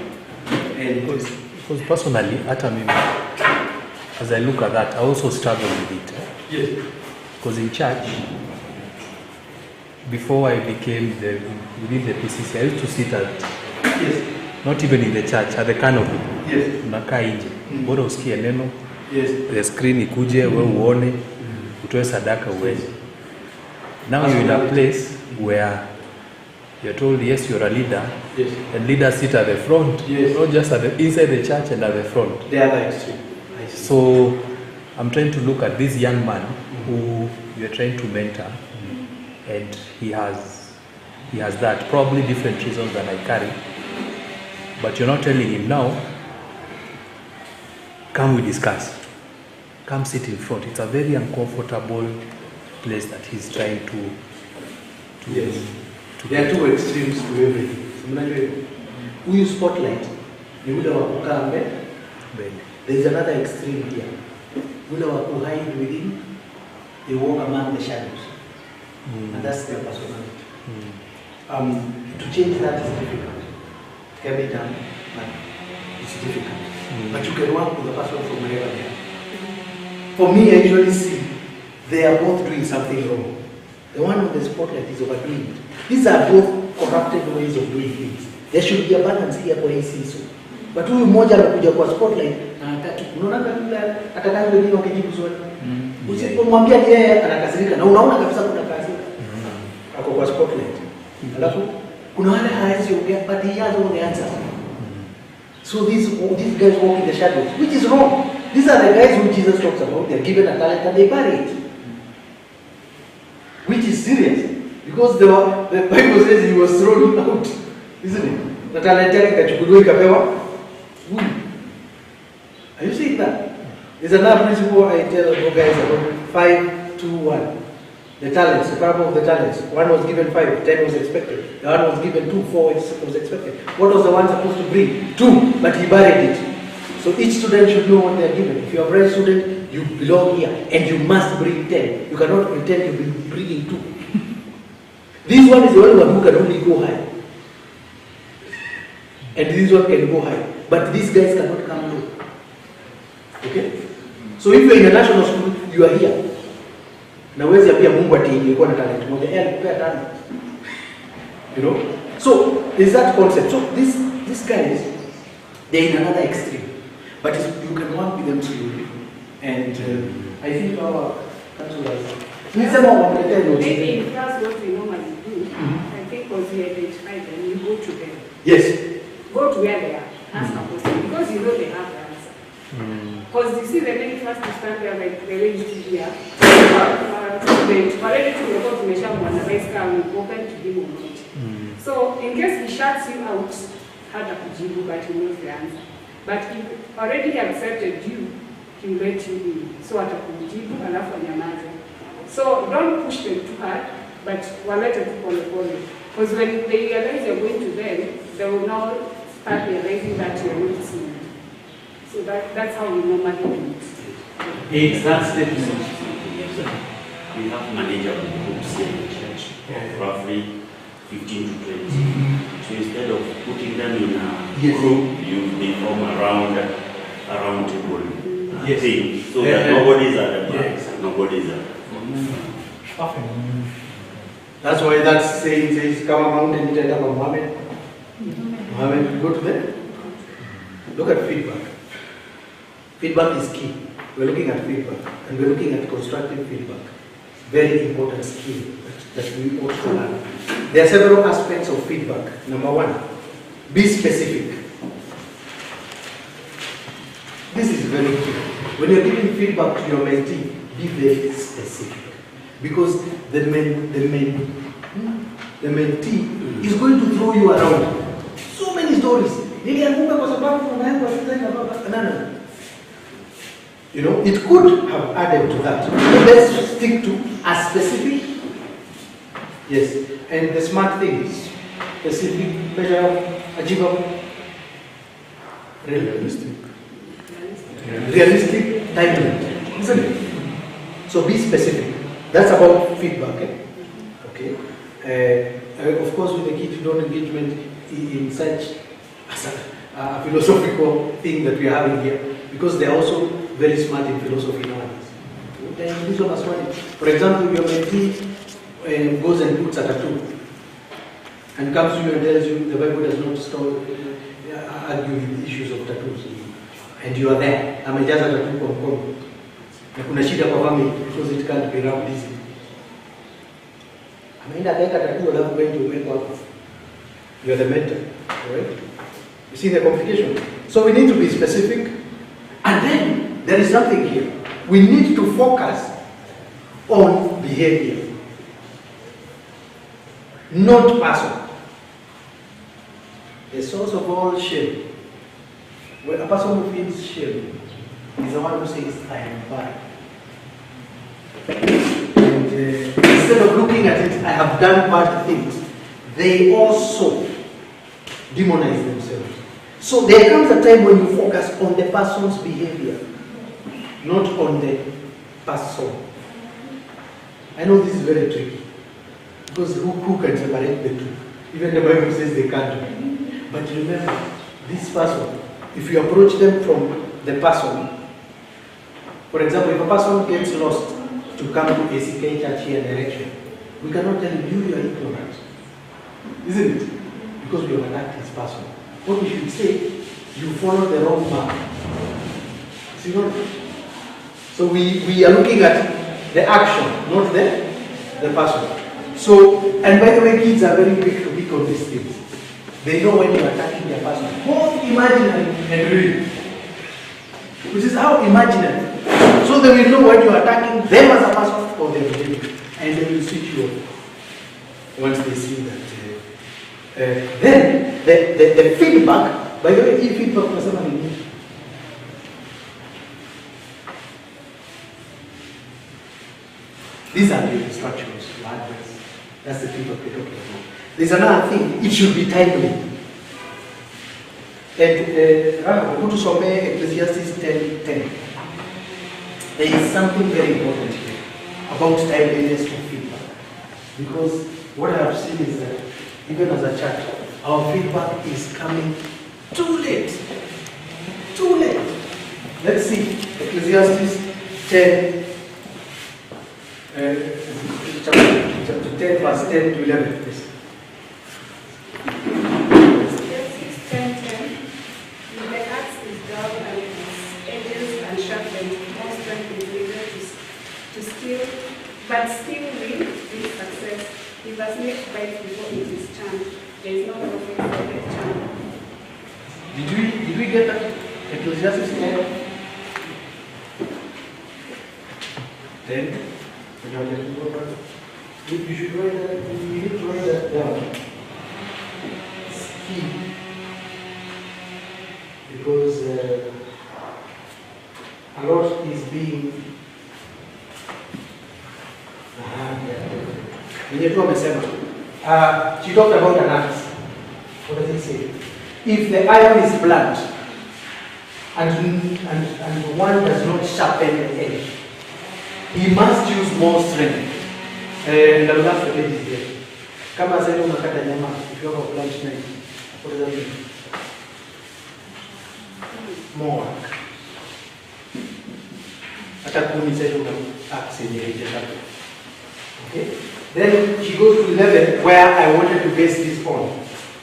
And because personally, as I look at that, I also struggle with it. Yes. Because in church, before I became within the PCC, I used to sit at, yes, not even in the church, at the canopy. Yes. Unakaa nje. Bora usikie neno. Yes. The screen ikuje, wewe uone, utoe sadaka uweze. Now you're in a place where you're told, yes, you're a leader, yes, and leaders sit at the front, yes, not just inside the church and at the front. They are the extreme. So I'm trying to look at this young man who you're trying to mentor, and he has that, probably different reasons than I carry, but you're not telling him now, come we discuss, come sit in front. It's a very uncomfortable place that he's trying to yes. There are two extremes to everything. We use spotlight. There is another extreme here. Who hide within, they walk among the shadows. And that's their personality. To change that is difficult. It can be done, but it's difficult. But you can work with the person from wherever they are. for me, I usually see they are both doing something wrong. The one on the spotlight is overdoing it. These are both corrupted ways of doing things. There should be a balance here kwa hii season. But huyu mmoja amekuja kwa spotlight na hataki. Unaona kabla atakaye wengine wakijibu swali. Usipomwambia ni yeye anakasirika na unaona kabisa kuna kazi. Ako kwa spotlight. Alafu kuna wale hawezi ongea but he has all the answers. So these guys walk in the shadows, which is wrong. These are the guys who Jesus talks about. They are given a talent and they bury it. Which is serious. Because the Bible says he was thrown out. Isn't it? The talent yake kachukuliwa ikapewa. Are you seeing that? There's another principle I tell you guys about 5, 2, 1. The talents, the parable of the talents. One was given 5, 10 was expected. The other was given 2, 4 was expected. What was the one supposed to bring? 2, but he buried it. So each student should know what they are given. If you are a bright student, you belong here and you must bring 10. You cannot pretend you'll be bringing 2. This one is the only one who can only go high. And this one can go high. But these guys cannot come low. Okay? So if you're in a national school, you are here. Na wezi apia Mungu ati ilikuwa na talent moja, alikupea tano. You know? So there's that concept. So these guys, they're in another extreme. But you can work with them slowly. And I think our counselors, maybe in class what we normally do, I think because we identify them, you go to them. Yes. Go to where they are, ask a question, because you know they have the answer. Because you see the many class to stand there like the way you see here, student, already to report to Mesha Mwanabais can open to him or not. So in case he shuts you out, hard kujibu, but he knows the answer. But if already he accepted you, he will let you in. So atakujibu alafu anyamaze. So don't push them too hard, but walete tu pole pole. Because when they realize you're going to them, they will now start realizing that you're not seeing them. So that's how we normally do it. Exactly. We have manageable groups here in the church of roughly 15 to 20. So instead of putting them in a group, they form a round table thing. So that nobody's at the back, nobody's at the front. That's why that saying says, come around and tell about Muhammad. Muhammad, go to them. Look at feedback. Feedback is key. We're looking at feedback and we're looking at constructive feedback. Very important skill that we ought to learn. There are several aspects of feedback. Number 1, be specific. This is very key. When you're giving feedback to your mentee, be very specific. Because the mentee is going to throw you around. So many stories. You know, it could have added to that. But let's stick to a specific. Yes. And the smart thing is specific, measurable, achievable, realistic, timely. Isn't it? So be specific. That's about feedback. Okay. Of course, with the kids, don't engagement in such a philosophical thing that we are having here, because they are also very smart in philosophy nowadays. These one are smart. For example, your mentee goes and puts a tattoo and comes to you and tells you the Bible does not argue with issues of tattoos, and you are there. Amejaza tattoo kwa mkono. Na kuna shida kwa family because it can't be rubbed easily. Ameenda kaeka tattoo alafu wewe ndio umeko hapo. You are the mentor, right? You see the complication? So we need to be specific. And then there is something here. We need to focus on behavior, not person. The source of all shame. When a person who feels shame is the one who says, I am bad. And instead of looking at it, I have done bad things, they also demonize themselves. So there comes a time when you focus on the person's behavior, not on the person. I know this is very tricky, because who can separate the two? Even the Bible says they can't. But remember, this person, if you approach them from the person, For example, if a person gets lost to come to ACK church here direction, we cannot tell him, you are ignorant. Isn't it? Because we have attacked this person. What we should say, you follow the wrong path. See what? So we are looking at the action, not the person. So, and by the way, kids are very quick to pick on these things. They know when you are attacking their person, both imaginary and real. Which is how imaginary. So they will know when you are attacking them as a person or their behavior. And they will switch you off once they see that. Then the feedback, by the way, feedback for someone in these are the instructions, advice. That's the feedback we're talking about. There's another thing, it should be timely. And go to some Ecclesiastes 10:10. There is something very important here about timeliness of feedback. Because what I have seen is that even as a church, our feedback is coming too late. Too late. Let's see, Ecclesiastes 10, chapter 10, verse 10 to 11, please. Ecclesiastes 10:10. The axe is dull and its edges unsharpened. More strength is needed to steal, but still win with success. If a snake bites before it is charmed, there is no profit for the charm. Did we get that? Ecclesiastes 10? 10? You should write that. You need to write that down. Key. Because a lot is being. She talked about an axe. What does it say? If the iron is blunt and one does not sharpen the edge, he must use more strength. And the last page is there. Kama sasa unakata nyama, if you have a blunt knife, what does that mean? More. Hata kumi sasa una axe yenye haijakata. Okay? Then she goes to 11, where I wanted to base this on.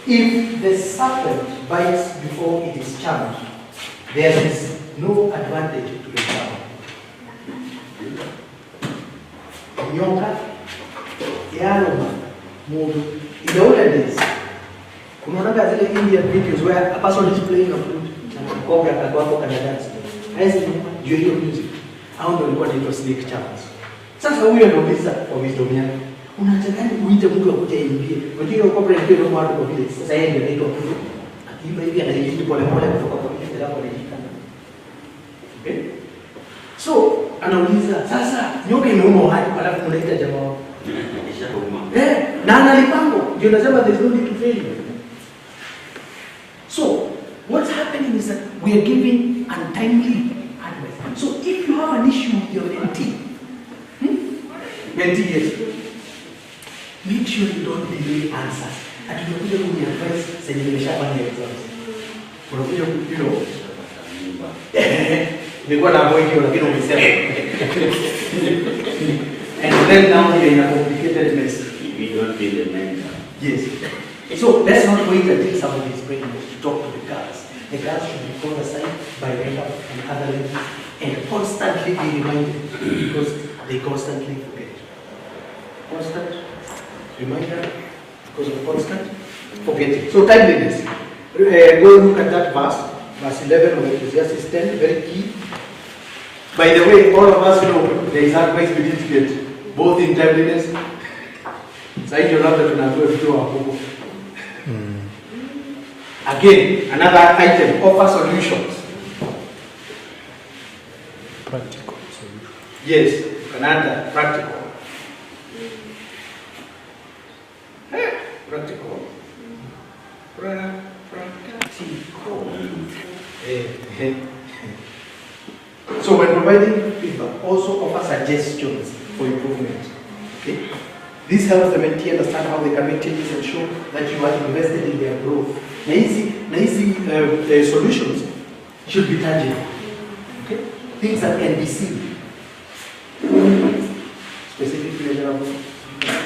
If the serpent bites before it is charmed, there is no advantage to the charm. Nyoka, Yaroma, Mudu. In the olden days, kunaona zile Indian videos where a person is playing a flute and cobra kagwako kana dance. As you hear music, hao ndio walikuwa wanaitwa snake charmers. Sasa huyo anauliza kwa wisdom yake, unataka uite mtu akuje aimbie. Unajua cobra ndio ndio watu kwa vile sasa yeye ndio anaitwa flute. Akiimba hivi anajiita pole pole kutoka kwa kile hapo anajiita. Okay? So, anauliza sasa nyoka imeuma wapi alafu mnaita jamaa na analipango ndio nasema there's no need to fail. So what's happening is that we are giving untimely advice. So if you have an issue with your mentee, yes, make sure you don't delay answers. Atunakuja kwenye advice zenye nimeshafanya exams. Unakuja nilikuwa na avoid hiyo lakini umesema. And then now you're in a complicated mess. We don't be the mentor. Yes. So let's not wait until somebody is pregnant to talk to the girls. The girls should be called aside by makeup and other ladies and constantly be reminded because they constantly forget. Constant reminder because of constant forgetting. So timeliness. Go look at that verse 11 of Ecclesiastes 10, very key. By the way, all of us know there is advice we didn't get, both in timeliness. Again, another item, offer solutions. Practical solution. Yes, another practical. Practical. So when providing feedback, also offer suggestions for improvement. Okay? This helps the mentee understand how they can make changes and show that you are invested in their growth. Now easy solutions should be tangible. Okay? Things that can be seen.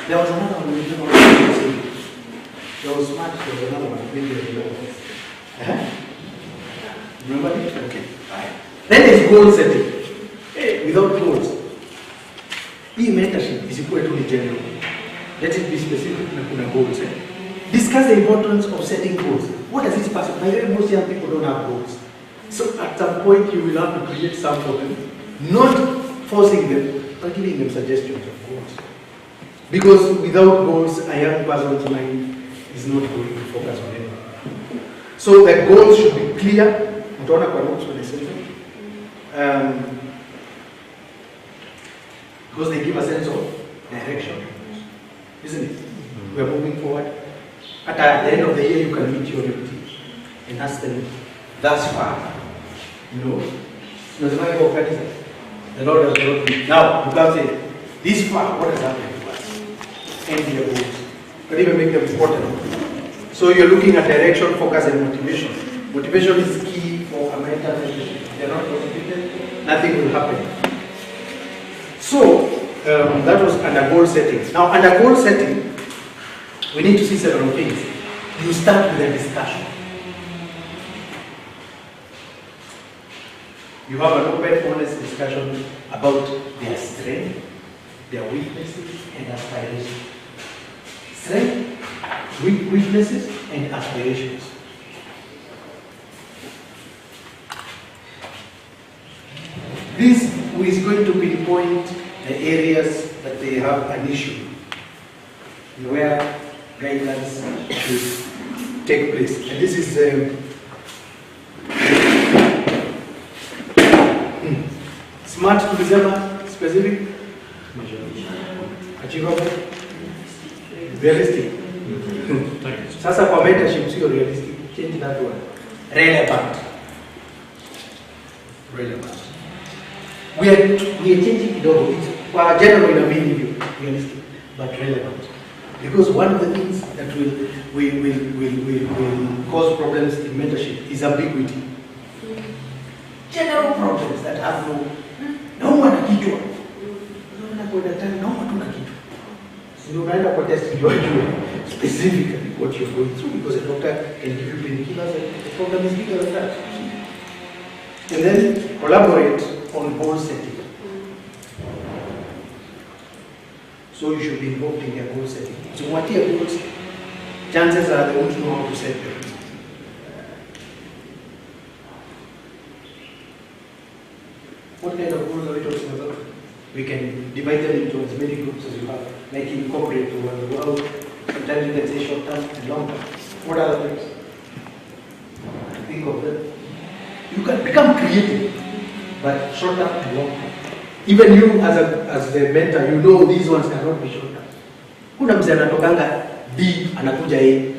There was another one, we don't know what to say. There was smart, there was another one, maybe there was. Remember it? Okay. Right. Then there's goal setting. Hey, without goals. Hii mentorship is equal to general. Let it be specific na goals. Discuss the importance of setting goals. What does this person? By the way, most young people don't have goals. So at some point you will have to create some for them, not forcing them, but giving them suggestions of goals. Because without goals, a young person's mind is not going to focus on anything. So the goals should be clear. Utaona kwa notes when I say them. Because they give a sense of direction, isn't it? We are moving forward. At the end of the year, you can meet your objective and ask them, thus far, you know, the Lord has brought me. Now, you can say, this far, what has happened to us? And your goals. You can even make them important. So you're looking at direction, focus, and motivation. Motivation is key for a mental relationship. If they're not motivated, nothing will happen. So, that was under goal setting. Now, under goal setting, we need to see several things. You start with a discussion. You have an open, honest discussion about their strength, their weaknesses, and aspirations. Strength, weaknesses, and aspirations. This is going to pinpoint the areas that they have an issue, where guidelines should take place. And this is smart to December, specific, achievable, realistic. Sasa kwa mentorship sio realistic, change that one. Relevant. Relevant. We are changing kidogo. Kwa general ina mean realistic, but relevant. Because one of the things that will cause problems in mentorship is ambiguity. General problems that have no one kichwa. No one kichwa. So unaenda kwa test ndio specifically what you're going through, because a doctor can give you painkillers and the problem is bigger than that. And then collaborate on goal setting. So you should be involved in their goal setting. So what are your goals? Chances are they won't know how to set them. What kind of goals are we talking about? We can divide them into as many groups as you have, like in corporate or in the world. Sometimes you can say short term and long term. What are the things? Think of them. You can become creative, but short term and long term. Even you as the mentor, you know these ones cannot be short term. Kuna mzee anatokanga B anakuja A.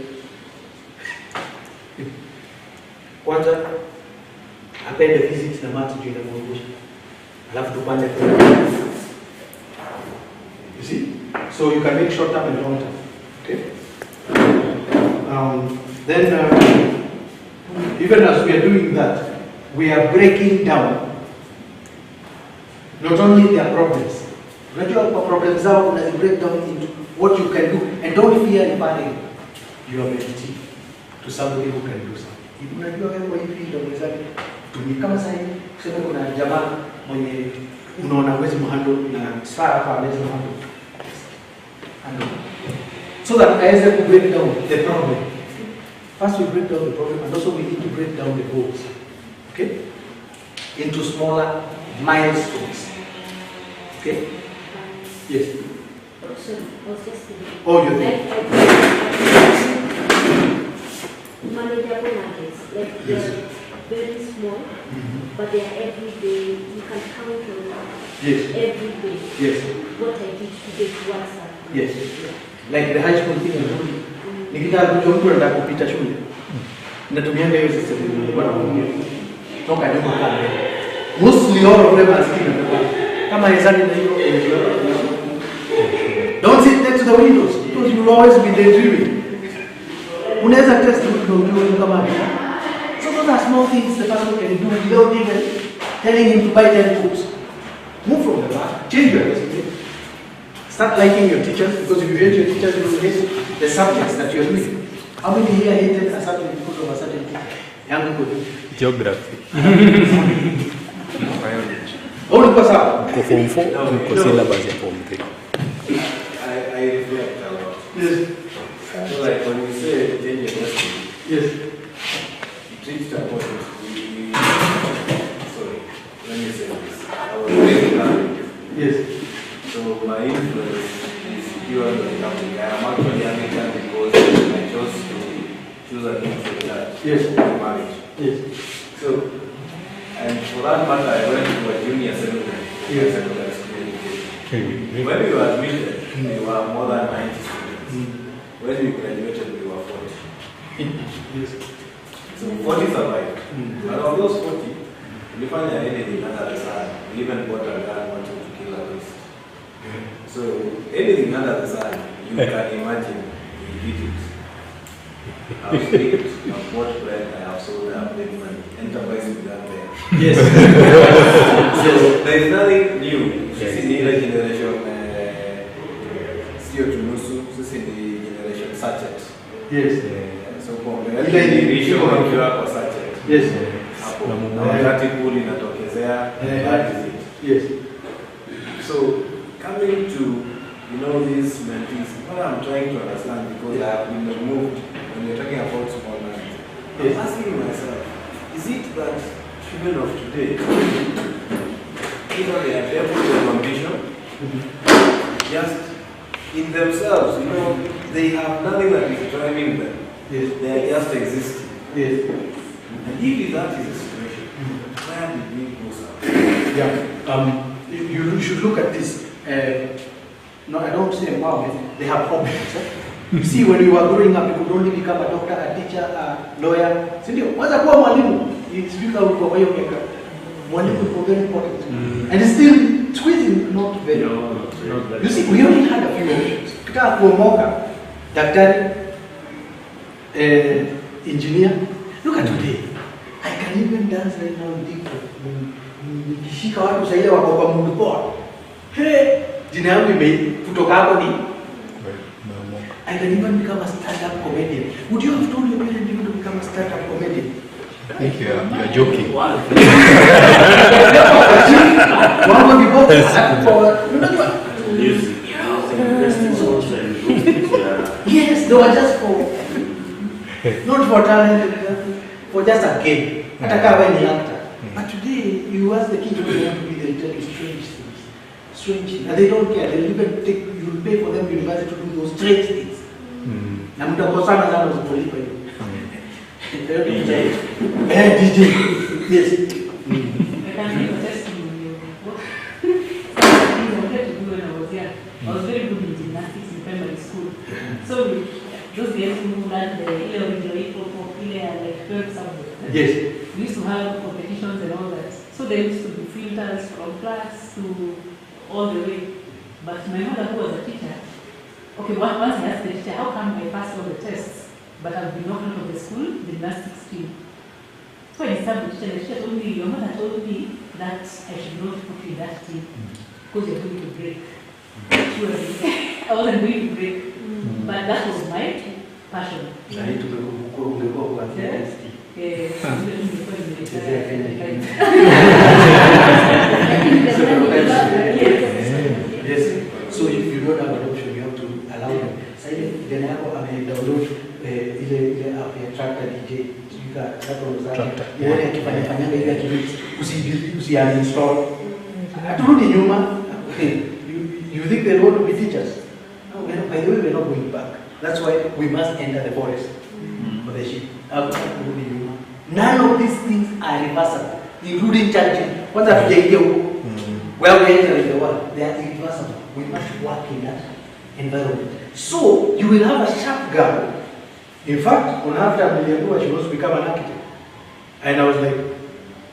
Kwanza apende physics na maths juu inamwangusha. Alafu tupande kwa. You see? So you can make short term and long term. Okay? Then even as we are doing that, we are breaking down not only their problems. Unajua problems zao una break down into what you can do, and don't fear referring your mentee to somebody who can do something. Unajua wewe hivi ndio unaweza tumika kama sasa hivi kusema kuna jamaa mwenye unaona uwezi mhandle na saa hapa anaweza mhandle. So that aweze to break down the problem. First we break down the problem, and also we need to break down the goals. Okay? Into smaller milestones. Okay? Yes. So, I was just thinking. Oh, you think? Manageable nuggets, like Yes. they're very small, but they are every day. You can count on Yes. every day. Yes. What I did today to WhatsApp. Yes. Like the high school thing in Rudi. Nikitaka kujua mtu anataka kupita shule. Natumianga hiyo system nilikuwa naongea. Toka nyuma kale. Mostly all of them are still in the back. Kama hezani na hiyo don't sit next to the windows because you will always be daydreaming. Unaweza test mtu kama hiyo. So those are small things the person can do without even telling him to buy 10 books. Move from the back, change your resume. Start liking your teachers, because if you hate your teachers, you will hate the subjects that you're doing. How many here hated a subject because of a certain teacher? Young people. Geography. Biology. Oh, look what's up. Kwa form 4, kwa syllabus ya form 3. I reflect a lot. Yes. So like when we say change your destiny, yes, it reached a point. Sorry, let me say this. I was very young. Yes. So my influence is pure on the Catholic. I am actually Anglican because I chose to choose an influence church yes. for marriage. Yes. So, and for that matter, I went to a junior seminary. Yes. Secondary school education. When we were admitted, there were more than 90 students. When we graduated, we were 40. Yes. So 40 survived. And of those 40, we found anything under the sun. We even bought a gun wanting to kill a priest. So anything under the sun, you can imagine, we did it. I've speaked, I've bought bread, I have sold, I've made money. Enterprise with that there. Yes. So there is nothing new. This is the generation CO2 Nusu, this is the generation sachet. Yes. So combination of your sachet. Yes. Na wakati pool inatokezea, that is it. Yes. So coming to these mentees, what I'm trying to understand, because I have been moved when you're talking about small minds. I'm asking myself, is it that children of today, either they are devils of ambition, just in themselves, they have nothing that is driving them. Yes. They are just existing. Yes. And if that is the situation, where did we go, sir? Yeah. You should look at this. No, I don't say empowerment. They have problems. You see, when you were growing up, you could only become a doctor, a teacher, a lawyer. Sindio, waza kuwa mwalimu. Speak out kwa hiyo miaka. Mwalimu is very important. And still, squeezing not very. You see, we only had a few options. Kitaka kuomoka, daktari, engineer. Look at today. I can even dance right now in TikTok. Nikishika watu saile wako kwa mundu poa. Hey, jina yangu kutoka hapo ni I can even become a stand-up comedian. Would you have told your parents you to become a stand-up comedian? I think you are joking. Yes, they were just for, not for talent, for just a game. Hata kama wewe ni actor. But today, you ask the kids what they want to be, they'll tell you strange things. Strange things. And they don't care. They'll even take, you'll pay for them university to do those strange things. Na mtakosana sana usipolipa hiyo. DJ. DJ. Yes. I was very good in gymnastics in primary school. So those years who learned the like 12 subjects. Yes. We used to have competitions and all that. So there used to be filters from class to all the way. But my mother, who was a teacher, okay, once I asked the teacher, how come I passed all the tests, but I've been knocked out of the school gymnastics team? So I disturbed the teacher. The teacher told me, your mother told me that I should not put you in that team because you're going to break. I wasn't going to break, but that was my passion. Yes. So if you don't have an option, you have to allow them. Say then I download ile app ya Tractor DJ. Yeye akifanya ile usiinstall. Aturudi nyuma. You think they want to be teachers? No, by the way, we're not going back. That's why we must enter the forest for the sheep. None of these things are reversible, including charging. What are they doing? Well, we enter in the world. They are irreversible. We must work in that environment. So, you will have a sharp girl. In fact, on after Emmanuel, she wants to become an architect. And I was like,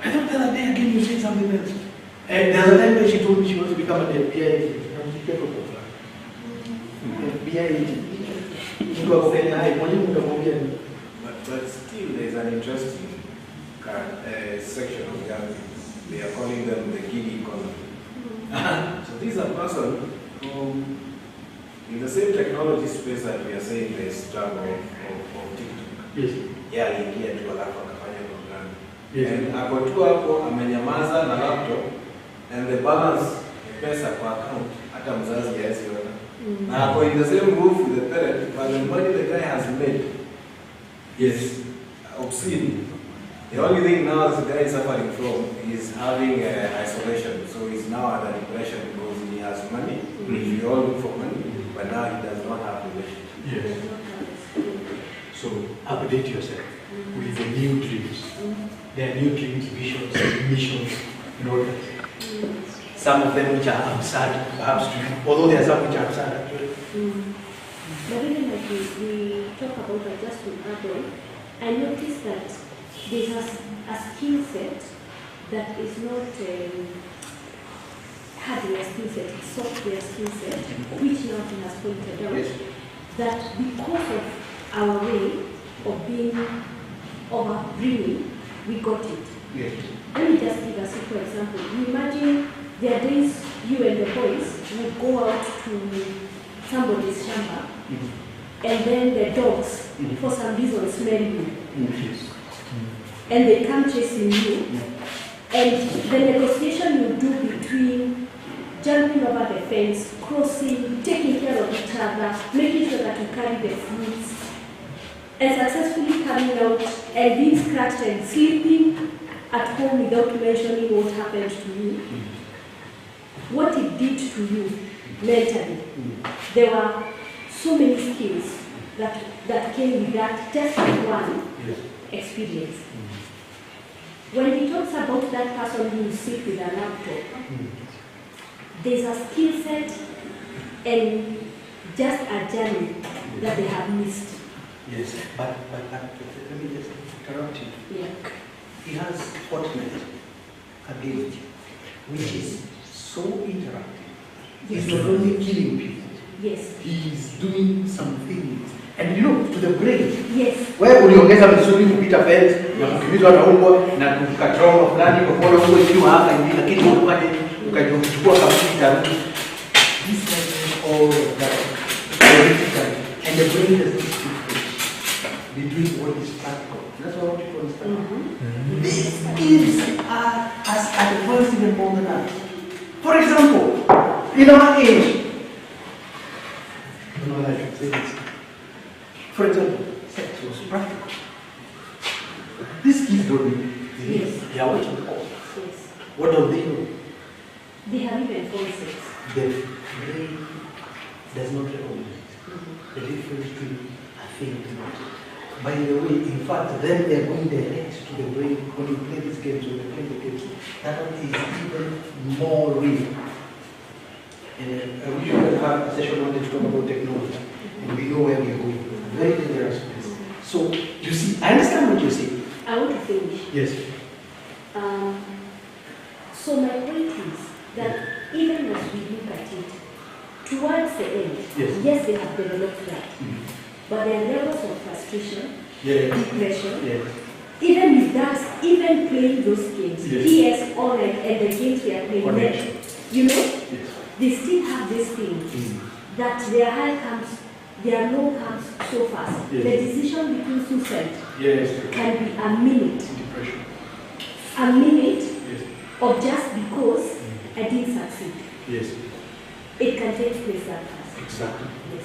I thought the other day again you said something else. And the other time when she told me she wants to become an FBI agent. FBI agent. But still, there's an interesting section of young people. They are calling them the gig economy. So this is a person who in the same technology space that we are saying there is struggle of TikTok. Yes. Yeah, aliingia tu alafu akafanya program. Yes. And ako tu hapo amenyamaza na laptop and the balance ni pesa kwa account hata mzazi hawezi ona. Na ako in the same roof with the parent, but the money the guy has made is obscene. The only thing now the guy is suffering from is having isolation. So he's now under depression because he has money. We all look for money, but now he does not have relationship. Yes. So update yourself with the new dreams. There are new dreams, visions, missions, and all that. Some of them which are absurd, perhaps to you, although there are some which are absurd actually. But even like we talk about that just to add on, I noticed that there's a skill set that is not hardware skill set, it's software skill set, which now he has pointed out, that because of our way of being, of upbringing, we got it. Yes. Let me just give a simple example. You imagine there are days you and the boys would go out to somebody's shamba, and then the dogs, for some reason, smell you. And they come chasing you. And the negotiation you do between jumping over the fence, crossing, taking care of each other, making sure that you carry the fruits, and successfully coming out and being scratched and sleeping at home without mentioning what happened to you, what it did to you mentally. There were so many skills that came with that just one experience. When he talks about that person who sits with a laptop, there's a skill set and just a journey that they have missed. Yes, but let me just interrupt you. Yeah. He has Fortnite ability, which is so interactive. He's not only killing people. Yes. He's doing some things. And you know, to the brain. Yes. Wewe uliongeza vizuri kupita fence na kukimbizwa na umbwa na kukatrauma fulani kwa kuona umbwa ikiwa hapa hivi, lakini ukaje ukachukua kabisa. This is all that theoretically, and the brain does this between what is practical. That's what people understand. These skills are as advanced even more than us. For example, in our age, I don't know how I can say this. For example, sex was practical. These kids don't know. They are what you call. Yes. What do they know? They have even phone sex. The brain does not recognize the difference between a thing and not. By the way, in fact, then they are going direct to the brain when you play these games, when they play the games. That one is even more real. And we should have a session on to talk about technology, and we know where we are going. Very dangerous place. So, you see, I understand what you're saying. I want to finish. Yes. So my point is that even as we look at it, towards the end, yes they have developed that. But there are levels of frustration, depression, even with that, even playing those games, PS online and the games they are playing, you know, they still have this thing that their high comes, their low comes so fast. The decision between suicide can be a minute. Depression. A minute of just because I didn't succeed. Yes. It can take place that fast. Exactly. Yes.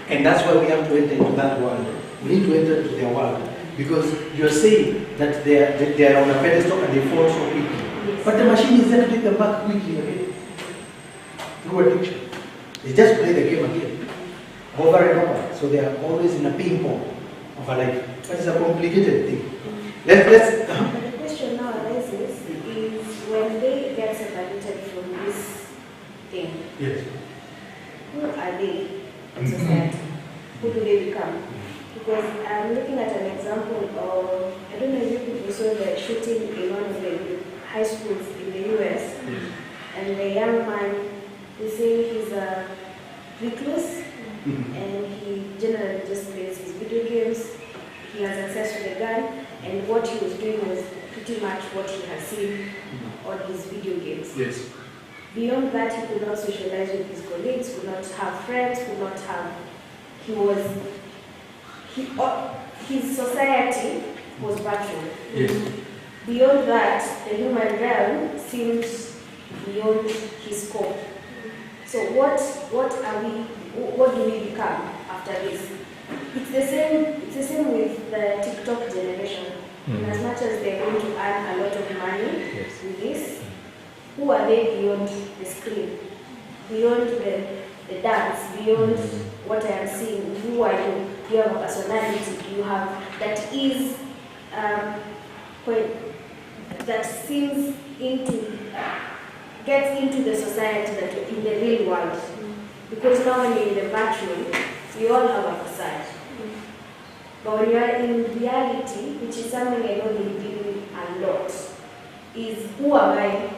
And that's why we have to enter into that world. We need to enter into their world. Because you're saying that they are on a pedestal and they fall so quickly. Yes. But the machine is there to take them back quickly again. Through addiction. They just play the game again. Over and over. So they are always in a ping pong of a life. That is a complicated thing. Let's The question now arises is when they get separated from this thing, yes. who are they in society? Who do they become? Because I'm looking at an example of, I don't know if you people saw the shooting in one of the high schools in the US, and the young man, they say he's a recluse, and he generally just plays his video games. He has access to the gun, and what he was doing was pretty much what he has seen on his video games. Yes. Beyond that, he could not socialize with his colleagues, could not have friends, could not have. His society was virtual. Yes. Beyond that, the human realm seemed beyond his scope. So what do we become after this? It's the same with the TikTok generation. As much as they're going to earn a lot of money with this, who are they beyond the screen? Beyond the dance, beyond what I am seeing, who are you? You have a personality, you have that is that seems gets into the society that in the real world. Because now when you're in the virtual, we all have a facade. But when you are in reality, which is something I know they deal with a lot, is who am I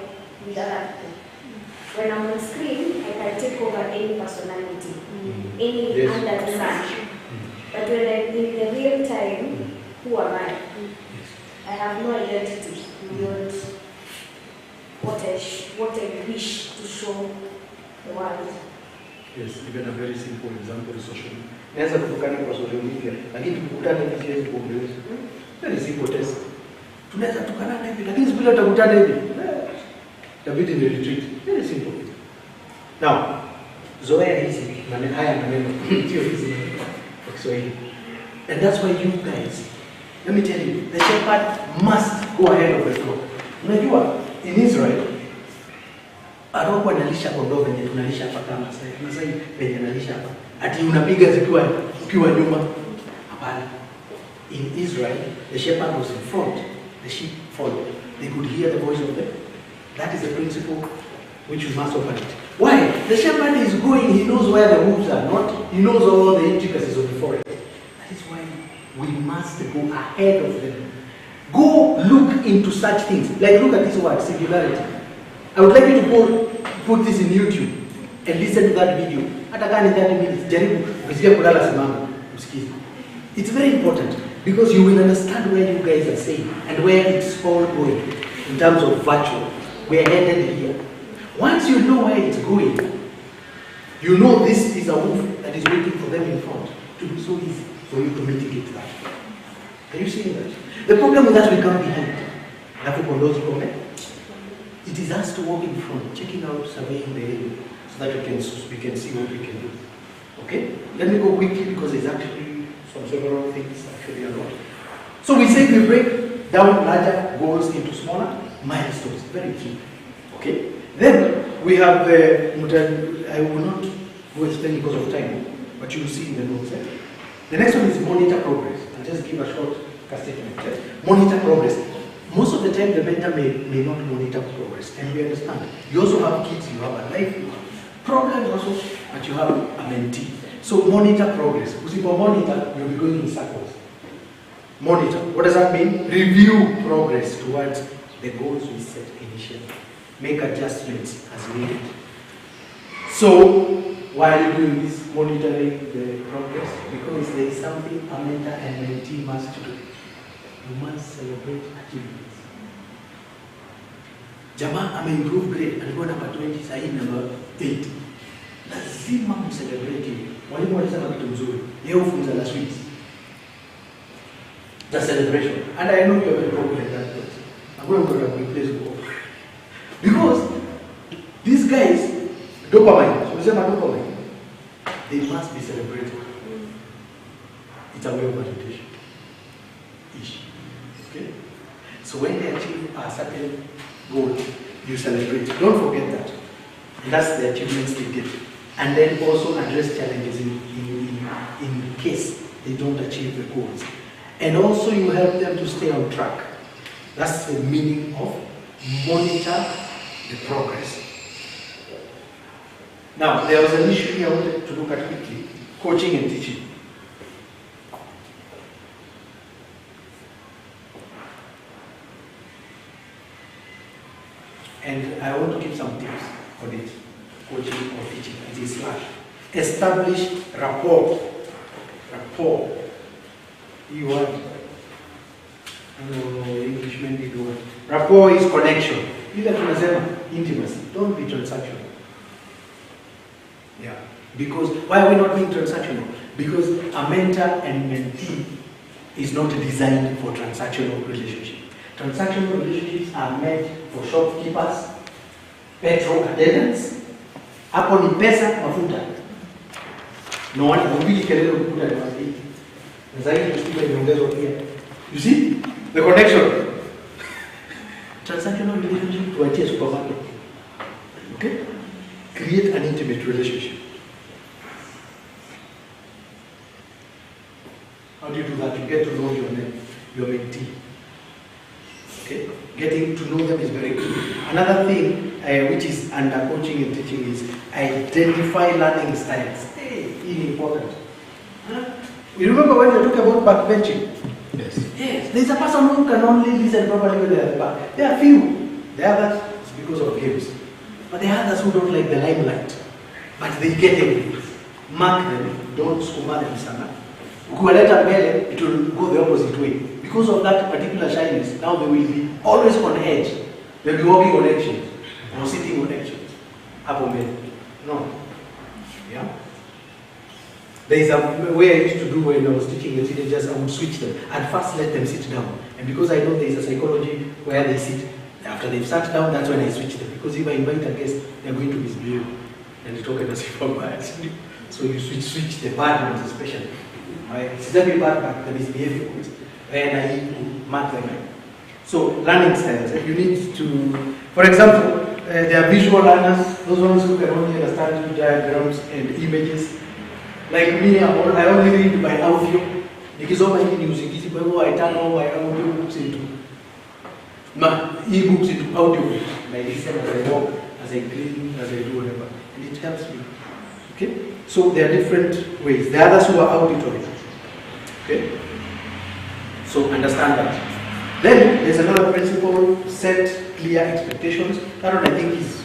with other people? When I'm on screen, I can take over any personality, any under the sun. But when I'm in the real time, who am I? I have no identity beyond what I wish to show the world. Yes, even a very simple example is social media. Naweza kutukana kwa social media, lakini tukutane hivi siwezi kuongeleza. Very simple test. Tunaweza tukanana hivi, lakini siku ile tutakutana hivi. Itabidi ni retreat. Very simple. Now, zoea hizi haya maneno sio hizi kwa Kiswahili. And that's why you guys, let me tell you, the shepherd must go ahead of the flock. Unajua, in Israel, Aroko analisha kondoo venye tunalisha hapa kama sasa. Masai venye analisha hapa. Ati unapiga ukiwa nyuma. Hapana. In Israel, the shepherd was in front, the sheep followed. They could hear the voice of them. That is the principle which we must operate. Why? The shepherd is going, he knows where the wolves are not, he knows all the intricacies of the forest. That is why we must go ahead of them. Go look into such things. Like look at this word, singularity. I would like you to put this in YouTube and listen to that video. Hata kama ni 30 minutes, jaribu ukisikia kulala simama, usikize. It's very important because you will understand where you guys are saying and where it's all going in terms of virtual. We are headed here. Once you know where it's going, you know this is a wolf that is waiting for them in front. It will be so easy for you to mitigate that. Are you seeing that? The problem is that we come behind. It is us to walk in front, checking out, surveying the area, so that we can see what we can do. Okay? Let me go quickly because there's actually several things, actually a lot. So we say we break down larger goals into smaller milestones. Very key. Okay? Then we have I will not go explain because of time, but you will see in the notes. The next one is monitor progress. I'll just give a short statement. Monitor progress. Most of the time, the mentor may not monitor progress, and we understand. You also have kids, you have a life, you have problems also, but you have a mentee. So monitor progress. Usipo monitor, you'll be going in circles. Monitor. What does that mean? Review progress towards the goals we set initially. Make adjustments as needed. So, why are you doing this, monitoring the progress? Because there is something a mentor and mentee must do. You must celebrate achievements. Jamaa improve grade, alikuwa namba 20, sahi namba 8. Lazima mcelebrate. Walimu walisema kitu mzuri. Leo funza last week. The celebration. And I know you are very popular in that place. I'm going to go to place go. Because these guys, dopamine, they must be celebrated. It's a way of meditation. Okay? So when they achieve a certain goal, you celebrate. Don't forget that. And that's the achievements they get. And then also address challenges in case they don't achieve the goals. And also you help them to stay on track. That's the meaning of monitor the progress. Now, there was an issue here I wanted to look at quickly, coaching and teaching. And I want to give some tips on it, coaching or teaching. It is slash. Establish rapport. Rapport. You want? Englishman did what? Rapport is connection. Either tunasema intimacy, don't be transactional. Yeah. Because, why are we not being transactional? Because a mentor and mentee is not designed for transactional relationship. Transactional relationships are meant for shopkeepers, petrol attendants, hapo ni pesa mafuta. No one hubiri kelele ukuta ni wapi. Na zaidi msiba imeongezwa pia. You see the connection. Transactional relationship tuachie supermarket. Okay? Create an intimate relationship. How do you do that? You get to know your mentee. Okay? Getting to know them is very key. Another thing which is under coaching and teaching is identify learning styles. Hey, important. You remember when you talk about backbenching? Yes. Yes. There's a person who can only listen properly when they're at the back. There are few. The others is because of games. But there are others who don't like the limelight. But they get everything. Mark them. Don't sukuma them sana. Ukiwaleta mbele, it will go the opposite way. Because of that particular shyness, now they will be always on edge. They'll be walking on eggshells or sitting on eggshells. Hapo mbele. No. Yeah? There is a way I used to do when I was teaching the teenagers, I would switch them. I'd first let them sit down. And because I know there is a psychology where they sit, after they've sat down, that's when I switch them. Because if I invite a guest, they're going to misbehave. And they talk as if I'm bad. So you switch the bad ones especially. It's not bad, but the misbehaving ones. And I need to mark them. So learning styles, you need to, for example, there are visual learners, those ones who can only understand diagrams and images. Like me, I only read by audio. Nikisoma hii news hizi, kwa hivyo I turn all my audio books into e-books into audio books. And I listen as I walk, as I clean, as I do whatever. And it helps me. Okay? So there are different ways. The others who are auditory. Okay? So understand that. Then there's another principle, set clear expectations. That one I think is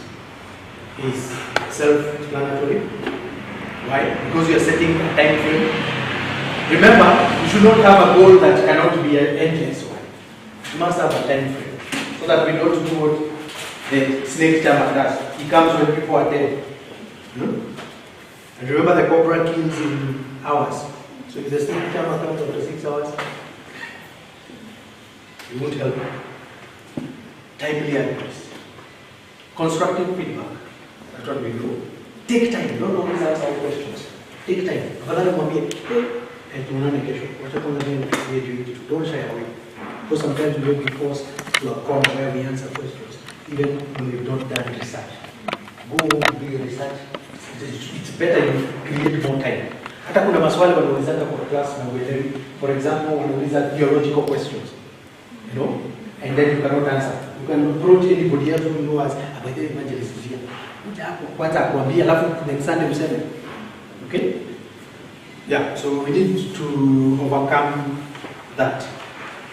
self-explanatory. Why? Because you are setting a time frame. Remember, you should not have a goal that cannot be an endless one. You must have a time frame. So that we don't do what the snake charmer does. He comes when people are dead. And remember, the cobra kills in hours. So if the snake charmer comes after 6 hours, it won't help. Timely advice. Constructive feedback. That's what we do. Take time. Don't always answer questions. Take time. Don't shy away. Because sometimes we will be forced to a corner where we answer questions, even when we've not done research. Go home to do your research. It's better you create more time. Hata kuna maswali wanaulizana kwa class na uelewi. For example, wanauliza theological questions. You know? And then you cannot answer. You can approach anybody else who knows about the evangelist here. Kwanza kuambia alafu next Sunday useme. Okay? Yeah, so we need to overcome that.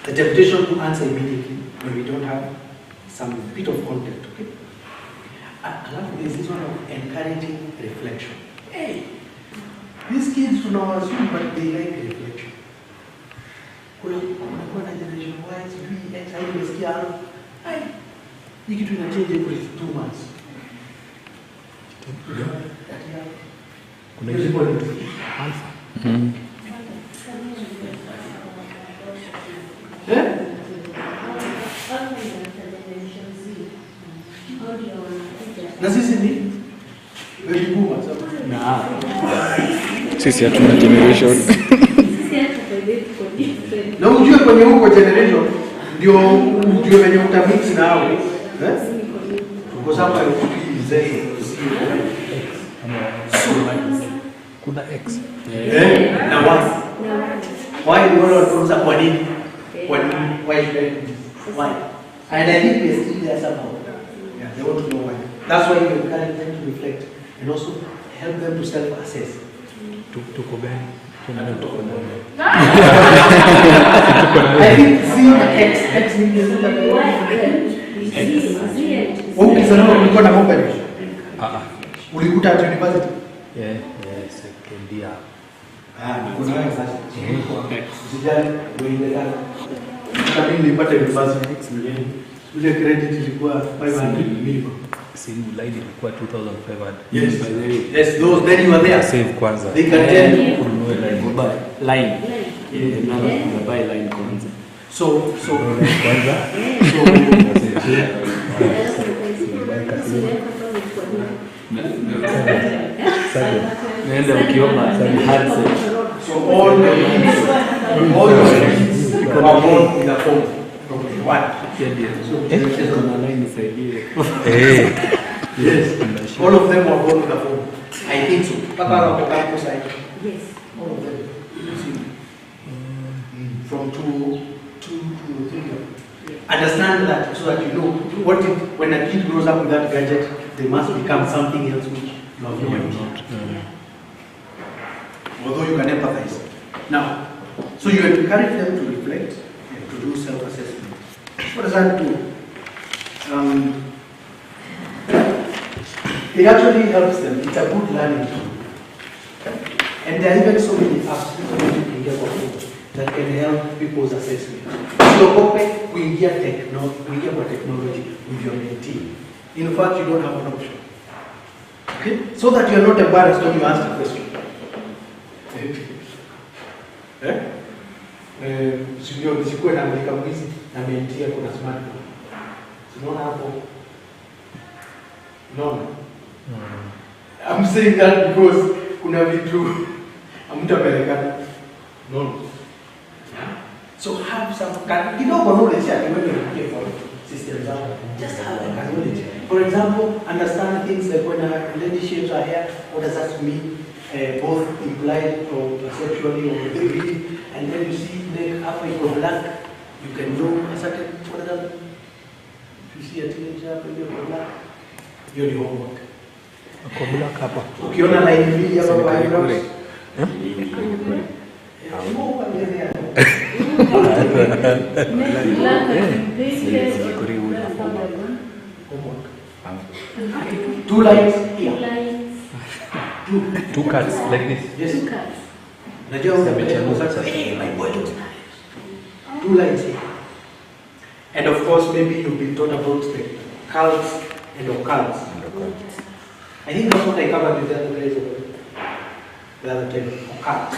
The temptation to answer immediately when we don't have some bit of content, okay? Alafu there's this one of encouraging reflection. Hey, these kids do not assume, but they like reflection. Kuna generation Y, sijui X, haimesikia hapo. Hii kitu ina change every 2 months. Kuna hizo alpha. Na sisi ni baby boomers. Na sisi hatuna generation. Na ujue kwenye huko generation ndio ujue wenye utamix na hao. Kwa sababu mzee kuna X. Na why you want to answer kwa nini? Kwa nini? Why should I do this? Why? And I think we're still there somehow. Yeah, they want to know why. That's why you encourage them to reflect and also help them to self-assess. Tuko gani? I think X means that ukizaliwa kulikuwa na mobile. Ulikuta at university? Yeah, second year. Kuna wewe sasa. Usijali uende sana. Kama nilipata university 6 milioni. Ile credit ilikuwa 500 minimum. si line ilikuwa 2500. Yes. Yes, those then you are there. Save kwanza. They can tell you. Kununue line. Buy line. Buy line kwanza. So Kwanza. Nenda ukiomba handset. So all the needs are born in the form of one. So kuna line nisaidie. Yes. All of them are born in the form. I think so. Yes. All of them. From 2 to 3. Understand that so that you know what if, when a kid grows up with that gadget, they must become something else which you have no idea. Although you can empathize. Now, so you encourage them to reflect and to do self-assessment. What does that do? It actually helps them. It's a good learning tool. And there are even so many apps that can help people's assessment. So open kuingia kwa technology with your mentee. In fact, you don't have an option. Okay? So that you are not embarrassed when you ask a question. Sio nisikuwe na Amerika mwizi na mentee kuna smartphone. Unaona hapo? No. I'm saying that because kuna vitu hamtapelekana. No. So have some knowledge when you prepare for systems. Just have knowledge. For example, understand things like when a lady shaves her hair, what does that mean? Both implied or perceptually or really. And then you see like half or black, you can know a certain what does that mean? If you see a teenager or black, you're the homework. Kwa black hapa. Ukiona line mbili hapa kwa hiyo. Two lines here. Two cards like this. Yes. Two cards. Hey, my boy looks nice. Two lines here. And of course, maybe you've been taught about the cults and occults. I think that's what I covered with the other guys the other time. Occult.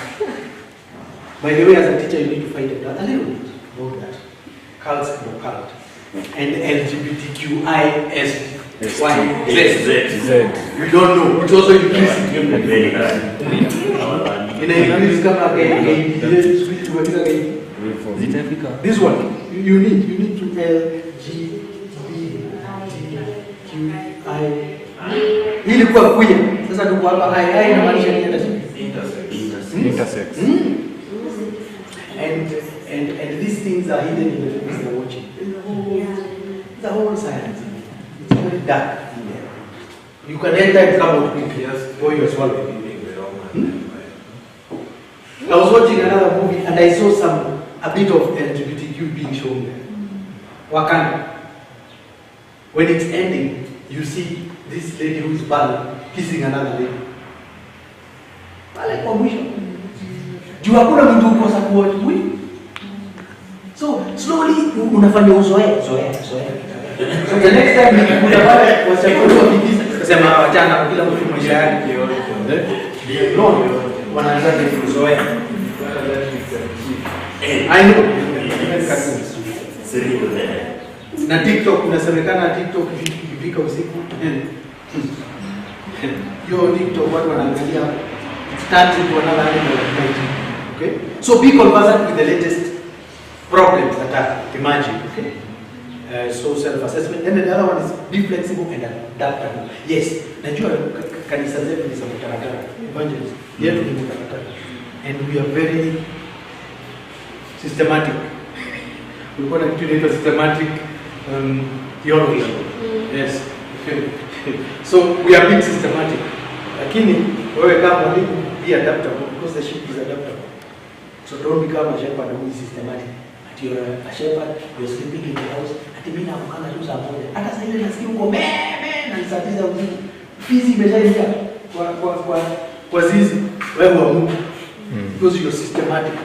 By the way, as a teacher, you need to find a little bit about that. Cults and occult. And LGBTQIS. Z. You don't know. It's also increasing. Very hard. In English, come again. This one. You need to LGBTQI. Ili kuwa queer. Sasa tuko hapa hai inamaanisha nini? Intersex. And these things are hidden in the films they're watching. The whole science. It's very dark in there. You can enter and come out quickly for your swallow. I was watching another movie and I saw a bit of LGBTQ being shown there. Wakanda. When it's ending, you see this lady who is bald kissing another lady. Pale kwa mwisho. Juu hakuna mtu ukosa kuwa movie. So slowly unafanya uzoea. So the next time utapata washauri wakikisa kusema wachana kila mtu maisha yake. No, wanaanza kuzoea. I know. Na TikTok unasemekana TikTok ikifika usiku. Yo TikTok watu wanaangalia start to another level of night. Okay? So be conversant with the latest problems that are emerging. Okay? So self-assessment. And the other one is be flexible and adaptable. Yes, najua kanisa zetu ni za mtaratara. Evangelism. Yetu ni mtaratara. And we are very systematic. We call it systematic theology. Yes. So we are being systematic. Lakini wewe kama mwalimu be adaptable because the sheep is adaptable. So don't become a shepherd who is systematic. At you're a shepherd, you're sleeping in the house. Ati mimi naamka tu saa moja. Hata sasa ile nasikia uko na nisatiza usiku. Fizi imeshaingia kwa zizi. Wewe wa Mungu. Because you're systematic.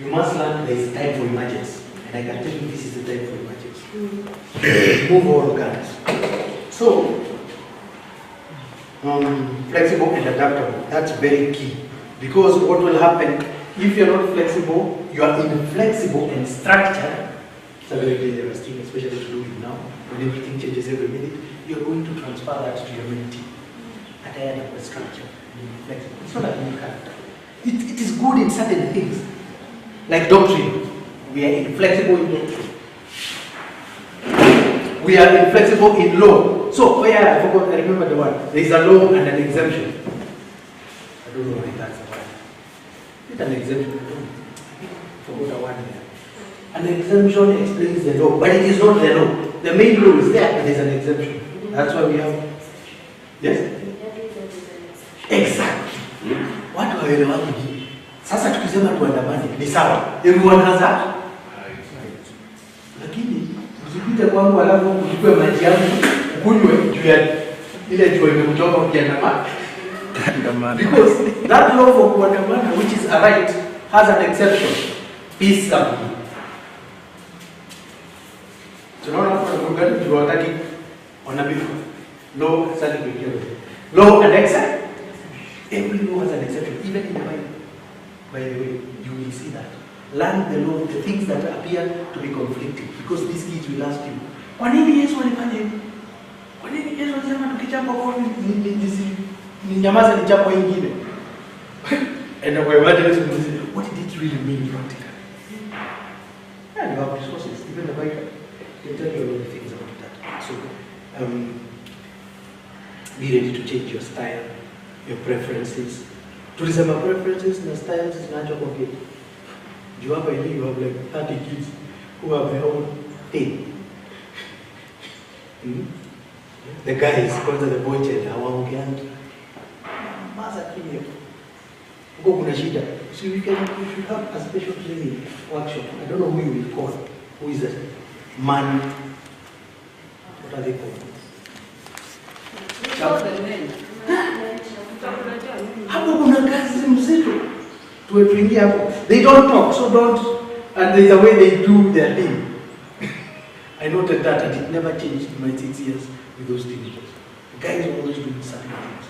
You must learn there is time for emergence. And I can tell you this is the time for emergence. Move all guns. So, flexible and adaptable, that's very key. Because what will happen, if you're not flexible, you are inflexible and structured. It's a very dangerous thing, especially to do it now, when everything changes every minute. You're going to transfer that to your mentee. At the end of the structure, and inflexible. It's not a new character. It is good in certain things, like doctrine. We are inflexible in doctrine. We are inflexible in law. So, oh yeah, I forgot, I remember the one. There is a law and an exemption. I don't know why that's the one. It's an exemption. I forgot the one there. An exemption explains the law, but it is not the law. The main law is there, but there's an exemption. That's why we have. Yes? Exactly. Watu hawaelewani hii. Sasa tukisema tuandamane ni sawa. Everyone has that. Lakini usipite kwangu alafu uchukue maji yangu ukunywe juu ya ile jua imekutoka ukiandamana. Because that law for kuandamana, which is a right, has an exception. Peaceably. Tunaona kwa Bulgaria tunataka wanabifu. Law certificate. Law and exception. Every law has an exception, even in the Bible. By the way, you will see that. Learn the law, the things that appear to be conflicting. Because these kids will ask you, kwa nini Yesu alifanya hivi? Kwa nini Yesu alisema tukichapa kwa ni nyamaza ni chapa ingine? And the evangelist will say, what did it really mean practically? And you have resources, even the Bible. They'll tell you a lot of things about that. So, be ready to change your style, your preferences. Tulisema preferences and styles is not your conflict. You have a you have like 30 kids who have their own thing. The guys, kwanza the boy child, hawaongeani. Maza kimya. Huko kuna shida. So we should have a special training workshop. I don't know who you will call. Who is that? Man. What are they called? Hapo kuna kazi mzito. Tuingie hapo. They don't talk, so don't. And there's a way they do their thing. I noted that, and it never changed in my 6 years with those teenagers. The guys were always doing certain things.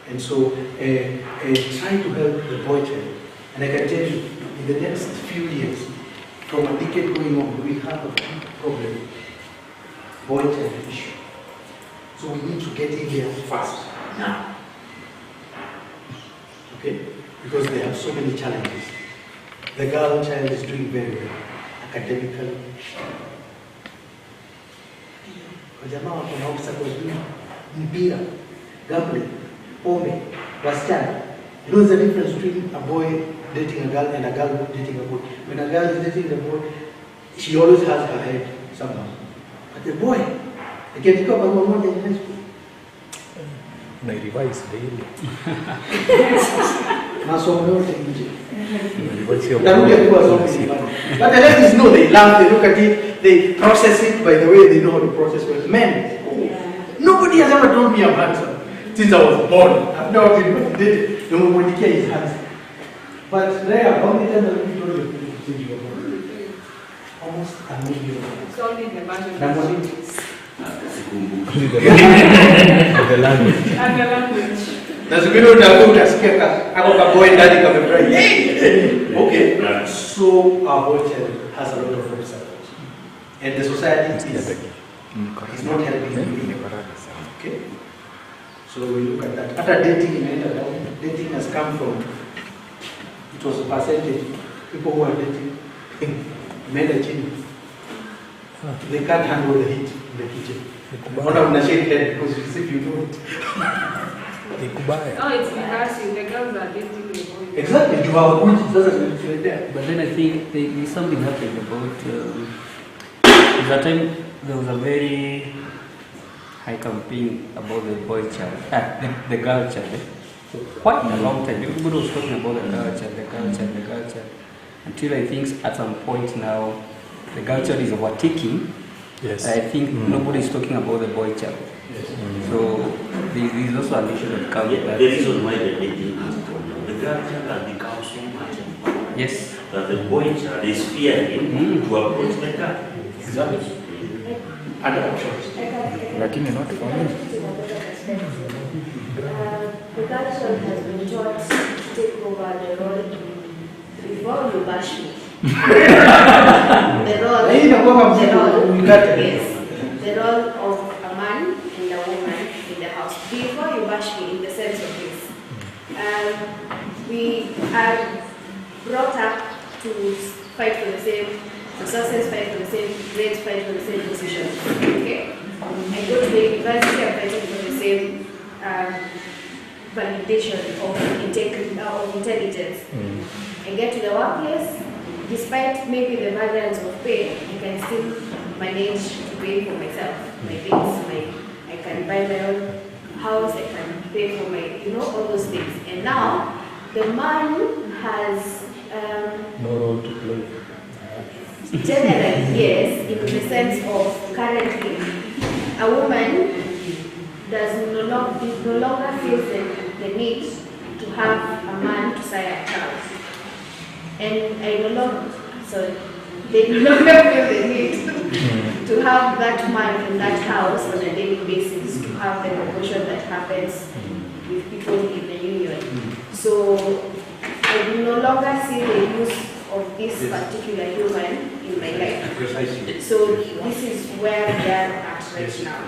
And so, try to help the boy child. And I can tell you, in the next few years, from a decade going on, we have a big problem. Boy child issue. So we need to get in there fast, now. Okay? Because they have so many challenges. The girl child is doing very well, academically. Wajamaa wako na obstacles mingi. Mpira, gambling, pombe, wasichana. You know the difference between a boy dating a girl and a girl dating a boy. When a girl is dating a boy, she always has her head somehow. But the boy, akiandika barua moja in high school. Na revise daily. Masomo yote nje. Narudia kwa zote. But the ladies know, they laugh, they look at it, they process it by the way they know how to process it. Men, nobody has ever told me I'm handsome since I was born. I've never been validated. No one is handsome. But there, how many times have you told you since you were born? Almost a million. It's only the version. The language. And the language. Na zingine utasikia ako kaboy ndani kamefurahi. Okay. So our boy child has a lot of obstacles. And the society is not helping him. Okay? So we look at that. After dating has come from, it was a percentage. People who are dating, men are cheating. They can't handle the heat in the kitchen. One of them shake head because if you do it. Oh, it's reversing. The girls are dating the boys. Exactly. You have a good doesn't there. But then I think there's something happened about that time. There was a very high campaign about the boy child, the girl child. Quite a long time. Everybody was talking about the girl child, the girl child, the girl child. Until I think at some point now, the girl child is overtaking. Yes. I think nobody is talking about the boy child. Yes. So there is also an issue that comes with that. The reason why the dating has gone, the girl child has become so much important. Yes. That the boy child is fearing to approach the girl. Exactly. and options. Lakini not for me. The girl child has been taught to take over the role before you bash me. The role of a man and a woman in the house. Before you bash me, in the sense of this, we are brought up to fight for the same resources, fight for the same grades, fight for the same positions. Okay? I go to the university, I'm fighting for the same validation of intelligence. I get to the workplace, despite maybe the variance of pay, I can still manage to pay for myself, my bills, I can buy my own house, I can pay for my, all those things. And now, the man has No role to play. generally, yes, in the sense of currently, a woman does no longer feel the need to have a man to sire a child. And they no longer feel the need to have that man in that house on a daily basis, to have the promotion that happens with people in the union. So I no longer see the use of this particular human in my life. So this is where we are at right now.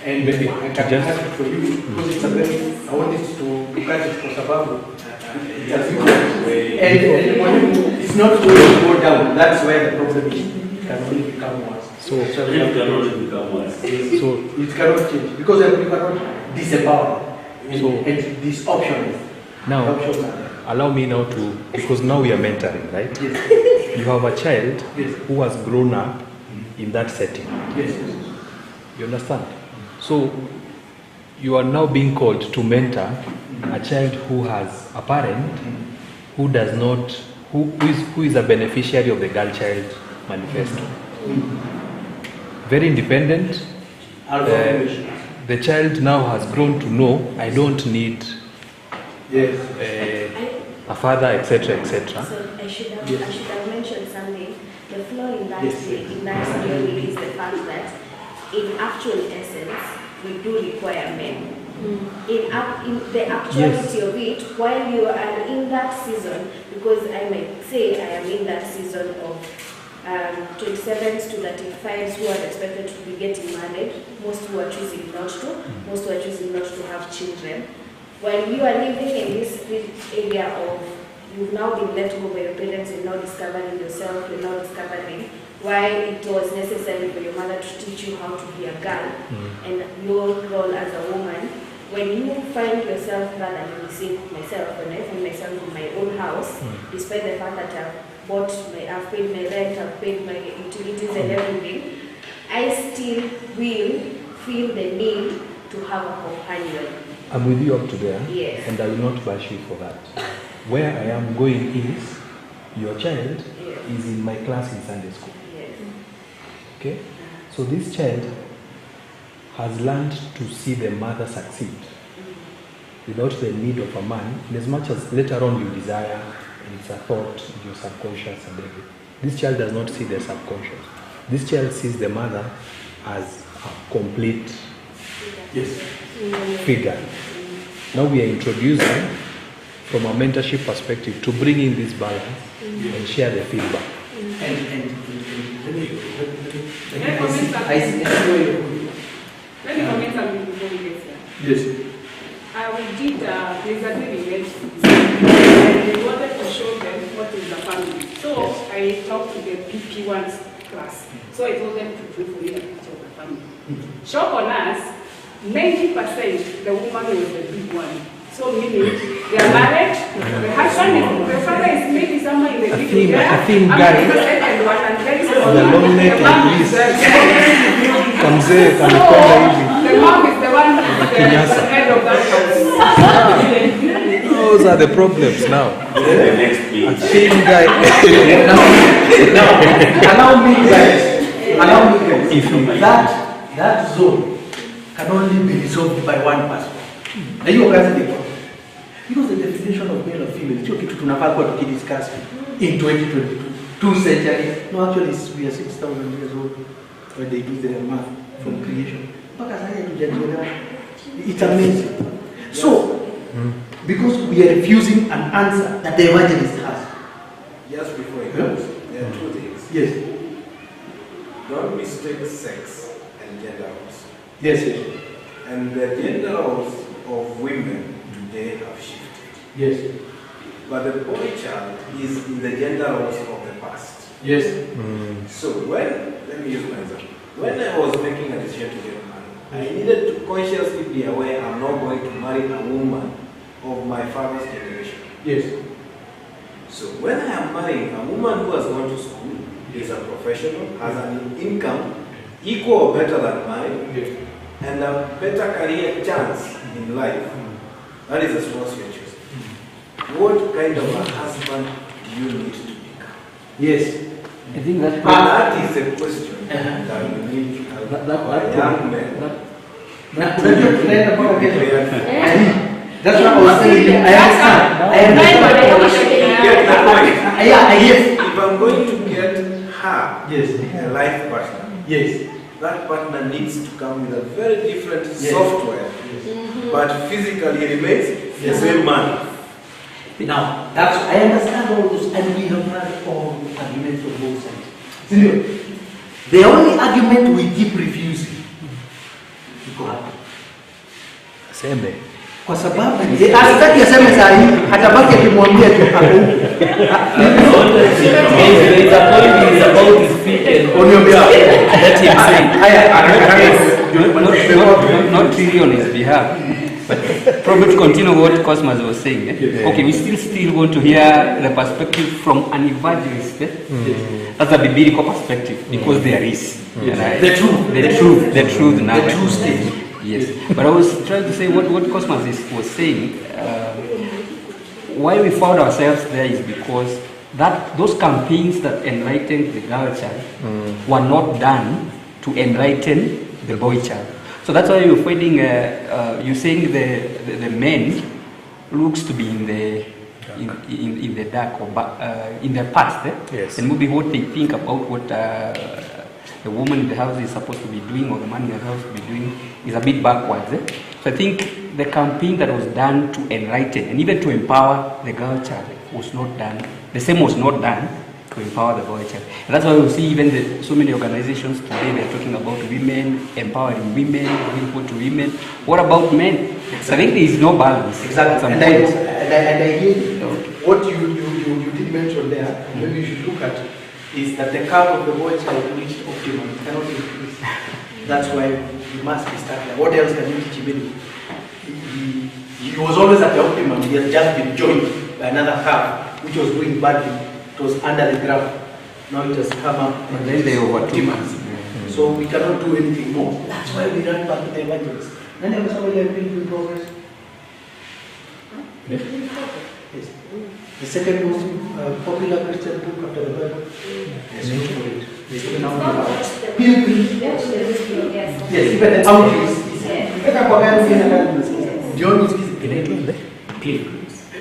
And maybe I can ask for you, because it's a very, I want it to catch it for Sababu. And it's not going to go down. That's where the problem is. It can only become worse. So it can only become worse. So it cannot change because you cannot disempower. And this option is. Now, allow me now to, because now we are mentoring, right? Yes. You have a child Yes. who has grown up in that setting. Yes. You understand? So you are now being called to mentor a child who has a parent who does not, who is a beneficiary of the girl child manifesto. Very independent. The child now has grown to know, I don't need a father, etc., etc. So I should have mentioned something. The flaw in that theory is the fact that in actual essence, we do require men. In the actuality of it, while you are in that season, because I might say I am in that season of 27s to 35s who are expected to be getting married, most who are choosing not to, most who are choosing not to have children. While you are living in this area of, you've now been let go by your parents, you're now discovering yourself, you're now discovering why it was necessary for your mother to teach you how to be a girl and your role as a woman. When you find yourself, rather than seeing myself, when I find myself in my own house, despite the fact that I've paid my rent, I've paid my utilities and everything, I still will feel the need to have a companion. I'm with you up to there, Yes. and I will not bash you for that. Where I am going is, your child is in my class in Sunday school. Yes. Okay? So this child has learned to see the mother succeed without the need of a man, in as much as later on you desire, and it's a thought in your subconscious and everything. This child does not see the subconscious. This child sees the mother as a complete figure. Now we are introducing from a mentorship perspective to bring in this balance and share the feedback. Let me comment something before we get there. Yes. We did there's a thing we went to and we wanted to show them what is the family. So I talked to the PP1's class. So I told them to do for you a picture of the family. Shock on us, 90% the woman was the big one. So meaning they are married, the husband is, the father is maybe someone in the middle. I think guy, the second one and very the small long one. neck The like mom is this. the The mom is the one who's the head of that house. Those are the problems now. The next page. A thin guy. Allow me guys. If that zone can only be resolved by one person. Na hiyo kazi ni kwa. Because the definition of male or female sio kitu tunafaa kwa tukidiscuss in 2022 centuries. No, actually we are 6,000 years old. when they do their math from creation. It's amazing. So, because we are refusing an answer that the evangelist has. Just before it goes, there are two things. Yes. Don't mistake sex and gender roles. Yes, yes. And the gender roles of women today have shifted. Yes. But the boy child is in the gender roles of the past. Yes. So let me use my example. When I was making a decision to get married, I needed to consciously be aware I'm not going to marry a woman of my father's generation. Yes. So when I am marrying a woman who has gone to school, is a professional, has an income equal or better than mine, yes, and a better career chance in life, that is the spouse you're choosing. What kind of a husband do you need to become? Yes. I think that is the question that you need to have young men. That's what I was saying. I understand. If I'm going to get her a life partner, yes, that partner needs to come with a very different software, but physically remains the same man. Now, that's I understand all those, and we have had all arguments on both sides. The only argument we keep refusing is God. Sembe. Kwa sababu asitaki aseme saa hii atabaki akimwambia tu hapo. Let him say. Not really on his behalf, but probably to continue what Cosmas was saying. Okay, we still want to hear the perspective from an evangelist. That's a biblical perspective because there is the truth now. The true state. Yes, but I was trying to say what Cosmas was saying. Why we found ourselves there is because those campaigns that enlightened the girl child were not done to enlighten the boy child. So that's why you're finding you're saying the men looks to be in the dark or in the past, yes, and maybe what they think about what the woman in the house is supposed to be doing or the man in the house to be doing is a bit backwards. So I think the campaign that was done to enlighten and even to empower the girl child was not done. The same was not done to empower the boy child. And that's why we see even so many organizations today, they're talking about women, empowering women, giving support to women. What about men? So I think there is no balance. Exactly. And I hear what you did mention there, maybe you should look at is that the curve of the boy child reached optimum. It cannot increase. That's why he must be stuck there. What else can you teach him? He was always at the optimum. He has just been joined by another curve, which was doing badly. It was under the graph. Now it has come up. And then they overtook. So we cannot do anything more. That's why we run back to the evangelist. And there was somebody like in progress. Yes. The second most popular Christian book after the Bible. Yes, go for it. Pilgrims. Yes, even the outreach.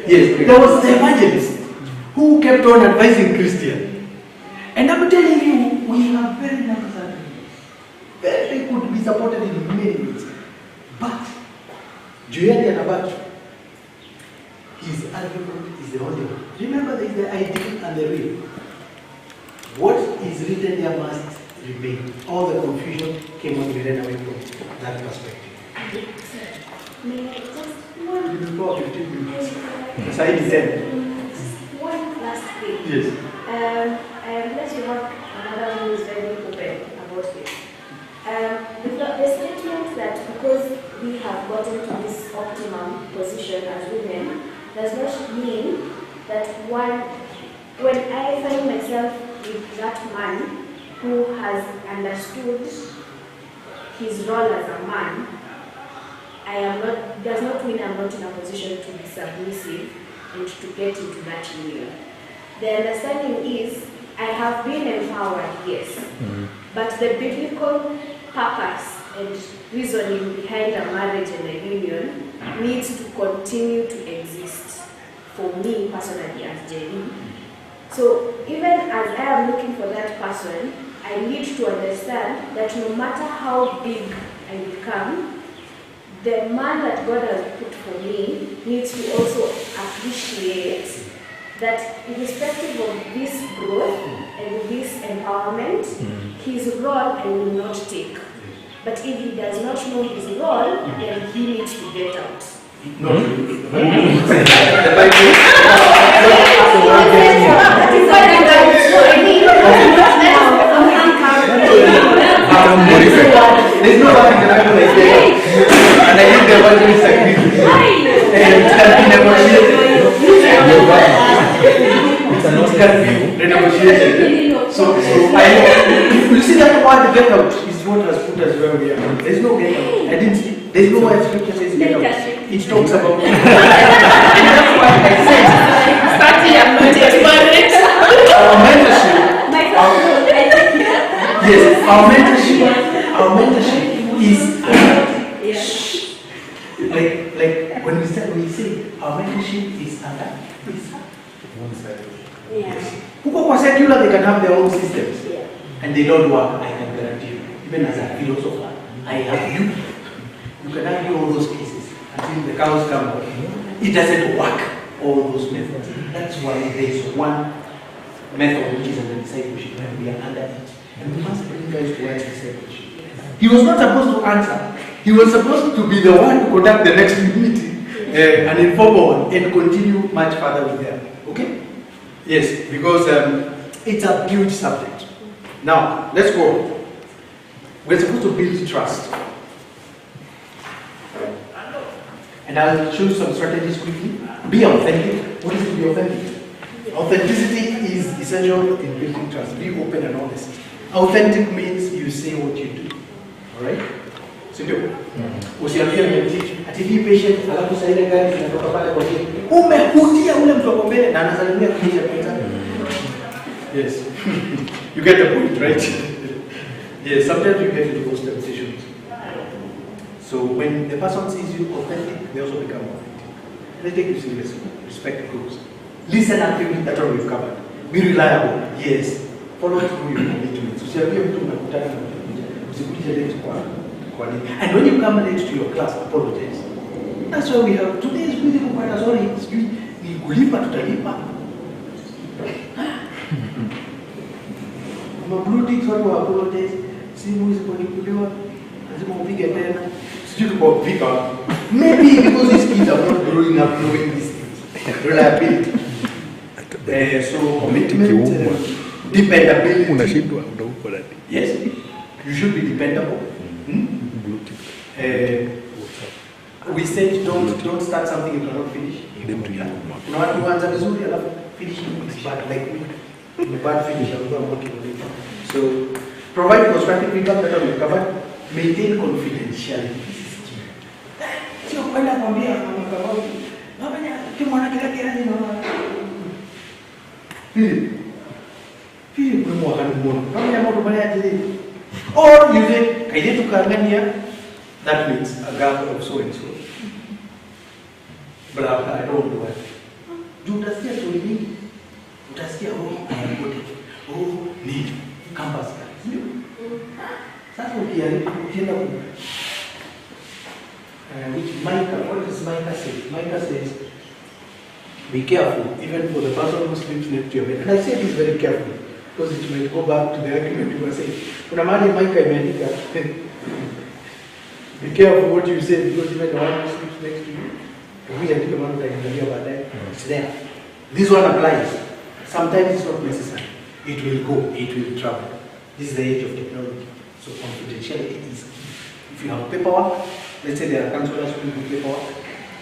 Yes, there was the evangelist who kept on advising Christians. And I'm telling you, we have very nice arguments. Very good to be supported in many ways. But, Julian Yanabachi, his argument is the only one. Remember, there is the ideal and the real. What is written there must remain. All the confusion came when we ran away from that perspective. May I just one? You will 15 minutes. Side is 10. One last thing. Yes. Unless you have another who is very open about this. The statement that because we have gotten to this optimum position as women does not mean that when I find myself with that man who has understood his role as a man, does not mean I'm not in a position to be submissive and to get into that union. The understanding is I have been empowered, yes, but the biblical purpose and reasoning behind a marriage and a union needs to continue to exist for me personally as Jenny So even as I am looking for that person, I need to understand that no matter how big I become, the man that God has put for me needs to also appreciate that irrespective of this growth and this empowerment, his role I will not take. But if he does not know his role, then he needs to get out. No. That is what I mean. There's no one in the Bible like that. And I think the evangelist agrees with me. And it can be negotiated. It can be renegotiated. So I know. You see that word get out is what has put us where we are. There's no get out. I didn't see. There's no word scripture says get out. It talks about. And that's why I said. I'm not experienced. Our mentorship. Yes, our mentorship is like when we say our mentorship is under yes. Huko kwa secular they can have their own systems and they don't work. I can guarantee you. Even as a philosopher, I have you. You can argue all those cases until the cows come out. It doesn't work. All those methods. That's why there is one method which is under discipleship and we are under it. And we must bring guys towards discipleship. He was not supposed to answer. He was supposed to be the one to conduct the next meeting, an informal one, and continue much further with them. Okay? Yes, because it's a huge subject. Now, let's go. We're supposed to build trust. And I'll show you some strategies quickly. Be authentic. What is to be authentic? Authenticity is essential in building trust. Be open and honest. Authentic means you say what you do. Alright? Sindio? Usiambie mti ati be patient alafu sasa ile gari zinatoka pale kwa chini. Umehudia ule mtu wako mbele na anasalimia kisha pita. Yes. You get the point, right? Yes, sometimes you get into those temptations. So when the person sees you authentic, they also become authentic. They take you seriously. Respect grows. Listen actively, that's what we've covered. Be reliable, yes. Follow through your commitments. Usiambie mtu unakutana na mtu. Usikuje late kwa nini. And when you come late to your class, apologize. That's why we have today's meeting kwa sorry, ni kulipa tutalipa. Mabrudi watu wa apologize. Simu isipolipuliwa lazima upige tena. Sijui tukopika. Maybe because these kids are not growing up knowing these things. Reliability. So commitment, dependability. Yes, you should be dependable. We said don't start something you cannot finish. No one wants a vizuri alafu finishing is bad like me. The bad finish I'm working on it. So provide constructive feedback that we covered. Maintain confidentiality. This is key. Sio kwenda kwambia mama kama baba ya kimwana kila ni mama. Philip ni mwakani mmoja. Kama ya mambo baya ajili. Or you say kaide tukangania, that means a gap of so and so. Blah blah, I don't know what. Juu utasikia story nyingi. Utasikia ni campus guys. Sasa ukienda which Micah, what does Micah say? Micah says, be careful, even for the person who sleeps next to your bed. And I say this very carefully, because it might go back to the argument you were saying. Kuna mahali Micah imeandika, be careful what you say, because even the one who sleeps next to you, it's there. This one applies. Sometimes it's not necessary. It will go, it will travel. This is the age of technology. So confidentiality is key. If you have paperwork, let's say there are counselors who do paperwork,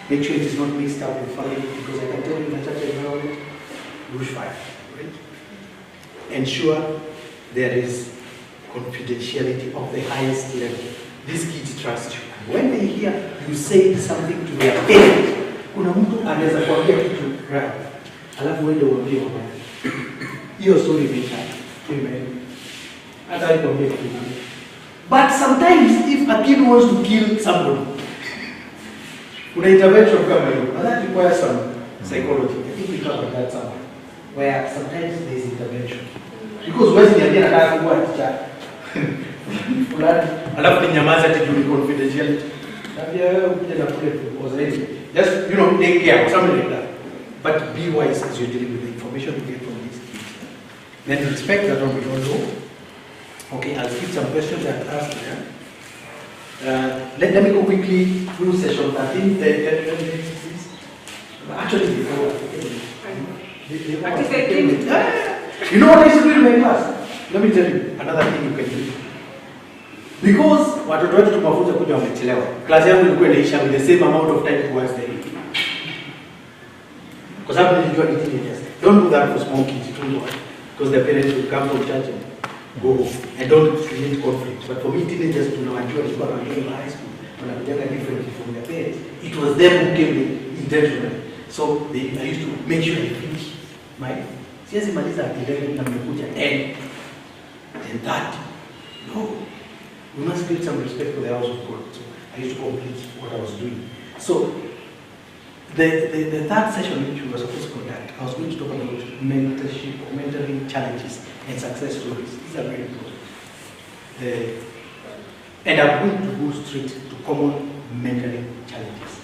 make sure it is not mixed up with family, because I can tell you in a church environment, bushfire, right? Ensure there is confidentiality of the highest level. These kids trust you. When they hear you say something to their parents, kuna mtu anaweza kuambia kitu right, alafu wewe uambie mama. Hiyo story imeisha. Amen. Hata kuambia kitu. But sometimes if a kid wants to kill somebody, kuna intervention kama hiyo. That requires some psychology. I think we covered that somewhere. where sometimes there is intervention. Because when you are nataka kuwa teacher, fulani, alafu ni nyamaza ati juu ni confidentiality. Tabia wewe ukija na kule already. Just, take care or something like that. But be wise as you're dealing with the information you get from these kids. Then respect that one we all know. Okay, I'll skip some questions and ask them. Let me go quickly through session 13, 10 minutes, please. Actually, before you know what I used to do in my class? Let me tell you another thing you can do. Because watoto wetu tumafunza kuja wamechelewa. Class yangu ilikuwa inaisha with the same amount of time towards the end. Because I'm nilijua ni teenagers. Don't do that for small kids, you don't know why. Because their parents will come from church and go home. And don't create conflict. But for me, teenagers tunawajua walikuwa wanajoin high school, wanakujaga differently from their parents. It was them who came in intentionally. So I used to make sure I finish my siwezi maliza at 11 na nimekuja 10 and 30. No. We must give some respect for the house of God. So I used to complete what I was doing. So the third session which we were supposed to conduct, I was going to talk about mentorship or mentoring challenges and success stories. These are very important. And I'm going to go straight to common mentoring challenges.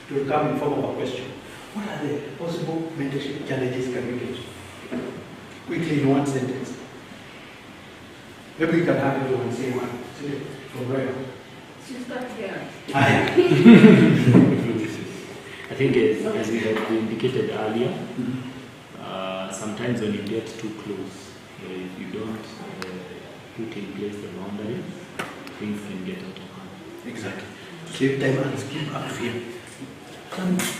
It will come in form of a question. What are the possible mentorship challenges can we get? Quickly in one sentence. Maybe we can have everyone say one. From Royal. Sister here. I think as we have indicated earlier, sometimes when you get too close, if you don't put in place the boundaries, things can get out of hand. Exactly. To save time and skip up to him.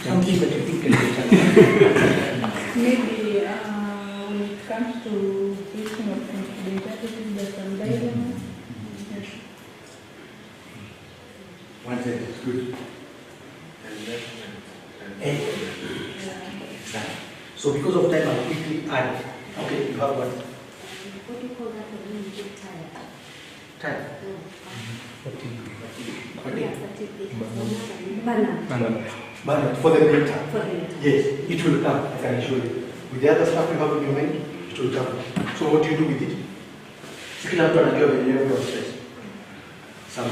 Something that you think can be challenging. Maybe when it comes to breaching of confidentiality, there's some dilemma. Yes. One sentence, good. Exactly. So because of time, I'll quickly add. Okay, you have one. What do you call that when you get tired? Tired? But for the mentor. Yes, it will come, I can assure you. With the other stuff you have in your mind, it will come. So what do you do with it? Kila mtu anajua venyewe kwa stress. Some.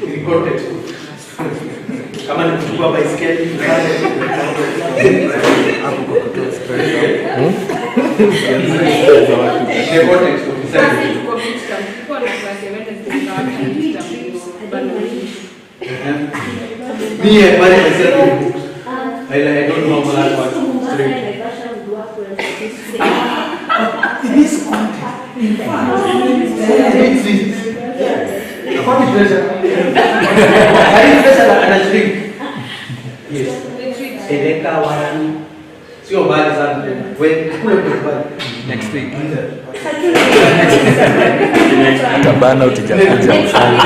In context. Kama ni kuchukua baiskeli, hapo kwa kutoa stress. The context of the me, I buy myself in books. I don't know how that works. In this context, what is pressure? I need pressure and I drink. Yes. Edeka warani. Sio mbali sana tena. When kule mbali. Next week. Kabana utajakuja mfano.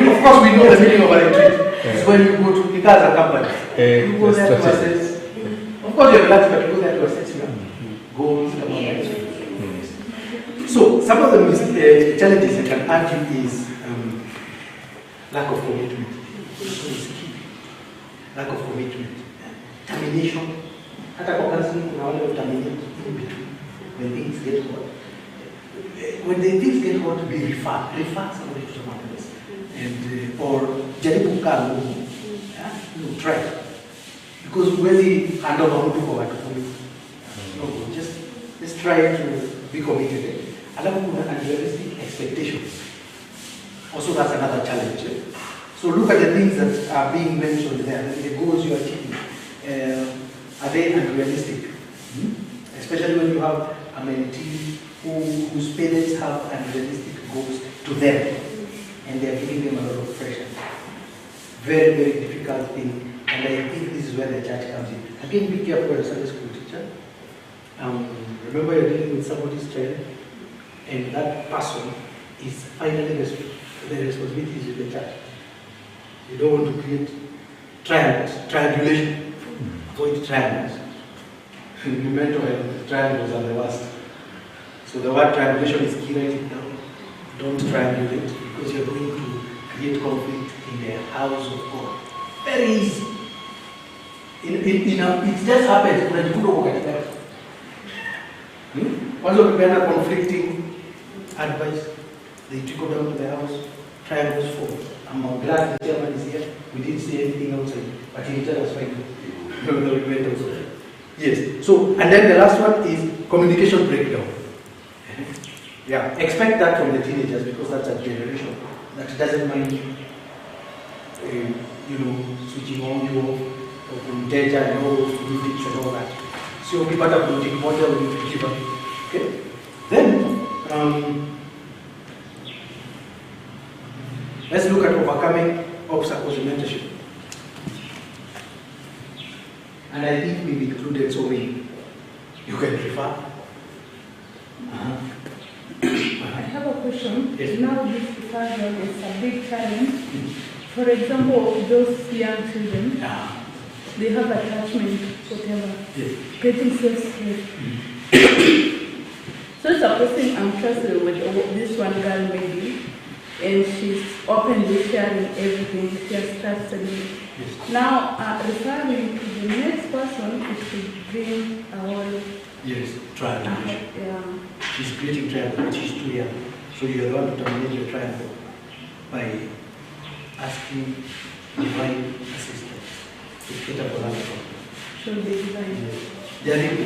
Of course, we know the meaning of a retreat. It's when you go to the Gaza company. You go there to assess. Of course, you have relaxed, but you go there to assess your goals. So, some of the challenges I can argue is lack of commitment. So it's key. Lack of commitment. Termination. Hata kwa kazi kuna wale terminate in between when things get hot. When the things get hot, be refer somebody to someone else. And or jaribu kukaa ngumu. Try. Because huwezi handle mtu kwa watu kumi. No, just try to be committed. Alafu kuna unrealistic expectations. Also, that's another challenge. So look at the things that are being mentioned there, the goals you are achieving. Are they unrealistic? Especially when you have a mentee whose parents have unrealistic goals to them, and they are giving them a lot of pressure. Very, very difficult thing, and I think this is where the church comes in. Again, be careful as a Sunday school teacher. Remember, you're dealing with somebody's child. and that person is finally the responsibility is with the church. You don't want to create triangulation. Avoid triangles. In mental health, triangles are the worst. So the word triangulation is key, write it down. Don't triangulate because you're going to create conflict in the house of God. Very easy. It just happens when you don't work at that. Also prepare conflicting advice. They took over down to the house, triangles form. I'm glad the chairman is here. We didn't say anything outside, but he tell us fine. Yes. So, and then the last one is communication breakdown. Yeah, expect that from the teenagers because that's a generation that doesn't mind, switching on you off, or from danger and all those politics and all that. So we better politic model we need to give up. Okay. Then let's look at overcoming obstacles in mentorship. And I think we've included so many. You can refer. I have a question. Yes. Now this behavior is a big challenge. For example, those young children, they have attachment, whatever, getting self-stressed. So supposing I'm trusted with this one girl maybe, and she's openly sharing everything, she has trusted me. Yes. Now, referring to the next person, it could bring a whole... Yes, triangle. Yeah. She's creating triangle, but she's too young. So you're the one to terminate your triangle by asking divine assistance to get up another problem. Should be divine. Jaribu.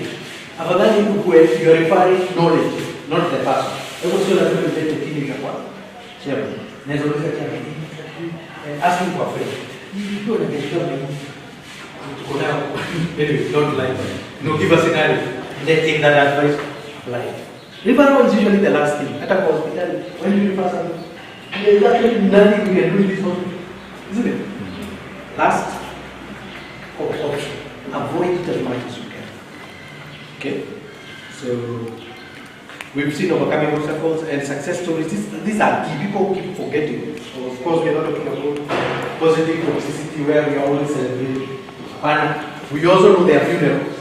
Afadhali ukue, you're referring knowledge, not the person. Hebu sio lazima ulete teenager kwa chairman. Naweza uleta chairman. Asking for a friend. Nilikuwa na kitu kama hii. Tuko nao. Anyway, don't lie. No, give us a scenario. Let's take that advice. Apply. Referral is usually the last thing. At a hospital, when you refer something, there's actually nothing we can do in this hospital. Isn't it? Last option. Avoid it as much as you can. Okay? So, we've seen overcoming obstacles and success stories. These are key. People keep forgetting. So of course, we're not talking about positive toxicity where we are always celebrating. And we also know there are funerals.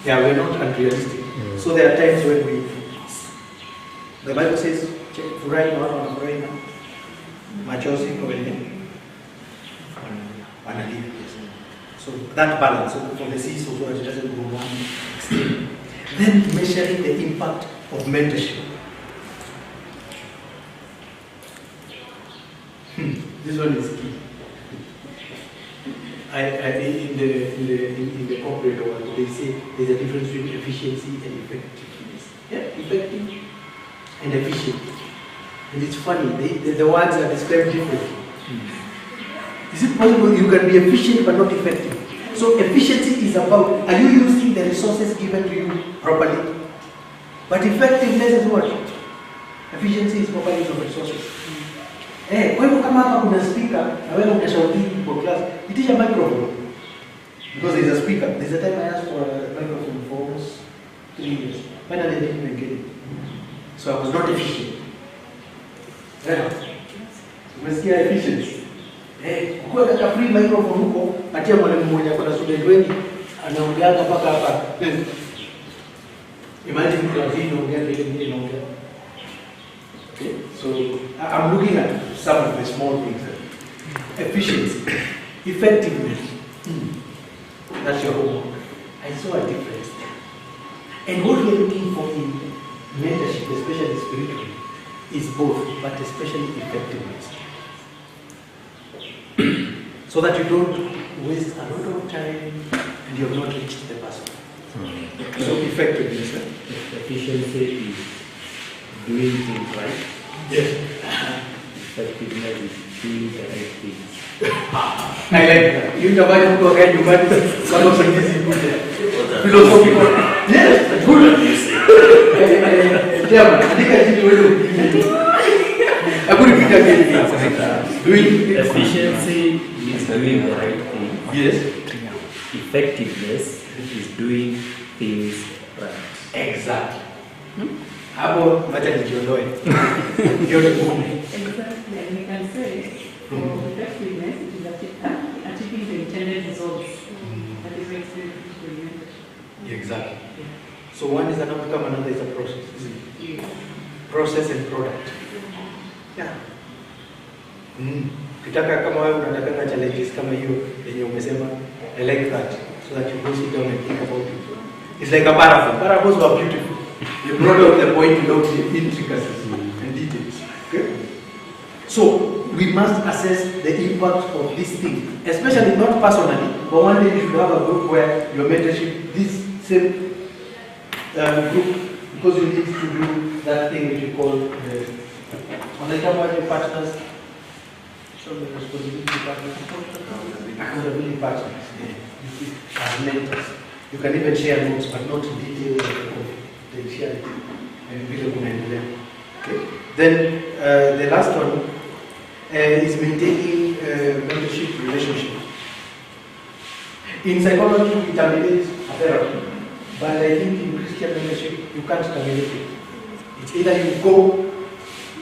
Yeah, we're not unrealistic. So there are times when the Bible says, furahi na watu wanafurahi na machozi kwa wenye wanalia. So that balance, so for the seas, so that it doesn't go one extreme. Then measuring the impact of mentorship. This one is key. In the corporate world, they say there's a difference between efficiency and effectiveness. Yeah, effective and efficient. And it's funny, the words are described differently. Is it possible you can be efficient but not effective? So efficiency is about, are you using the resources given to you properly? But effectiveness is what? Efficiency is proper use of resources. Kwa hivyo kama hapa kuna speaker, na wewe unashauri kwa class, itisha microphone. Because there's a speaker. There's a time I asked for a microphone for almost 3 years. Finally I didn't even get it. So I was not efficient. Yeah. Umesikia efficiency. Kukuwa kaka free microphone huko, atia mwalimu mmoja kwa student wengi, anaongeaga mpaka hapa. Imagine class hii inaongea ile nyingine inaongea. Okay, so I'm looking at some of the small things. Efficiency, effectiveness. That's your homework. I saw a difference there. And what we're looking for in mentorship, especially spiritually, is both, but especially effectiveness. So that you don't waste a lot of time and you have not reached the person. So effectiveness. Efficiency is doing things right. Yes. Effectiveness is doing the right things. I like that. You know why you go ahead, you might some of this is good. Philosophical. Yes, good. Yeah, I think I did well. I put it again. Doing Efficiency is doing the right thing. Yes. Effectiveness is doing things right. Exactly. Hapo wacha nijiondoe. Ndio ngumu. Exactly, and we can say for effectiveness, it is achieving the intended results. That is what it's doing. Exactly. So one is an outcome, another is a process. Isn't it? Process and product. Yeah. Kitaka kama wewe unataka challenges kama hiyo yenye umesema, I like that, so that you go sit down and think about it. It's like a parable. Parables were beautiful. You brought out the point without the intricacies and details. Okay? So we must assess the impact of this thing, especially not personally, but one day you should have a group where your mentorship, this same group, because you need to do that thing which you call on the term of partners. So the responsibility partners, accountability partners, as mentors. You can even share notes, but not details of the charity and vile kunaendelea. Okay. Then the last one is maintaining mentorship relationship. In psychology, we terminate a therapy, but I think in Christian mentorship, you can't terminate it. It's either you go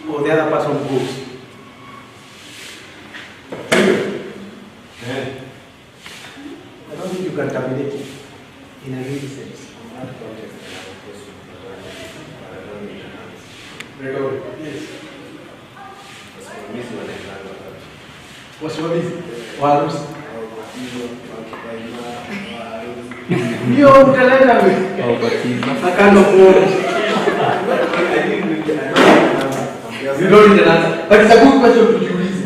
or the other person goes. I don't think you can terminate it in a real sense. In that context, I have a question for but I don't need an answer. Very good. Yes. Wasimamizi wanaendanga wapi? Wasimamizi warusi. Ndio mtaleta akano kuona. You don't need an answer. But it's a good question to jiulize.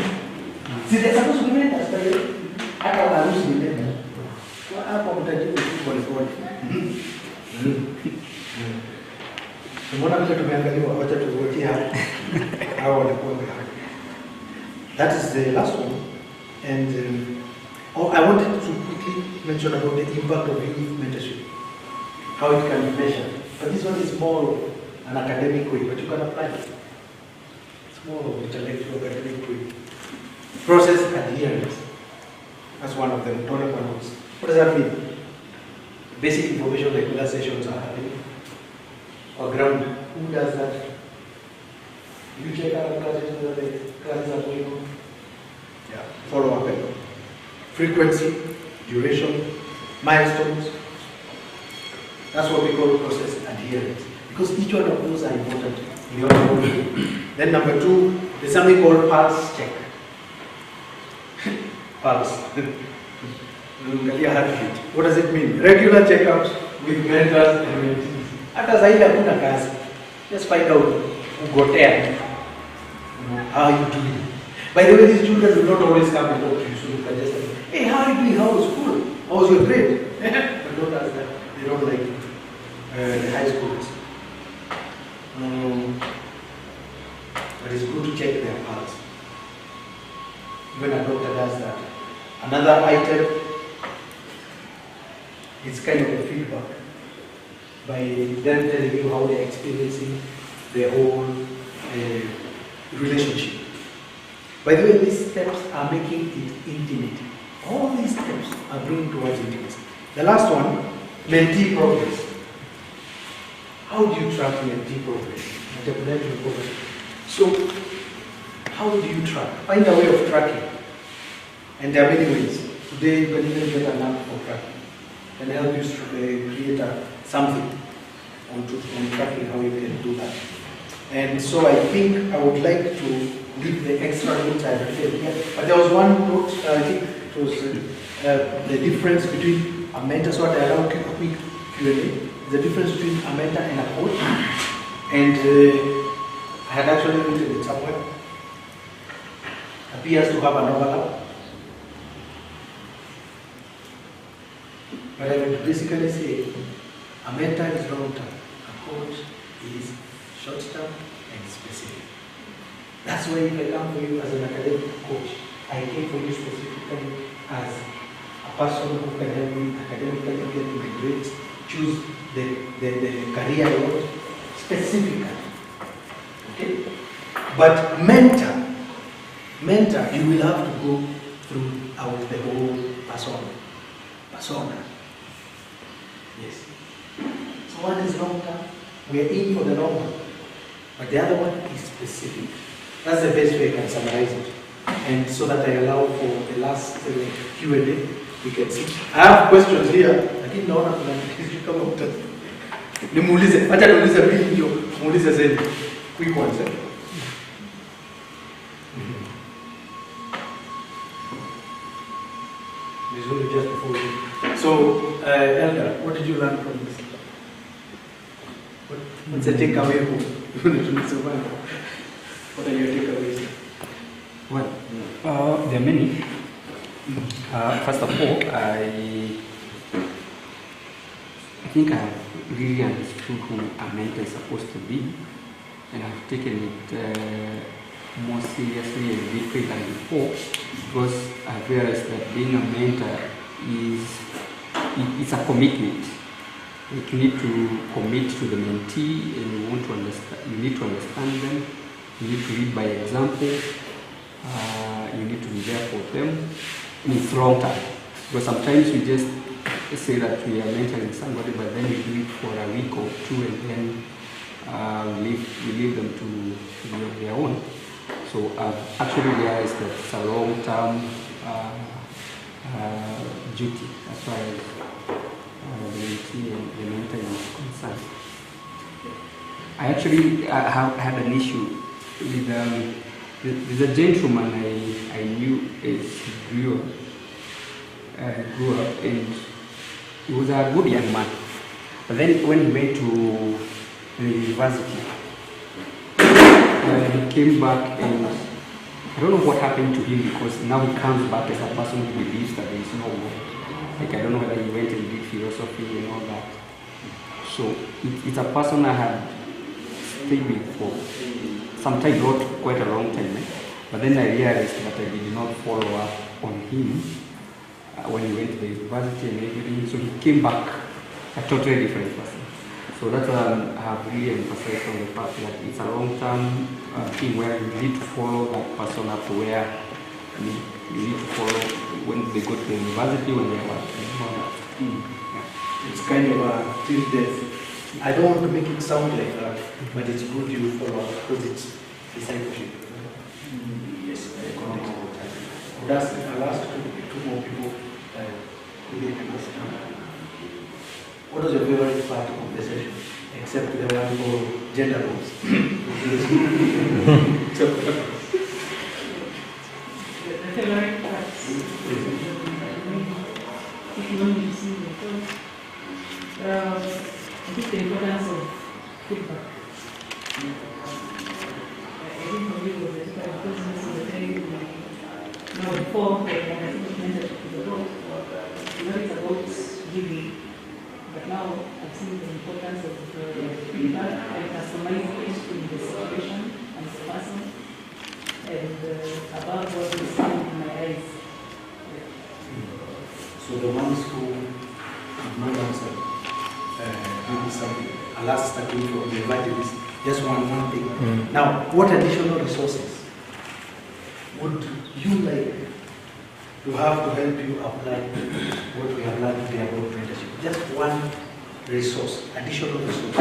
Si they're supposed to be mentors, hata warusi ni mentors. Hapo mtajibu pole pole. Mbona vile tumeangaliwa, wacha tuvutie hapa. Hao walikuwa hapa. That is the last one. And I wanted to quickly mention about the impact of youth mentorship, how it can be measured. But this one is more an academic way, but you can apply it. It's more of an intellectual academic way. Process adherence. That's one of them. What does that mean? Basic information like whether sessions are happening or ground. Who does that? You check out classes whether the classes are going on. Yeah. Follow up. Frequency, duration, milestones. That's what we call process adherence. Because each one of those are important in your own. Then number two, there's something called pulse check. Pulse. What does it mean? Regular checkups with mentors and mentees. Hata zaidi hakuna kazi. Just find out ugotea. How are you doing? By the way, these children do not always come and talk to you, so you can just say, hey, how are you doing? How was school? How was your grade? But don't ask that. They don't like the high schools. But it's good to check their pulse. Even a doctor does that. Another item, it's kind of a feedback by them telling you how they're experiencing their whole relationship. By the way, these steps are making it intimate. All these steps are bringing towards intimacy. The last one, mentee progress. How do you track mentee progress? So, how do you track? Find a way of tracking. And there are many ways. Today, you can even get an app for tracking. Can help you create something on tracking, how you can do that. And so I think I would like to leave the extra notes I have here. But there was one note, I think it was the difference between a mentor, so I allow a quick Q&A. The difference between a mentor and a coach. And I had actually written it somewhere. Appears to have an overlap. But I would basically say a mentor is long term, a coach is short term and specific. That's why if I come for you as an academic coach, I came for you specifically as a person who can help you academically get into the grades, choose the career I want specifically. Okay? But mentor, you will have to go through the whole persona. Yes. So one is long term. We are in for the long term. But the other one is specific. That's the best way I can summarize it. And so that I allow for the last Q&A, we can see. I have questions here. Lakini naona kuna kitu kama utatu. Nimuulize, acha niulize mimi ndio muulize zaidi. Quick ones. Vizuri, just before we. So, Elder, what did you learn from this? What's the takeaway home? What are your takeaways? Well, there are many. First of all, I think I really understood who a mentor is supposed to be, and I've taken it more seriously and deeply than before, because I've realized that being a mentor it's a commitment. Like you need to commit to the mentee, and you want to understand. You need to understand them. You need to lead by example. You need to be there for them. And it's long term, because sometimes we just say that we are mentoring somebody, but then we do it for a week or two, and then we leave them to be on their own. So I've actually realized that it's a long term duty as far as the mentee and the mentor is concerned. I actually have had an issue with there's a gentleman I knew as grew up, and he was a good young man. But then when he went to the university, he came back, and I don't know what happened to him, because now he comes back as a person who believes that there is no God. Like, I don't know whether he went and did philosophy and all that. So it's a person I had stayed with for some time, not quite a long time. But then I realized that I did not follow up on him when he went to the university and everything. So he came back a totally different person. So that's why I have really emphasized on the fact that it's a long-term thing where you need to follow that person up to where you need to follow when they go to the university, when they are working. It's kind of a till death. I don't want to make it sound like that, but it's good you follow up because it's discipleship. Yes, I connect all the time. That's I'll ask two more people. What was your favorite part of the session? Except the one for gender roles. The favorite parts. If you want me to see the first, I think the importance of feedback. I think for me it was a because this is a very now before I think mentorship to the world. It's about giving. But now I've seen the importance of feedback and customizing it to the situation and the person, and about what is seeing in my eyes. So the ones who have not answered, maybe something, I'll ask starting from the evangelist, just one thing. Now, what additional resources would you like to have to help you apply what we have learned today about mentorship? Just one resource, additional resource.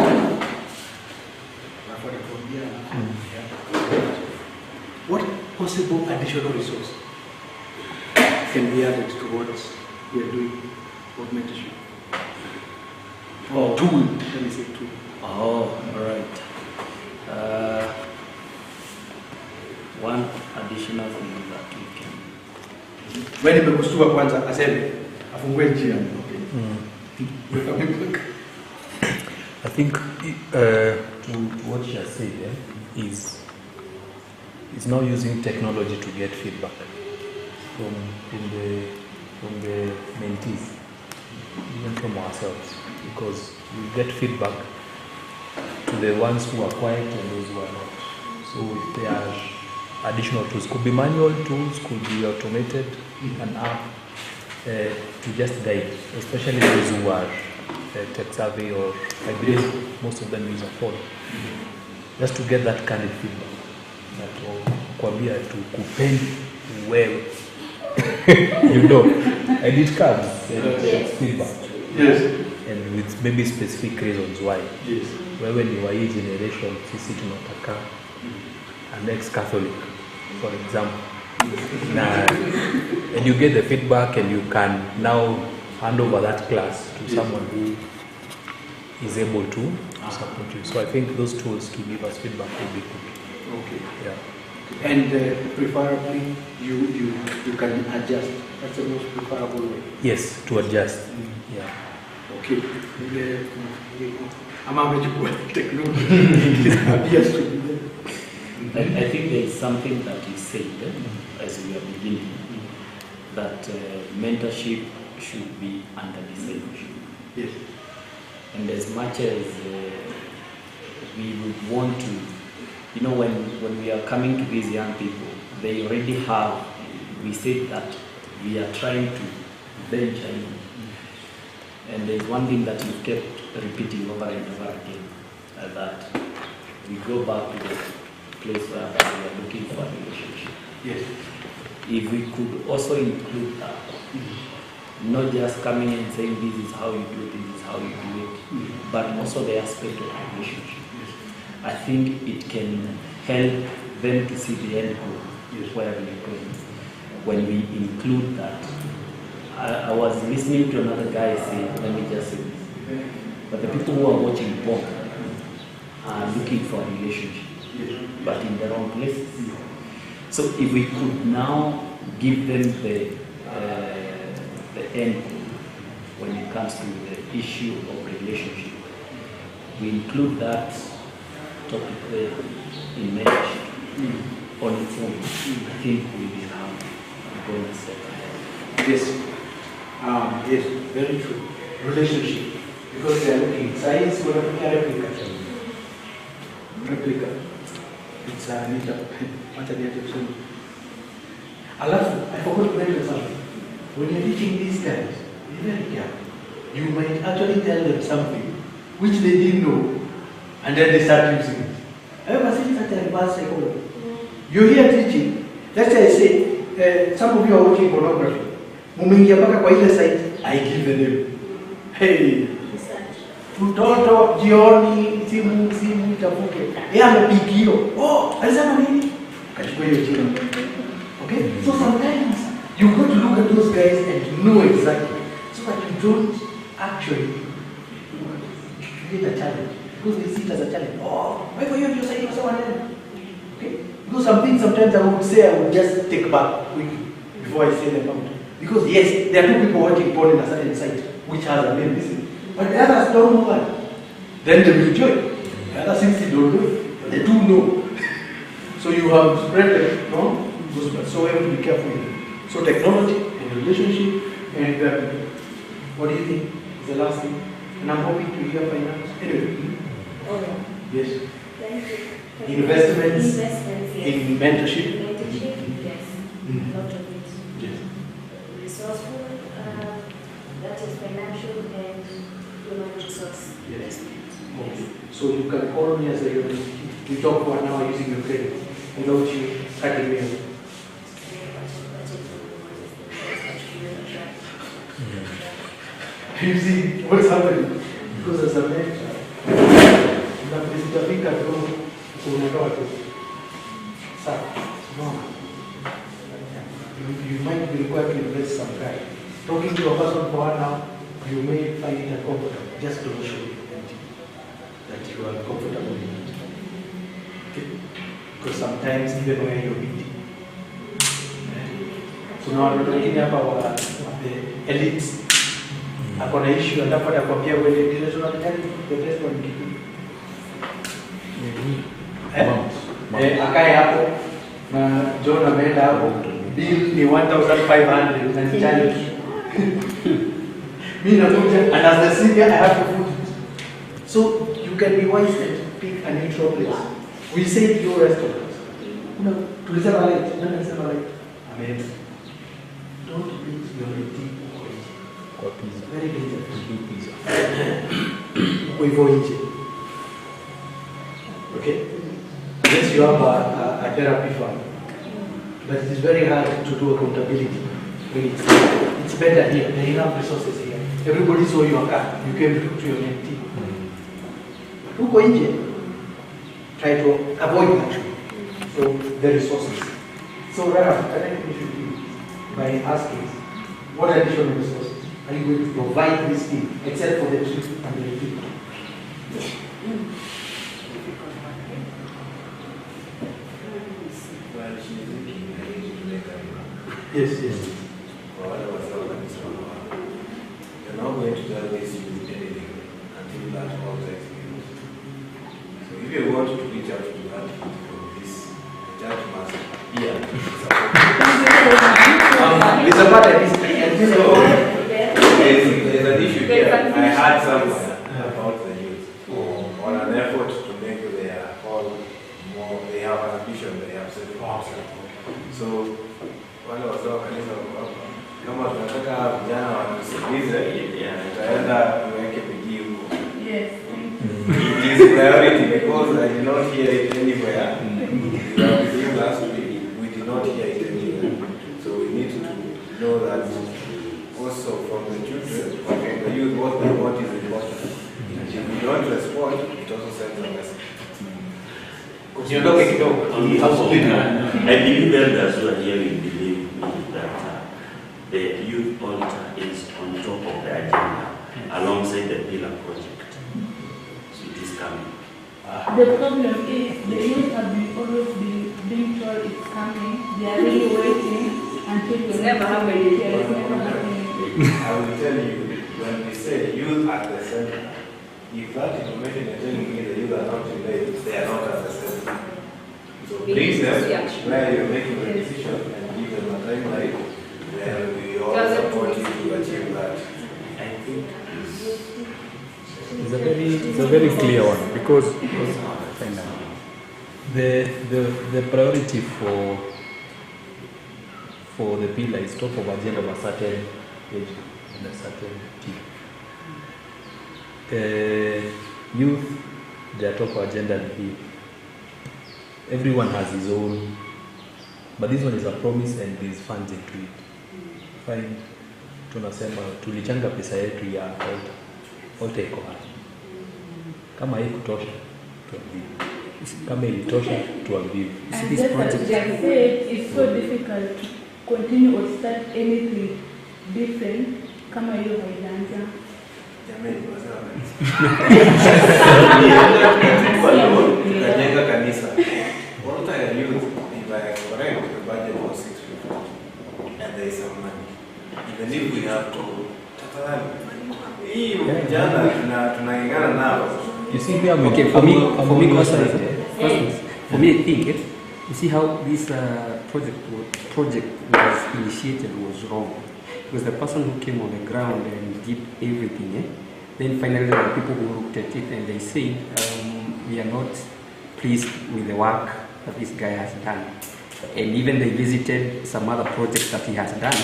What possible additional resource can be added to what we are doing about mentorship? Or tool, let me say tool. Oh, all right. One additional thing that we can. When nimekushtua kwanza aseme afungue njia. I think to what she has said is now using technology to get feedback from the mentees, even from ourselves, because we get feedback to the ones who are quiet and those who are not. So if there are additional tools, could be manual tools, could be automated, an app to just guide, especially those who are tech savvy, or I believe most of them use a phone, just to get that kind of feedback. That kwambia to kupendi wewe. You know, and it comes feedback. Yes. and with maybe specific reasons why. Yes. Wewe ni wa hii generation, sisi tunataka an ex-Catholic, for example. And you get the feedback and you can now hand over that class to someone who is able to support you. So I think those tools to give us feedback will be good. Okay. Yeah. And preferably, you can adjust. That's the most preferable way. Yes, to adjust. Yeah. Okay. I'm amechukua technology. Appears to be there. I think there is something that you said as we are beginning, that mentorship should be under discipleship. Yes. And as much as we would want to, you know, when we are coming to these young people, they already have, we said that we are trying to venture in. And there's one thing that you kept repeating over and over again, that we go back to the place where we are looking for a relationship. Yes. If we could also include that, not just coming and saying this is how you do it, this is how you do it, but also the aspect of relationship. I think it can help them to see the end goal, where we are going. When we include that, I was listening to another guy say, let me just say this, but the people who are watching porn are looking for a relationship, but in the wrong places. So if we could now give them the end when it comes to the issue of relationship, we include that topic there in mentorship on its own. I think we become going a step ahead. Yes. Yes, very true. Relationship. Because they are looking, science will look at replica. Replica. It's a neat material. Alafu, I forgot to mention something. When you're teaching these guys, be very careful. You might actually tell them something which they didn't know, and then they start using it. Have you ever seen such a reverse psychology? You're here teaching. Let's say I say, some of you are watching pornography. Mumingia mpaka kwa ile site, I give the name. Hey, mtoto jioni simu itavuke. Yeye amepigio. Oh, alisema nini? Kachukua hiyo jina. Okay? So sometimes you got to look at those guys and know exactly, so that you don't actually create a challenge. Because they see it as a challenge. Oh, why for you to say someone else? Okay? Because some things sometimes I would say I would just take back quickly before I say them out. Because yes, there are two people watching porn in a certain site which has a name, listen. But the others don't know that. Then they will join. The other 60 don't know it. They do know. So you have spread them, no? So we have to be careful. So technology and relationship and what do you think is the last thing? And I'm hoping to hear finance. Anyway. Oh, yes. thank you. Investments Yes. in mentorship. Mentorship, yes. A lot of it. Yes. Resourceful, that is financial and human resource investment. Okay. So you can call me as a we talk for an hour using your credit without you cutting me off. You see what's happening? Because as a mentor, unapofika tu unatoa tu. Sawa. No. You might be required to invest some time. Talking to a person for 1 hour, you may find it uncomfortable. Just don't show it that you are comfortable in it. Okay? Because sometimes even when you're meeting, kuna watu wengine hapa wa the elites akona issue atapata kwambia wewe ndio tunataka the best one Kikuyu. Akae hapo na John ameenda hapo, bill ni 1,500 na nijali. Mimi nakuja and as the senior I have to food. So you can be wise and pick a neutral place. We say your restaurant. Tulisema right, nani alisema right? Amen. Don't beat your deep pizza. Very dangerous to do pizza. Kwa hivyo nje. Okay? Unless you have a therapy fund. But it is very hard to do accountability It's better here. There are enough resources here. Everybody saw your car. You came to your empty. Who go in? Try to avoid that. So the resources. So Rara, can I finish with you by asking what additional resources are you going to provide this team except for the trip and the retreat? Yes, yes. You're not going to tell this youth anything until that all the experience. So if you want to reach out to that from this church master, It's a part of this. There's an issue here. I had somewhere about the youth on an effort to make their hall more, they have an ambition, they have set for themselves. So wale wasao kanisa wako kama tunataka vijana watusikilize, tutaenda tuweke bidii huko. Yes. It is priority because I did not hear it anywhere. Last week we did not hear it anywhere. So we need to know that also from the children, from the youth, what they want is important. If we don't respond, it also sends a message. I believe elders who are here will believe that the youth altar is on top of the agenda alongside the pillar project. So it is coming. The problem is the youth have been always being told it's coming. They are really waiting until It's never happening. It's never happening. I will tell you, when we say youth at the center, if that information you're telling me the youth are not related, they are not at the center. So bring them where you're making the decision and give them a timeline where we all support you to achieve that. I think It's a very clear one because the priority for the pillar is top of agenda of a certain age and a certain team. Youth, their top agenda and everyone has his own, but this one is a promise and there is funds into it. Fine, tunasema tulichanga pesa yetu ya altar iko hapa. Kama hii kutosha tuambiwe, kama ilitosha tuambiwe. And just as Jack said, it's so difficult to continue or start anything different kama hiyo haijaanza. Tukajenga kanisa. What I youth, if I am correct, the budget was 650 and there is some money. Even if we have to tafadhali hii vijana tunaingana nao. You see me, okay, for me, I think you see how this project was initiated was wrong, because the person who came on the ground and did everything, then finally there were people who looked at it and they said, we are not pleased with the work that this guy has done, and even they visited some other projects that he has done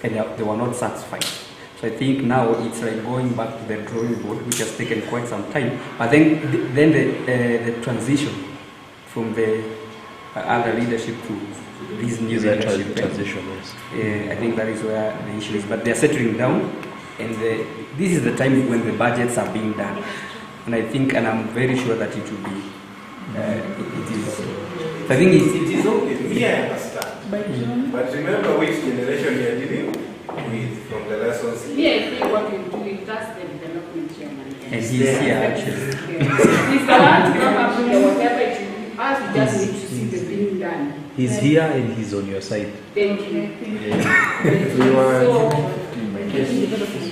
and they were not satisfied. So I think now it's like going back to the drawing board, which has taken quite some time. But then the transition from the other leadership to this new leadership transition, yes. I think that is where the issue is. But they are settling down, and this is the time when the budgets are being done. And I think, and I'm very sure that it will be. It is. I think it is okay. Me, I understand. But remember which generation you are dealing with from the lessons. Yeah, I think what we do is just the development chairman. And he's here actually. He's the one to come up with whatever it is. Us, we just need to see the thing done. He's here and he's on your side. Thank you. Yeah. So,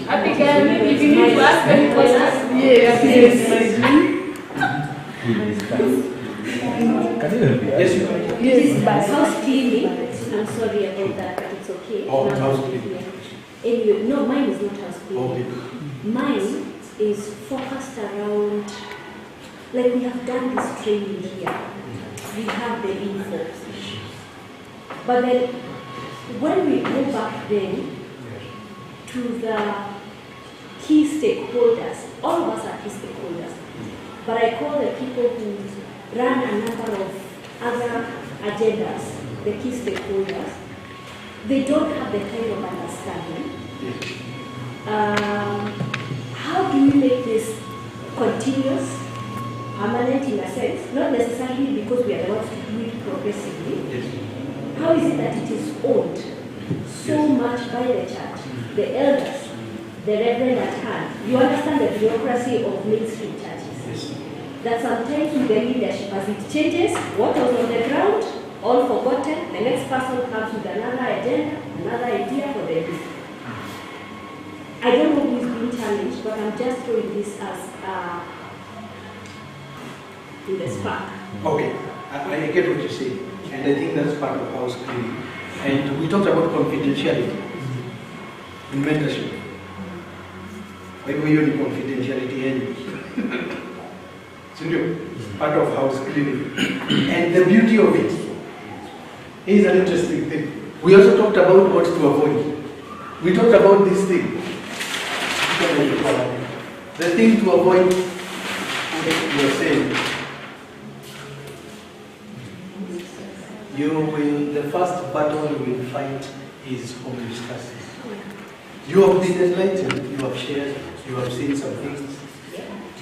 Abigail, maybe if you need to ask any questions. Yes. Can you help me? Yes, but house cleaning. I'm sorry about that, but it's okay. Oh, house cleaning. Anyway, no, mine is not house cleaning. Mine is focused around, like we have done this training here. We have the info. But then, when we go back then to the key stakeholders, all of us are key stakeholders. But I call the people who run a number of other agendas the key stakeholders. they don't have the kind of understanding. How do we make this continuous, permanent in a sense? Not necessarily because we are the ones to do it progressively. How is it that it is owned so much by the church, the elders, the reverend at hand? You understand the bureaucracy of mainstream churches. That sometimes with the leadership, as it changes, what was on the ground, all forgotten, the next person comes with another agenda, another idea for the youth. I don't know who is being challenged, but I'm just throwing this as in the spark. Okay, I get what you're saying, and I think that's part of house cleaning. And we talked about confidentiality in mentorship. Why do you need confidentiality anyway? So, part of house cleaning. And the beauty of it is an interesting thing. We also talked about what to avoid. We talked about this thing. The thing to avoid, you are saying, the first battle you will fight is homeostasis. You have been enlightened, you have shared, you have seen some things.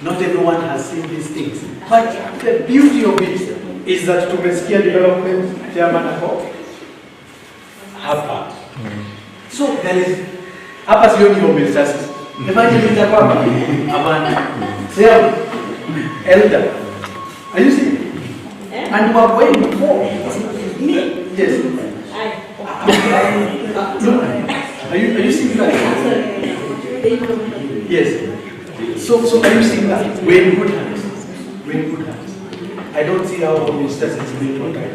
Not everyone has seen these things. But the beauty of it is that to Meskia development, Chairman have part. So there is, hapa sioni homeostasis. Evangelist Akwaba, Amanda, Sam, Elder. Are you seeing? And you are going before. Yes. Are you seeing that? Yes. So are you seeing that? We're in good hands. We're in good hands. I don't see how homeostasis is going to attack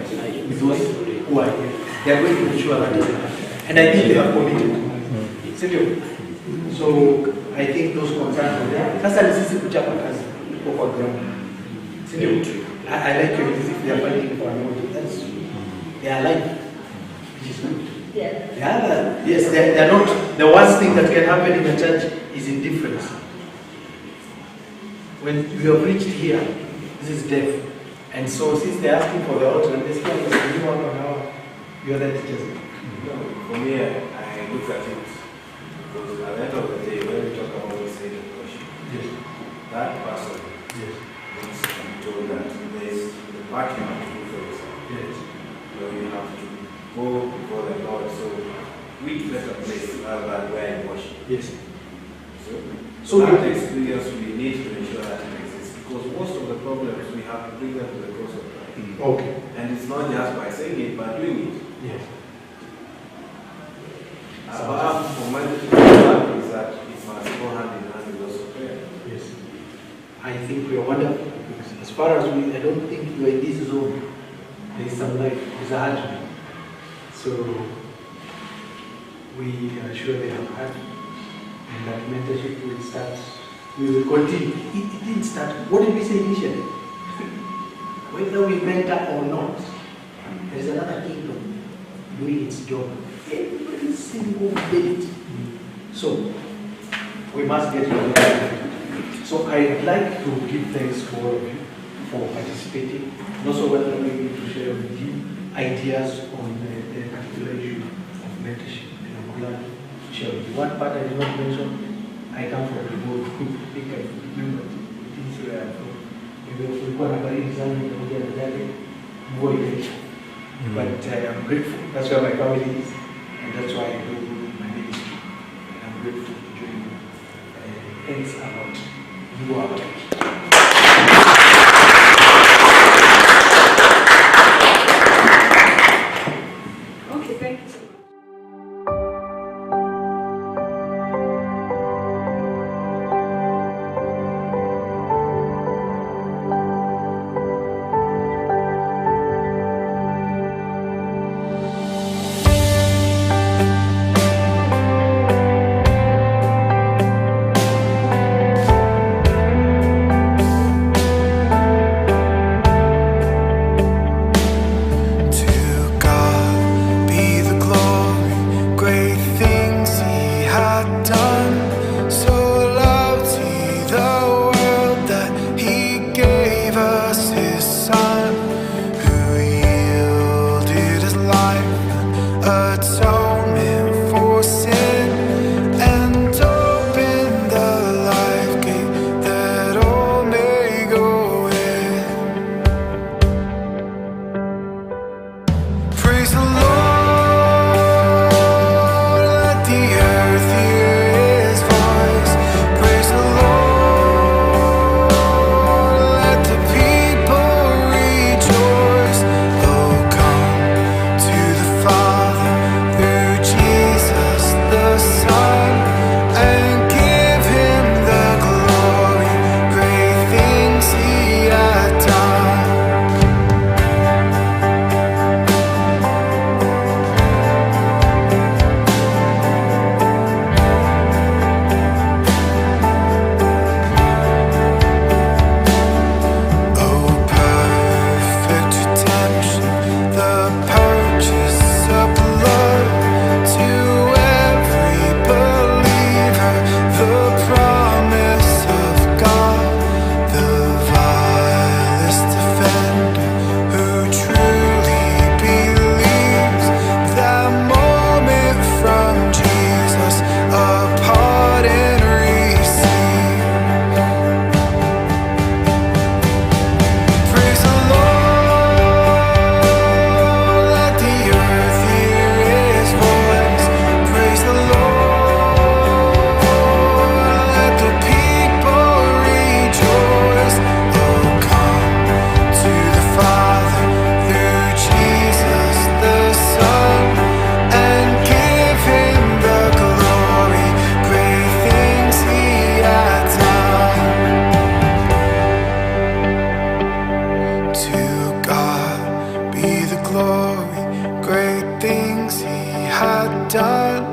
with those who are here. They are going to ensure that. And I think they are committed. So I think those concerns are there. Sasa ni sisi kuchapa kazi kwa ground. I like your if they are fighting for an that's they are alive. Yes, they are not. The worst thing that can happen in a church is indifference. When we have reached here, this is death. And so since they are asking for the altar, this one is a new one on our you are the teachers. For me, I look at it because at the end of the day, when we talk about the state of worship, that person needs to be told that there is the part you have to do for yourself. You have to go before the Lord. So which better place rather than where you worship? So that experience we need to ensure that it exists because most of the problems we have to bring them to the cross of Christ. Okay. And it's not just by saying it, but doing it. Apart from mentorship is that it must go hand in hand with also prayer. I think we are wonderful. As far as I don't think we are in this zone. There is some light, there's a heart. So we are sure they have heard. And that mentorship will start. We will continue. It didn't start. What did we say initially? Whether we mentor or not, there is another kingdom doing its job every single day. So we must get it. So I'd like to give thanks to all of you for participating, and also welcoming me to share with you ideas on the particular issue of mentorship. And I'm glad to share with you. One part I did not mention, I come from the board. I think I remember things where I'm from. Kulikuwa na baridi sana nikakuja na gari mvua ikaisha. But I'm grateful. That's where my family is, and that's why I do my ministry. And I'm grateful to join you. Thanks a lot. You are. Okay, thank you so much. atonement for sin, and open the life gate that all may go in. Praise the Lord, let the earth hear His voice. Praise the Lord, let the people rejoice. Oh, come to the Father through Jesus the Son, and give Him the glory, great things He had done. Oh, perfect redemption, the purchase of blood to every believer, the promise of God, the vilest offender who truly believes. That moment from Jesus, a pardon received. Praise the Lord, let the earth hear His voice. Praise the Lord, let the people rejoice. Oh, come to the Father through Jesus the Son, and give Him the glory, great things He had done. To God be the glory, great things He had done.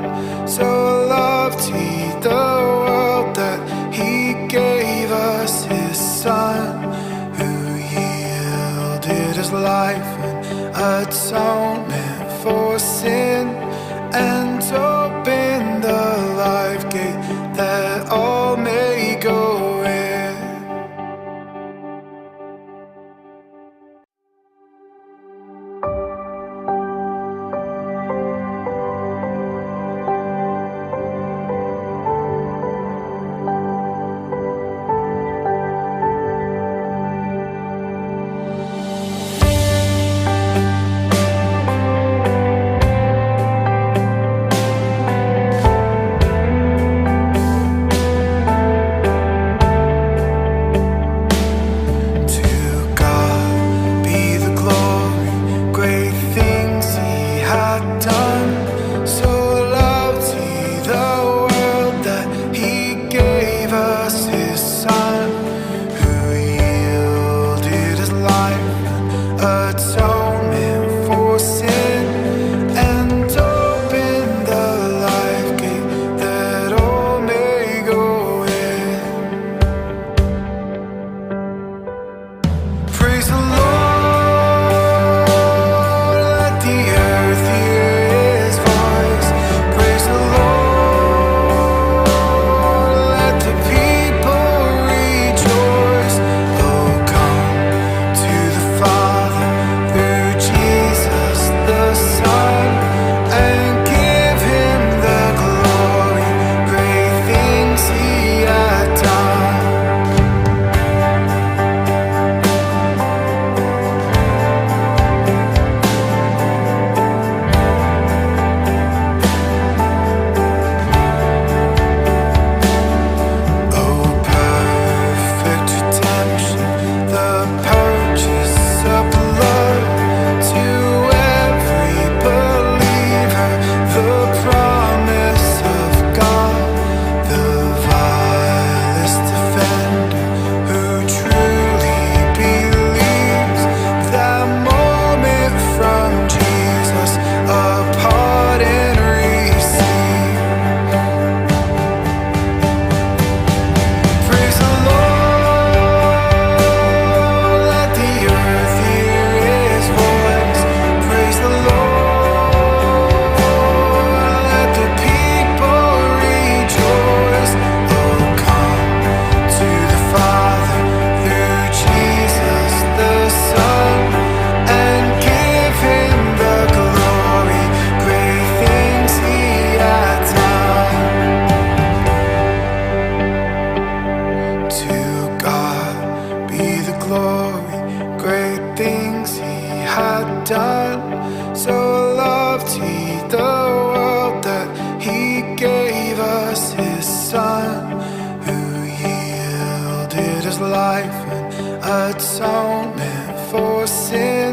So loved He the world that He gave us His Son, who yielded His life in atonement for sin, and opened the life gate that all may go in. done. So loved he the world that he gave us his son, who yielded his life in atonement for sin.